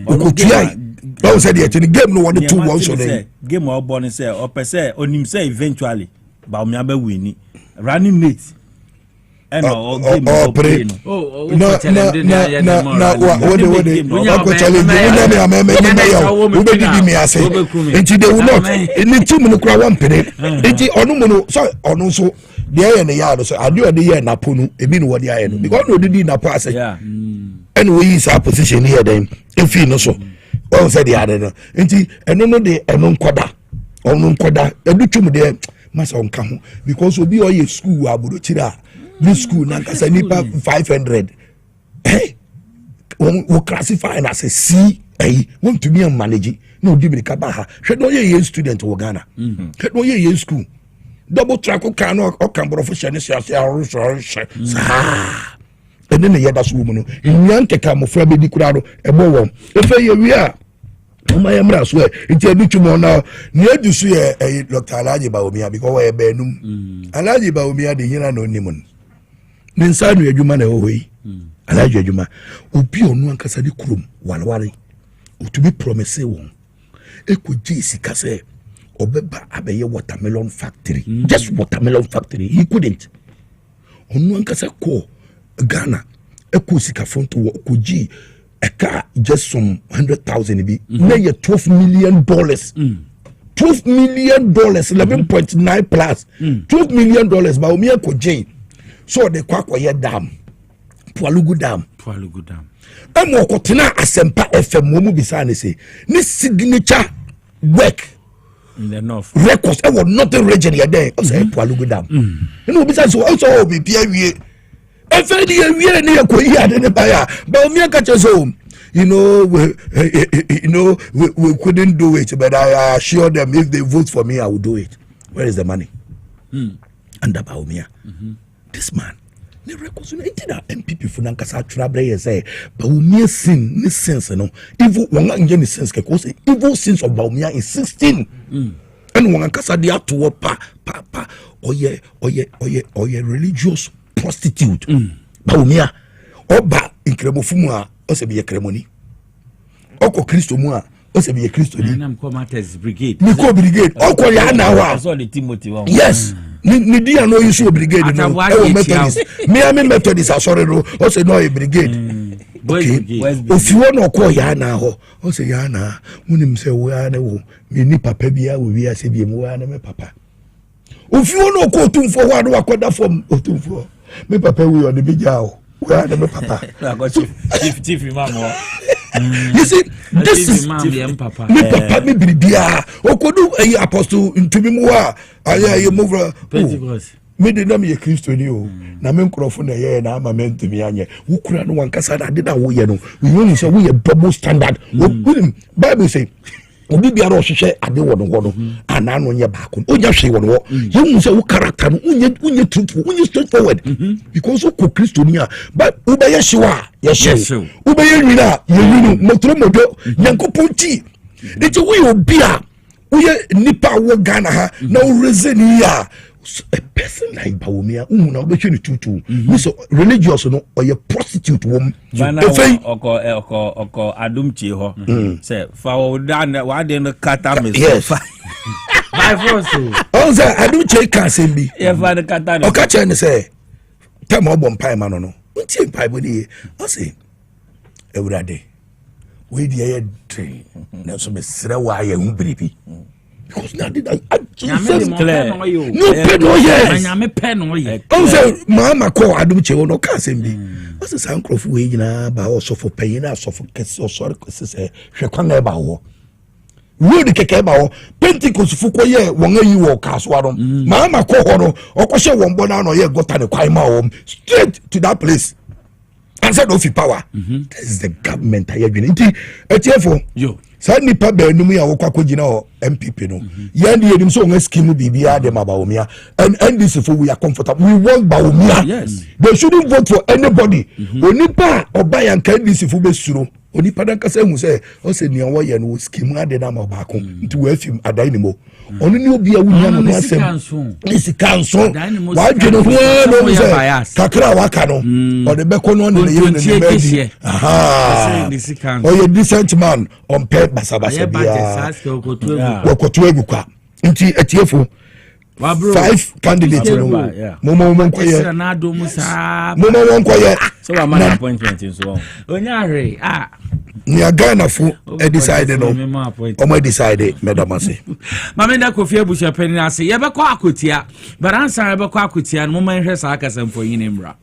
otuai don't say the game no one 2-1 so dey game o born say o pe se onim say eventually ba o mi aba win running mate position here then if you know so well said the other nti eno no de eno nkoda edutum de masa onka ho because obi o ye school aburochira this school na kasa nipa 500 we classify as a C want to be a manager no di ka ba ha hwe no ye student wo Ghana hwe no ye school double track o kan o kan professional sa and then the yadas woman in Yankeka Mofrabi di Kurado, a bow. If I hear my emra swear, it's a bit more now near to see a Dr. Alaji Baumia because I bear num. Alaji Baumia, the Yana no Nimon. Then sign your human away. Alaji Juma, Upio no one Casadi Krum, one worry, to be promised one. Equal G.C. Casse or Beba Abbey watermelon factory, just watermelon factory. He couldn't. On one Casa Co. Ghana, a kusika front to Kuji, a car just some 100,000 be now $12 million. $12 million, 11.9 plus $12 million by Omia Koji. So the Kwakwaya Dam, Pualugu Dam. I'm Wakotina Asempa FM Momu Bisani say, this signature work. In the north records, I was not the region here there. I say Pualugu Dam. You know, besides also be Pierre. But we couldn't do it, but I assure them if they vote for me, I will do it. Where is the money? And about me, this man, the records MPP for Nankasa Trabre say, but we sin this sense, you know, evil one in sense because evil sins of Baumia is 16. And one Nankasa dia to pa oye religious prostitute Baumia oba inkremofumua ose be kremoni oko Kristo mu a ose be Kristo ni nam commaters brigade Niko brigade oko ya na wa so the Timothy one yes ni dia no use brigade no e Methodist me Methodist asore no ose no e brigade okay if you want oko ya na ho ose ya na munim se wo ya na wo me ni papa bia wo wi ase bia mu wa na me papa if you want oko tumfo wa no akoda form otumfo me papa we on the big jaw. Where the papa? I got chief imam. You see, this is me papa me bibia. Okodu a apostle into me more. I move me de na me Kristo ni o. Na me nkrofo na ye na ama me ntumi anye. Wo kura no wankasa na de na wo ye no. We only say we a double standard. Bible say obi biara ohwehwe ade wo no ana no nye baako onya hwe wo no you say wo character no unye truthful unye straightforward because o ko Kristo ni a but ube ye hwa ye hwe ube ye nwina ye nwinu motro modo Nyankopon ti enti we obi a we nipa wo Ghana ha na o reason ya a person like Baumia na obehwe ni tutu we so religious no or ye prostitute wom oko adumchi ho say fa wo dan wa de no kata me so my friend so o say adumchi kan sembi ye fa de kata no o ka che ne say tem obom pai ma no nti pai bo ni o say ewurade we dey ye train na so me sere wa ye hu biribi because now did I Jesus clear no pen no ye o say mama call adumche no ka sembi o say san crofo we nyina ba o so for payin na so for kese o sorry kese say hwe kwan na ba wo road keke ba wo Pentecost fu ko ye won ayi wo kaso ado mama call ho no o ko hye won bona no ye gota ne kwan ma wo straight to that place and said of power this is the government I agree nti etiefo yo sa nipa ba enum ya wo kwakọ gina o MPP no ya ndi edim so on scheme bibia dem Baumia and this for we are comfortable we want Baumia yes they shouldn't vote for anybody onipa obayan kan this for be suro onipa dan kasa hu say o se ni wo ye no scheme ade na ma baako nti we afim adan ni mo onu ni obi a wunya no asem this council wa dwene ho no say kakra waka no o de be kono ne ye ne be aha o ye decent man on pay basabasa bia wakotu egu kwa nti etiefo 5 candidates Momo so I'm an appointment in so Onyare Nia Ghana fo decided no omo decided madam say Mamenda Kofi Abusha Penina say yebekọ akotia but answer yebekọ akotia no man hwesa akasam for yin emra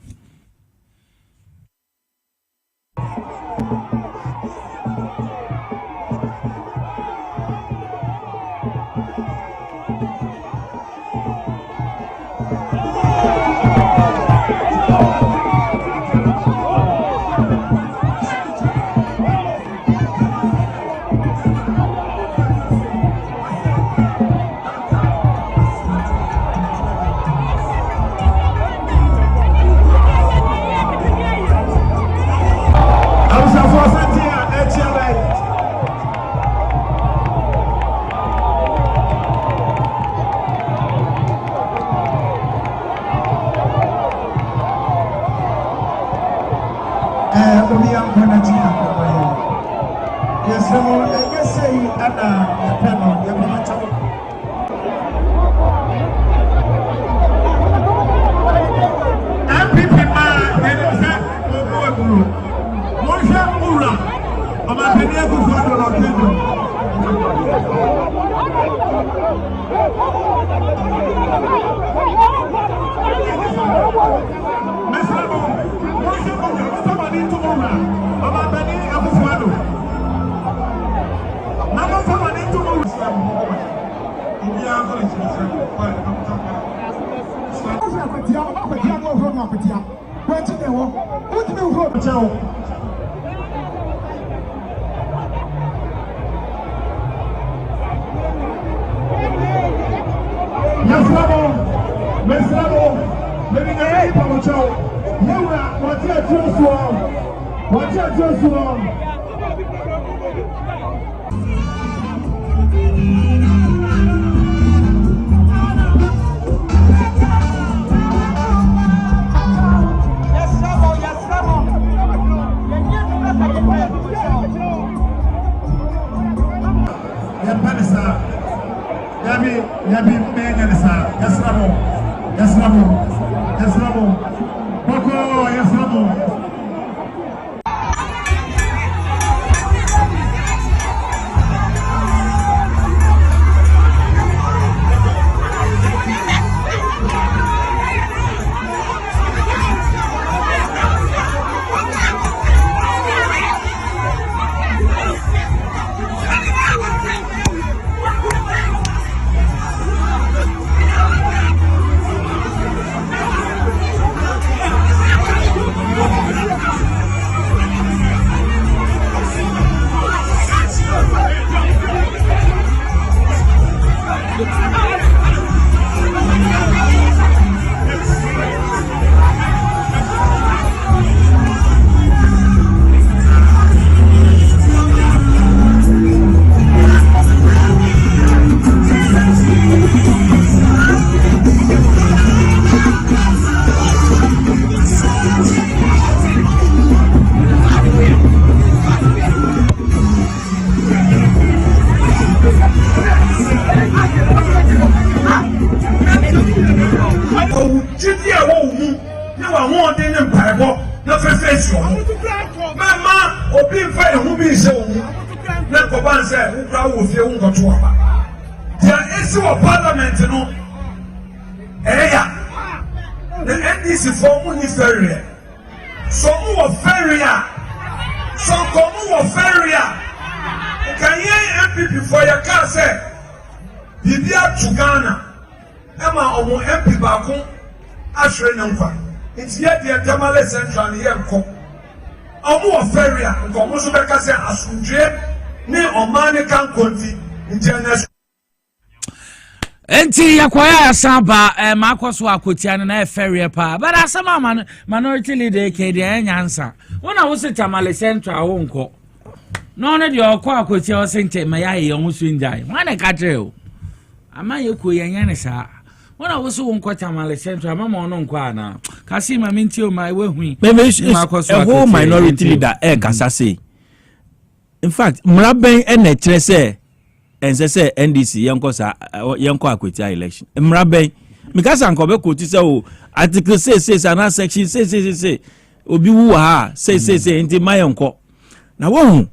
It's yet the Tamale Central Yanko. Omo Feria, Komosubeka say Asunje, ne Omani can conti, international. Enti yakwaya saba makwaso akotia na feria pa but asama minority leader ke de nyansa wona wo se Tamale Central wo nko no ne de okwa akotia wo se ntema ya ye ho so njai wane ka tre o ama ye ko yenya ne sa wona wo so nko Tamale Central mama ono nko ana kasi ma minti o ma we hu makwaso a whole minority leader kasa say in fact mraben e na kire say and say NDC yanko akweti election mra ben because anko be quote say o article say and section say obi wu ha say enti mayanko na wo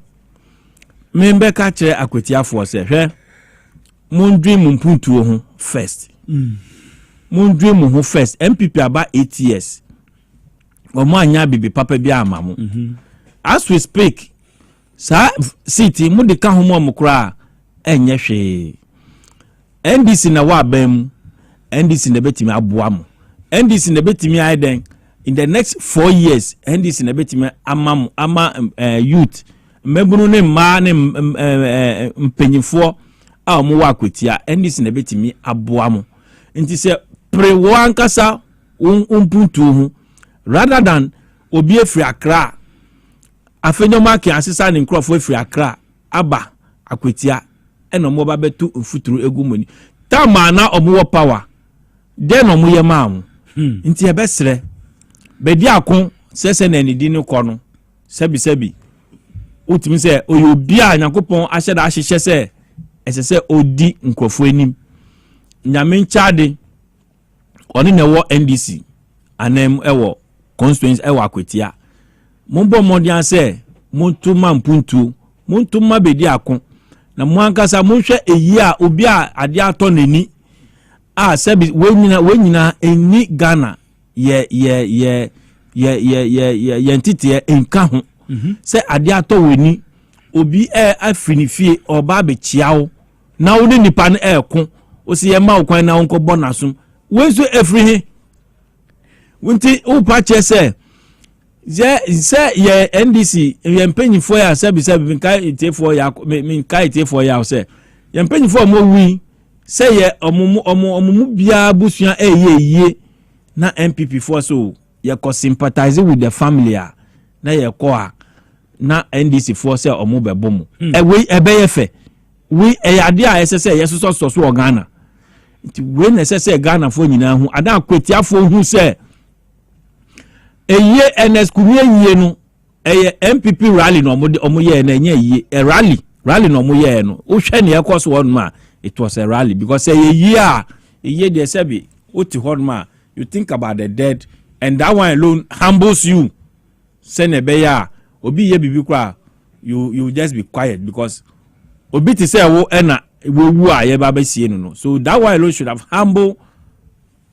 membe ka kire akweti afo say hwe mon dream mpuntuo ho first mon dream ho first MPP aba 8 years omo anya bibi papa bi amamu as we speak sa city mu de ka ho mo kura enye hwe NDC na wa bam NDC na betimi aboa mo NDC na betimi aiden in the next 4 years NDC na betimi ama youth membunu ne ma ne mpanyifo a mo wa kwetia NDC na betimi aboa mo nti se pre wankasa umpuntu hu rather than obi efri akra afenyo market asisa ne nkrofo efri akra aba akwetia eno mo ba betu mfuturu egumoni tama na omo power den omo ye maamu nti e besre bedi akon sese na ni di ne kɔ no sebi utimi se oyobi a Nyankopɔn ahyeda ahyehye se esese odi nkrofo anim nyame nchade oni na wo NDC anem ewo constituency ewo akwetia mombo modian se montuma mpuntu montuma bedi akon na mwankasa monhwe eyi a obi a ade ato nani a sebi wenyina eni Ghana ye entity enka ho se ade ato weni obi afinifie oba be chiawo na wo nipa na ekon o se ye ma okwan na wonko bonasum wenso efrihi wonti o pa che se ye NDC ye mpanyifo ya sebi minkai itefo ya minkai itefo ya se ye mpanyifo mo wi se ye omumu bia busua eyeye na MPP for so ye ko sympathize with the family na ye ko a na NDC for say omu bebomu we ebeye fe we eyade a ese ye so Ghana nti we na ese Ghana fo nyina hu ada kwetiafo hu se eye NS kumye yie no eye MPP rally no omo ye na enye yie rally no omo ye no wo hwe ne ekoso won ma it was a rally because eye dey sebi oti hon ma you think about the dead and that one alone humbles you sene be ya obi ye bibi kwa you just be quiet because obi ti say wo na wo a ye ba sie no so that one alone should have humble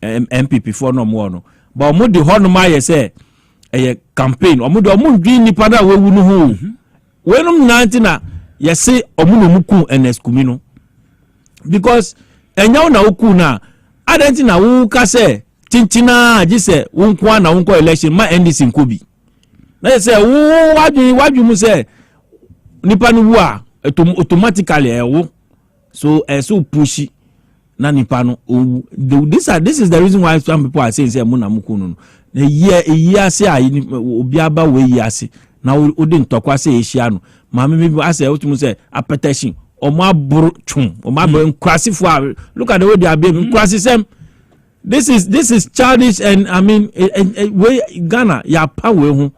MPP for no more no but omo di hon ma ye say a campaign omo dwi nipa da wewu no ho wenum nanti na ye say omo no muku NS kumi no because enyaw na oku na adenti na wo ka say tintina agise wo nko na wo nko election ma NDC nkobi na ye say wo wadwi mu say nipa no wu a automatically wo so so pushi na nipa no this is the reason why some people are saying say mo na muku no ye ase a obi aba we yi ase na odi ntokwa se ehia no ma me ase otumu se appetition omo aburu twum omo aburu nkrasifo a look at the way they are being nkrasisem this is childish and I mean we Ghana ya power hu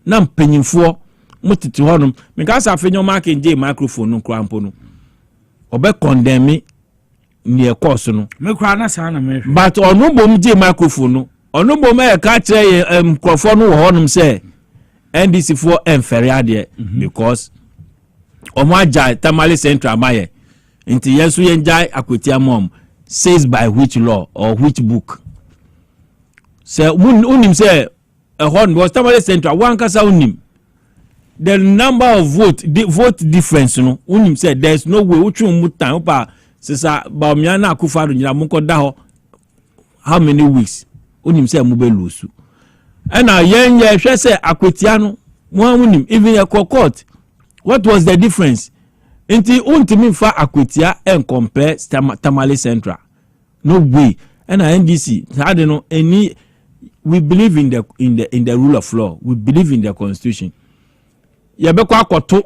na mpanyimfo motiti honum because afenyo market nje microphone no krampo no obe condemn me near course no me kra na sa na me but onu bom je microphone no onu bom e ka kire microphone no honum say NDC for enferiade because omo ajai Tamale Central maye nti yesu yenjai akwetia mom says by which law or which book say unim say a horn was Tamale Central one kasa unim the number of vote difference no unim say there is no way utun mutan opa sisa ba omiana akufado nyina munko da ho how many weeks unim say mu be lose ena yen ye hwe say akwetia no mo unim even a court what was the difference nti untimi fa akwetia and compare Tamale Central no way ena NDC had no any we believe in the rule of law we believe in the constitution ye be kwa akoto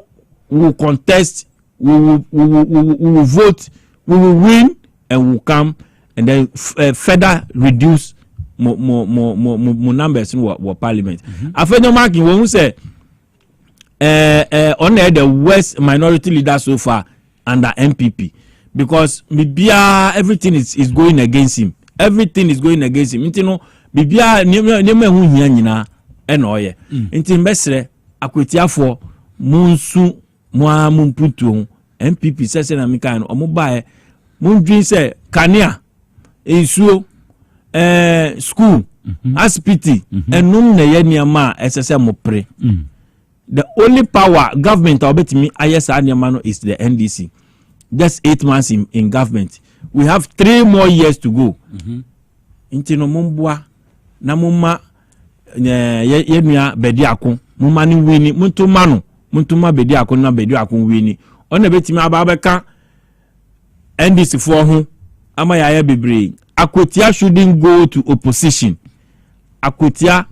we will contest we will vote we will win and we will come and then further reduce more numbers in what parliament afenyo marking won say on the worst minority leader so far under MPP because bibia everything is going against him. Everything is going against him. Intino bibia neme hu hia nyina e na oye. Inti mbesre akwetiafo munsu moa mumputu MPP sese na mika no omobae mundwin se kanea ensuo school hospital enum na ye niama esese mopre. The only power government obetimi ayesa niama no is the NDC. Just 8 months in government. We have 3 more years to go. Intino mumbwa na mumma yenua bedi akon mumma ni wini muntuma bedi akon na bedi akon wini ona betimi ababeka NDC for ho ama ya bebre Akwetia shouldn't go to opposition. Akwetia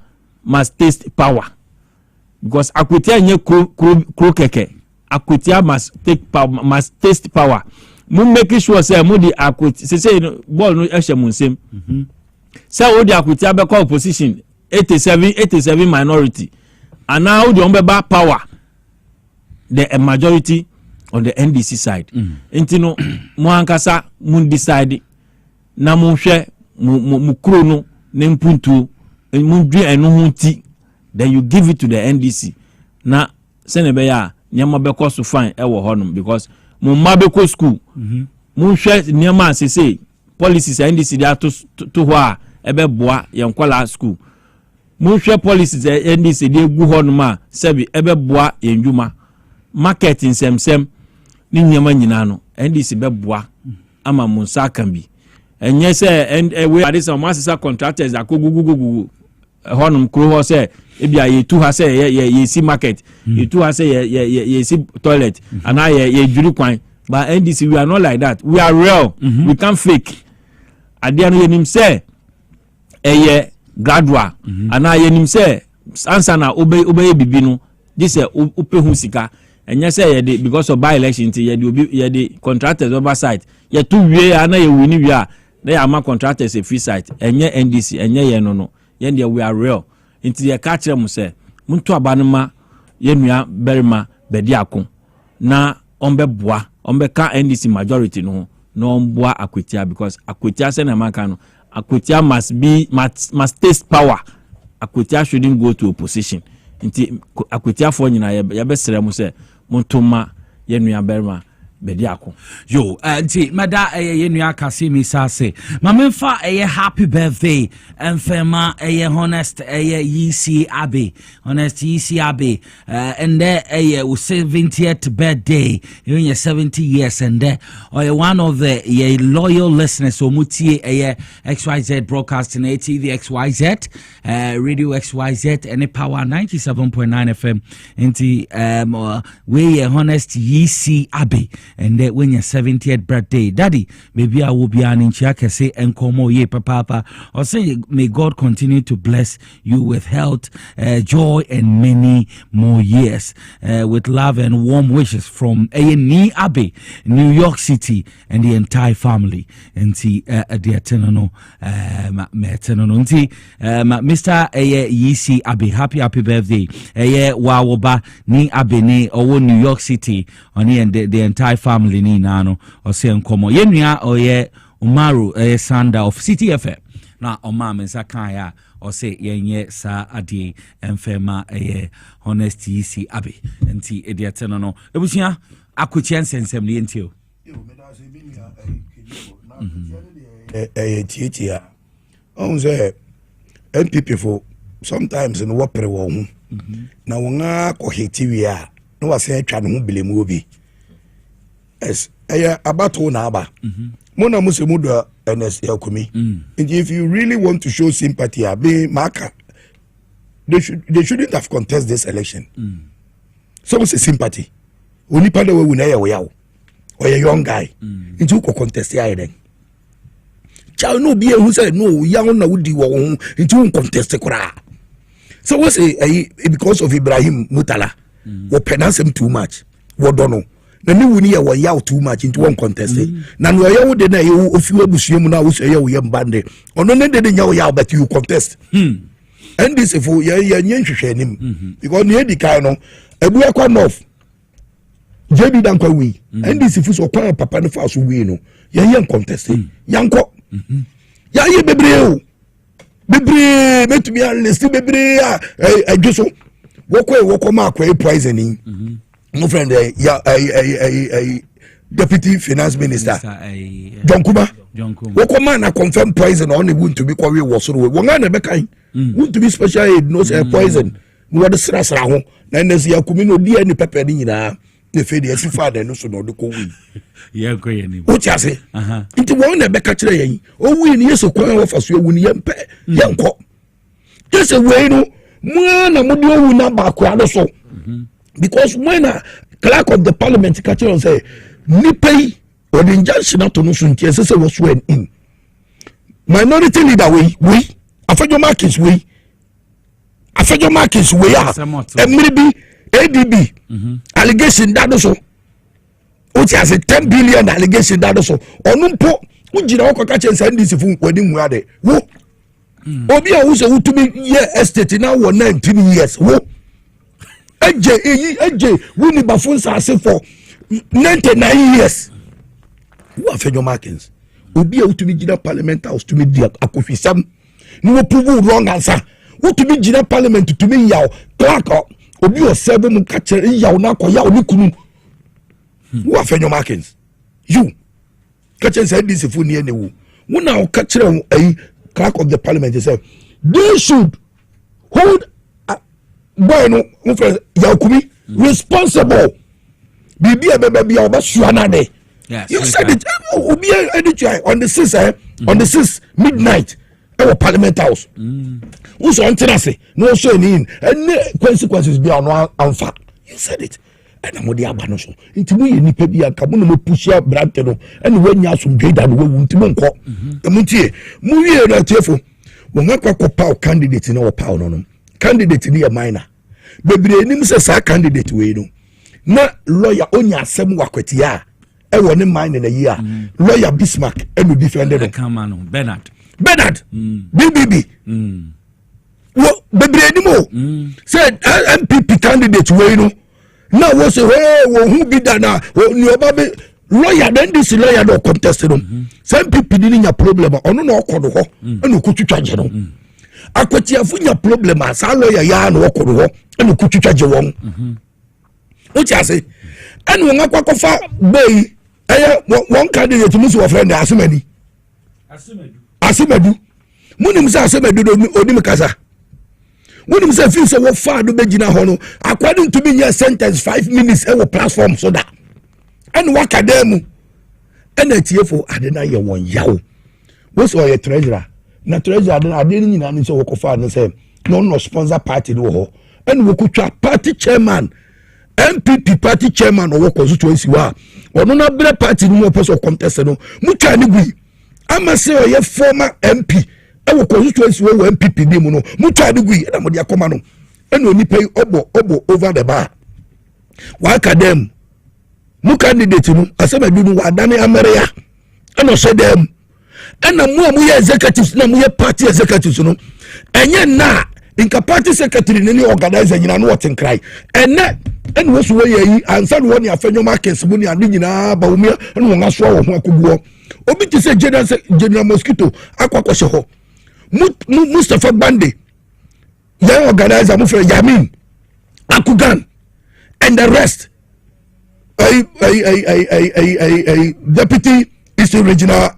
must taste power because Akwetia nye krokeke. Akwetia must taste power. Mu make sure say mu di Akwetia say ball no ehye mu nsem. Say o di Akwetia be call opposition 87 minority and now the ombeba power the majority on the NDC side. Intino mo ankasa mu decide na mo hwe mu kro no ne mpuntu mu dwe eno hunti then you give it to the NDC na senebe ya nyama be ko so fine e wo honum because mo ma be ko school mu hwe nyama asese policies NDC dia to ho a ebe boa yenkwala school mu hwe policies NDC dia gu honum a sebi ebe boa yenjuma market nsem ni nyama nyina no NDC be boa ama munsa kan bi enye say we are some master contractors akogugugugu honum kro ho say ebia ye tu ha say ye si market ye tu ha say ye si toilet and ye juru kwan but NDC we are not like that. We are real. We can't fake. Ade no yenim say eye gradual and yenim say answer na obey bibi no this upehu sika enye say ye because of by election ye the contractors oversight ye tu wie ana ye wini wie a they are my contractors a free site enye NDC enye ye no ye we are real into ye catch them say muntu abanuma ye nua berima bedi akon na ombe boa ombe ka NDC majority no omboa Akwetia because Akwetia say na maka no Akwetia must taste power. Akwetia shouldn't go to opposition into Akwetia for nyina ye be sere mu say muntuma ye nua berima Bediako. Yo, auntie, mada yenua kasimi sase. Mamemfa happy birthday and fema honest yisi abe. Honest yisi abe. And there 70th birthday. You in your 70 years and there or one of the loyal listeners so muti XYZ broadcasting TV XYZ radio XYZ and the power 97.9 FM into we honest yisi abe. And then when your 70th birthday, Daddy, maybe I will be an inchaka say and komo ye papa or say may God continue to bless you with health, joy, and many more years. With love and warm wishes from A&E Abbey, New York City, and the entire family. And see dear Tenano, Mr. Yisi Abbey, happy birthday. Wawoba ni Abbey ni or New York City on the entire family ni nano or say nkomo yenua oye Umaru Sanda of CTFM na omama sakaya or say yenye sa adi enfema honesty si abi enti ediate no ebusia Akwetia nsensem ni enti o tietia on say MPP for sometimes in wopre wo hu na wonga ko hetiwi a no wase atwa no bilemu obi yes abato na aba mona musemu do NS yakumi and if you really want to show sympathy be maka they shouldn't have contested this election so what's sympathy oni pada we na yawo or a young guy into ko contest ya then cha no be who say no ya na wudi wo into contest kura so what's because of Ibrahim Mutala we pronounce him too much we don't know na ni wuni ya wa yaw too much into one contest na no yaw de na you ofiwa busuemu na wo say yaw ye mbande ono ne de nyaw yaw but you contest and this if ya nyenhwehwe nim because ne di kai no ebu akwa north JB Danko we NDC fu so kwa papa no fa so we no ye contest yanko ya ye bebre metumi list bebre adwoso woko ma kwa poisoning no friend ya deputy finance minister John Kuma woko ma na confirm poison on the wound to be kwa we wo so we wonga na be kan wound to be special aid no say poison no the sra ho na nesi yakumi no di ani pepper ni nyina ne fe de asifa da no so no de ko wi ye ko ye ni o ti ase nti won na be ka kire yen o wi ni yeso kwan wo fa so ewu ni yempe yenko yeso we no mo na mo de owu na ba kwa no so because when a clerk of the parliament ka kire say ni pay or the injunction to no so nti ese se wo swear in minority leader we afejo markets we emiri ADB allegation that so oti as 10 billion allegation that so onumpo ujira okoka chense NDC fu kwadi nwade wo obi a wo se wutumi year estate now 19 years wo eje wini bafunsa ase for 99 years wo afejo markings obi a wutumi jira parliament house to me dia akofisam ni wo prove wrong answer what to be jina parliament to me yaw clerk obi o sebo mu ka kire yaw na koya oni kunu wo afenyo markings you ka kire say this fu ni enewu wo na o ka kire clerk of the parliament say they should hold boy no yaw kumi responsible bibi e bebe ya obasu na de you said it obi on the 6th midnight our parliament house so antenase no so any consequences be on anfa you said it and amodi abano so ntimu ye nipa bi aka mo no mo pushia brante no and wanya asomdwe da no wu ntimu nko emuntie mu wie na tiefo wo ngakwa ko power candidate na wo power no candidate ni ya minor bebre enim se sa candidate we no na lawyer onya asem wakwatia e wo ne minor na yi a lawyer Bismarck e no defender no Bernard BBB wo bebre animo said MPP candidate we no now was say wo hu bi da na ni oba be lawyer then this lawyer do contest no say MPP ni nya problem ono na okodo ho na okutwitwa je no akwati afunya problem asa lawyer ya na okodo ho na okutwitwa je won o ti ase enu won akwakofa bay one candidate musu wo friend Asimadu munim say Asimadu do onim kasa munim say feel say wo fa do begina ho no according to me your sentence 5 minutes e wo platform so that and waka dem and atiefo ade na ye won yawo wo so your treasurer na treasurer ade ni nyina ni so wo kofa no say no sponsor party no ho and wo kutwa party chairman MPP party chairman wo constituency wa ono na bre party no person contest no mutwa ni gui ama say o ye former MP e wo constituency wo MPP dim no mutwa de gui na mo de akoma no ena oni pay obo over the bar wa academ mu candidate no Asemadu no wa dane Ameria ena so dem ena mu ye executives na mu ye party executives no enye na inka party secretary ni organizer nyina no what cry ene wo so we yi ansa no ni afenyo markets bu ni ade nyina ba wo ena wo ngaso wo ho akubuo obi ti say general mosquito akwakose ho Mustafa Bande ya organizer mu for Yamin Akugan and the rest deputy Eastern regional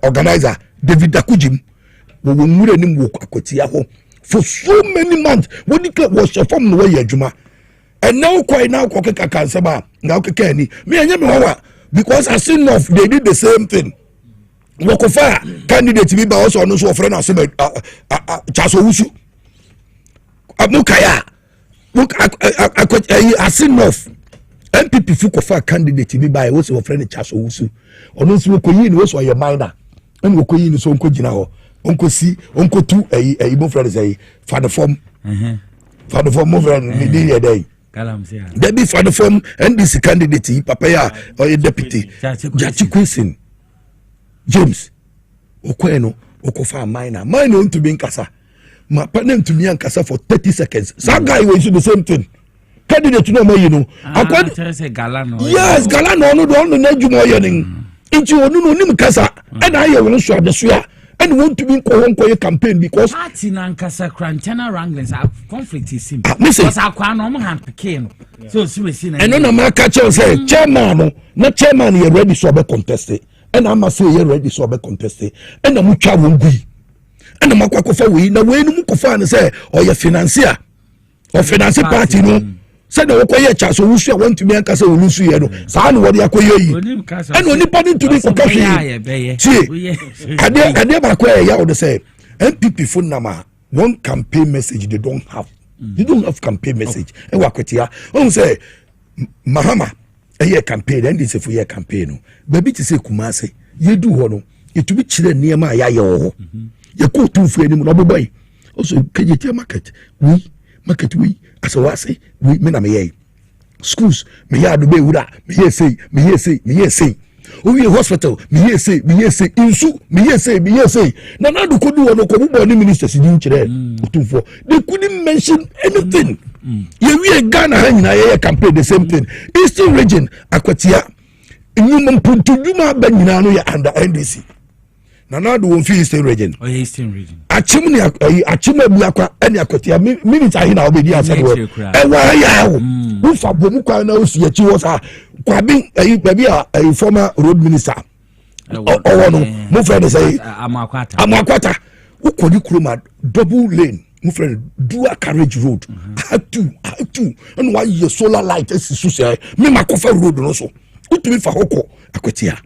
organizer David Dakujim wo nwure ni mu akotia ho for so many months when he was from the way adwuma and now quite now kokeka kansaba now keka ni me anya me ho because as enough they did the same thing wokofa candidate bi ba also no so friend asem chaso wusu amukaya as enough MPP fu kofa candidate bi ba wo so friend chaso wusu ono so ko yi ni wo so your minor and wo ko yi ni so nko gina ho onko tu mo friend say father form mo friend ni dey there there be father form NDC candidate papa ya or deputy Jachi Quincy James okweno okofa minor to be nkasa ma panem to me nkasa for 30 seconds some guy will do the same thing candidate no more, you know. Yes, Galano, no, no, Jumo Yening. Into no Nimkasa, and I will show the Suya, and want to be a campaign because party Nankasa Crantana wranglings are conflict is simple. Because our Quanom hand became so seen. And then my catcher say, Chairman, not chairman, you're ready so be contested. And I must say, you're ready so be contested. And the Mucha won't be. And the Makakofa, we know when Mukofa say, or your financier, or financial party, no. Said the Okoye chance who want to be a casa will lose you. San what you are and only pardon to be for coffee. I never acquire ya the say. MPP phone number, one campaign message they don't have. They don't have campaign message. And Waketia, oh say, Mahama, a year campaign, and this is for your campaign. Baby to say Kumase, you do one. You to be children near my yayo. You go to for any boy. Also, can you tell market? Market we. As I say, we men me schools, me ya do be wura, me here say. We hospital, me here say, insu, me here say. Na do kodu wono ko bubo ni ministers ni chire. Otumfo. They couldn't mention anything. You we Ghana hanyina ye campaign the same thing. Eastern region akwatia. Nyum mpuntu djuma ba nyina no ya under NDC. Na do won fi Eastern region. Oh, Eastern region. Achimni achima bi akwa ene akwatia minute ahi na obedi asem wo. E wa ya wo. Wo fa bomu kwa na osi achi wo sa. Kwa bi baby a former road minister. Oh no. Mo friend say Amakwata. Wo kodi kuroma double lane. Mo friend dual carriage road. Had to. And why your solar light is so say me makofa road no so. Utumi fa hoko akwatia.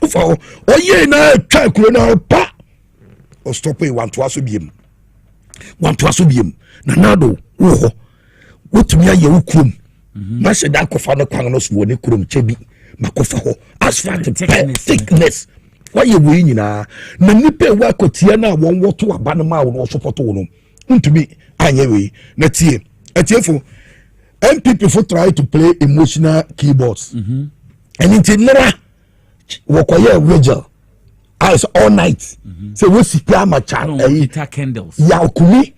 Ufa oye na twa kuro na pa o stop e want to aso biem na nado wo utumi aye ukrum ma se da kofa no kwan no so woni krum chebi makofa ho asphalt thickness why you we nyina na nipa wa akotia na won woto aba no ma wo no support wo no ntumi anye we na tie atiefo MPP for try to play emotional keyboards and in tinera wokoye vigil as all night say we sika macha candles ya okumi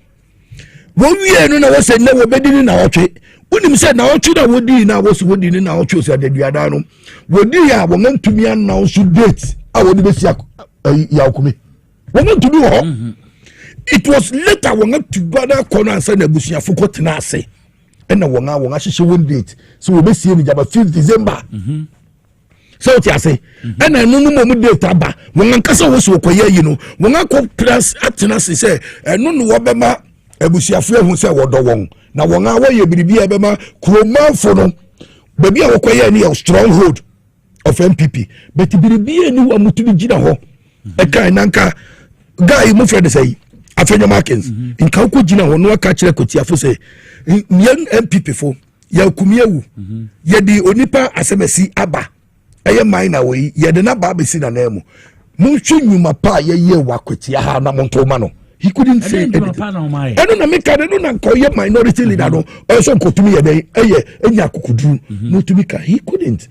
wo wie no na wo say na wo bedini na otwe unim say na otwe na wodi na wo so wodi na otwe so adeduada no wodi ya wo ngantumi announce date a wodi be sia ya okumi wo ngantumi ho it was later wo ngantugada kono ansa na busia foko tena ase na wo nga hyehyɛ one date so wo be sie ni jaba 5 December so ti ase na no mo date ba won nkasa wo so koye yi no won akọ plus atena se say no no wo be ma abusiafo ehun say wo do won na won a wo ye biribi e be ma kromanfo no baby a wo koye ni a stronghold of MPP but biribi ni wo mutumi gina ho e kan nanka guy mo friend say afenyo markins nka ko gina ho no aka kire kotiafo say young MPP fo ya kumiewu ye di onipa asemesi aba eye mine away ye de na ba be si na nemu munhwe nyuma pa ye wakweti ha na montoma no he couldn't say anything eno na meka de no na koye minority leader no also nkotumi ye de eye enya kokuduru no tumi ka he couldn't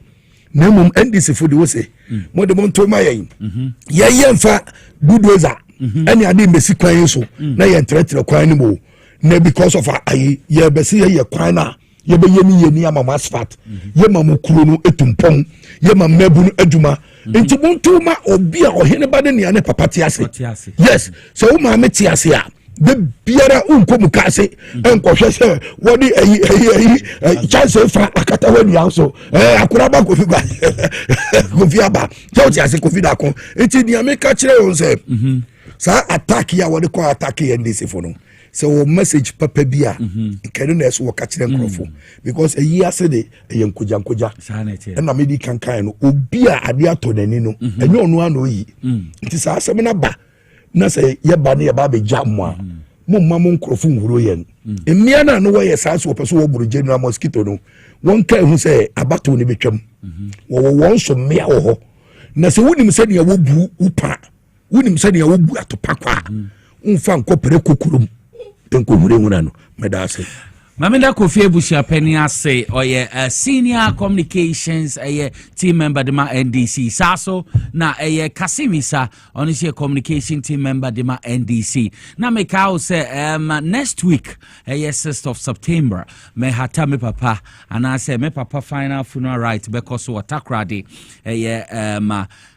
nemu NDC for the wo say mo de montoma ye mfa bulldozer eni ade mbesi kwan so na ye entretre kwan ni mo na because of ye besi ye kwan na ye be ye ni amama asphalt ye mamukuro no etumpon ye mamebu no aduma enti montuma obi a ohene ba de ne papa ti ase yes so wo ma meti ase a be biara unkomu ka ase enkohwe se wodi chance fa akata wani also akura ba kofi ba kofi aba so ti ase kofi da kon enti ni ameka kire won se sa attack ya wodi ko attack ye ndese fo no so message papa bia ikenu na eso waka kire nkrofo because a year say de yenkoja na me di kankan no obi a ade ato nani no enye onu ano yi nti sa asem na ba na say ye ba na ye ba be jam a mo mma nkrofo nwuro ye emia na no we sa so person wo buru general mosquito no won ka hu say abato ne betwam wo won so mea wo ho na se wonim se ne wo bu upa wonim se ne wo bu atopa kwa unfa nkopere kokurum enko hure huna no medase Mamenda Kofi Ebusia Penny say or a senior communications team member de ma NDC Saso na Kasimisa on communication team member de ma NDC na meka say next week 6th of September me hata me papa and I say me papa final funeral right because so Takrade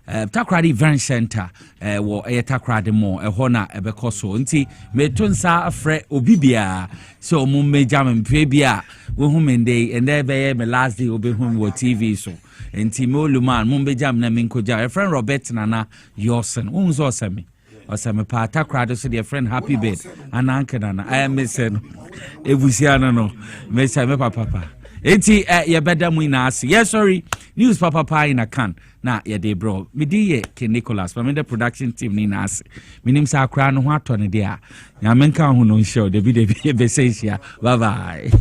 Takrade Event Center wo Takrade mo hona ebeko so nti me tunsa afre obibia so mo meja me bia wo hu mende and there be me last day obi hu wo TV so nti me oluman mo meja me na me nkoja friend Robert Nana Yosen wo nzo osemi osemi pa Takrade so their friend happy birthday and anke nana I missing ebusia no me say me papa eti ye beda mu ina ase yes sorry news papa in a can na ye dey bro me di ye Ken Nicholas from the production team ni na ase minim sa akra no ho atone dia nya menka ho no show de bi be say bye bye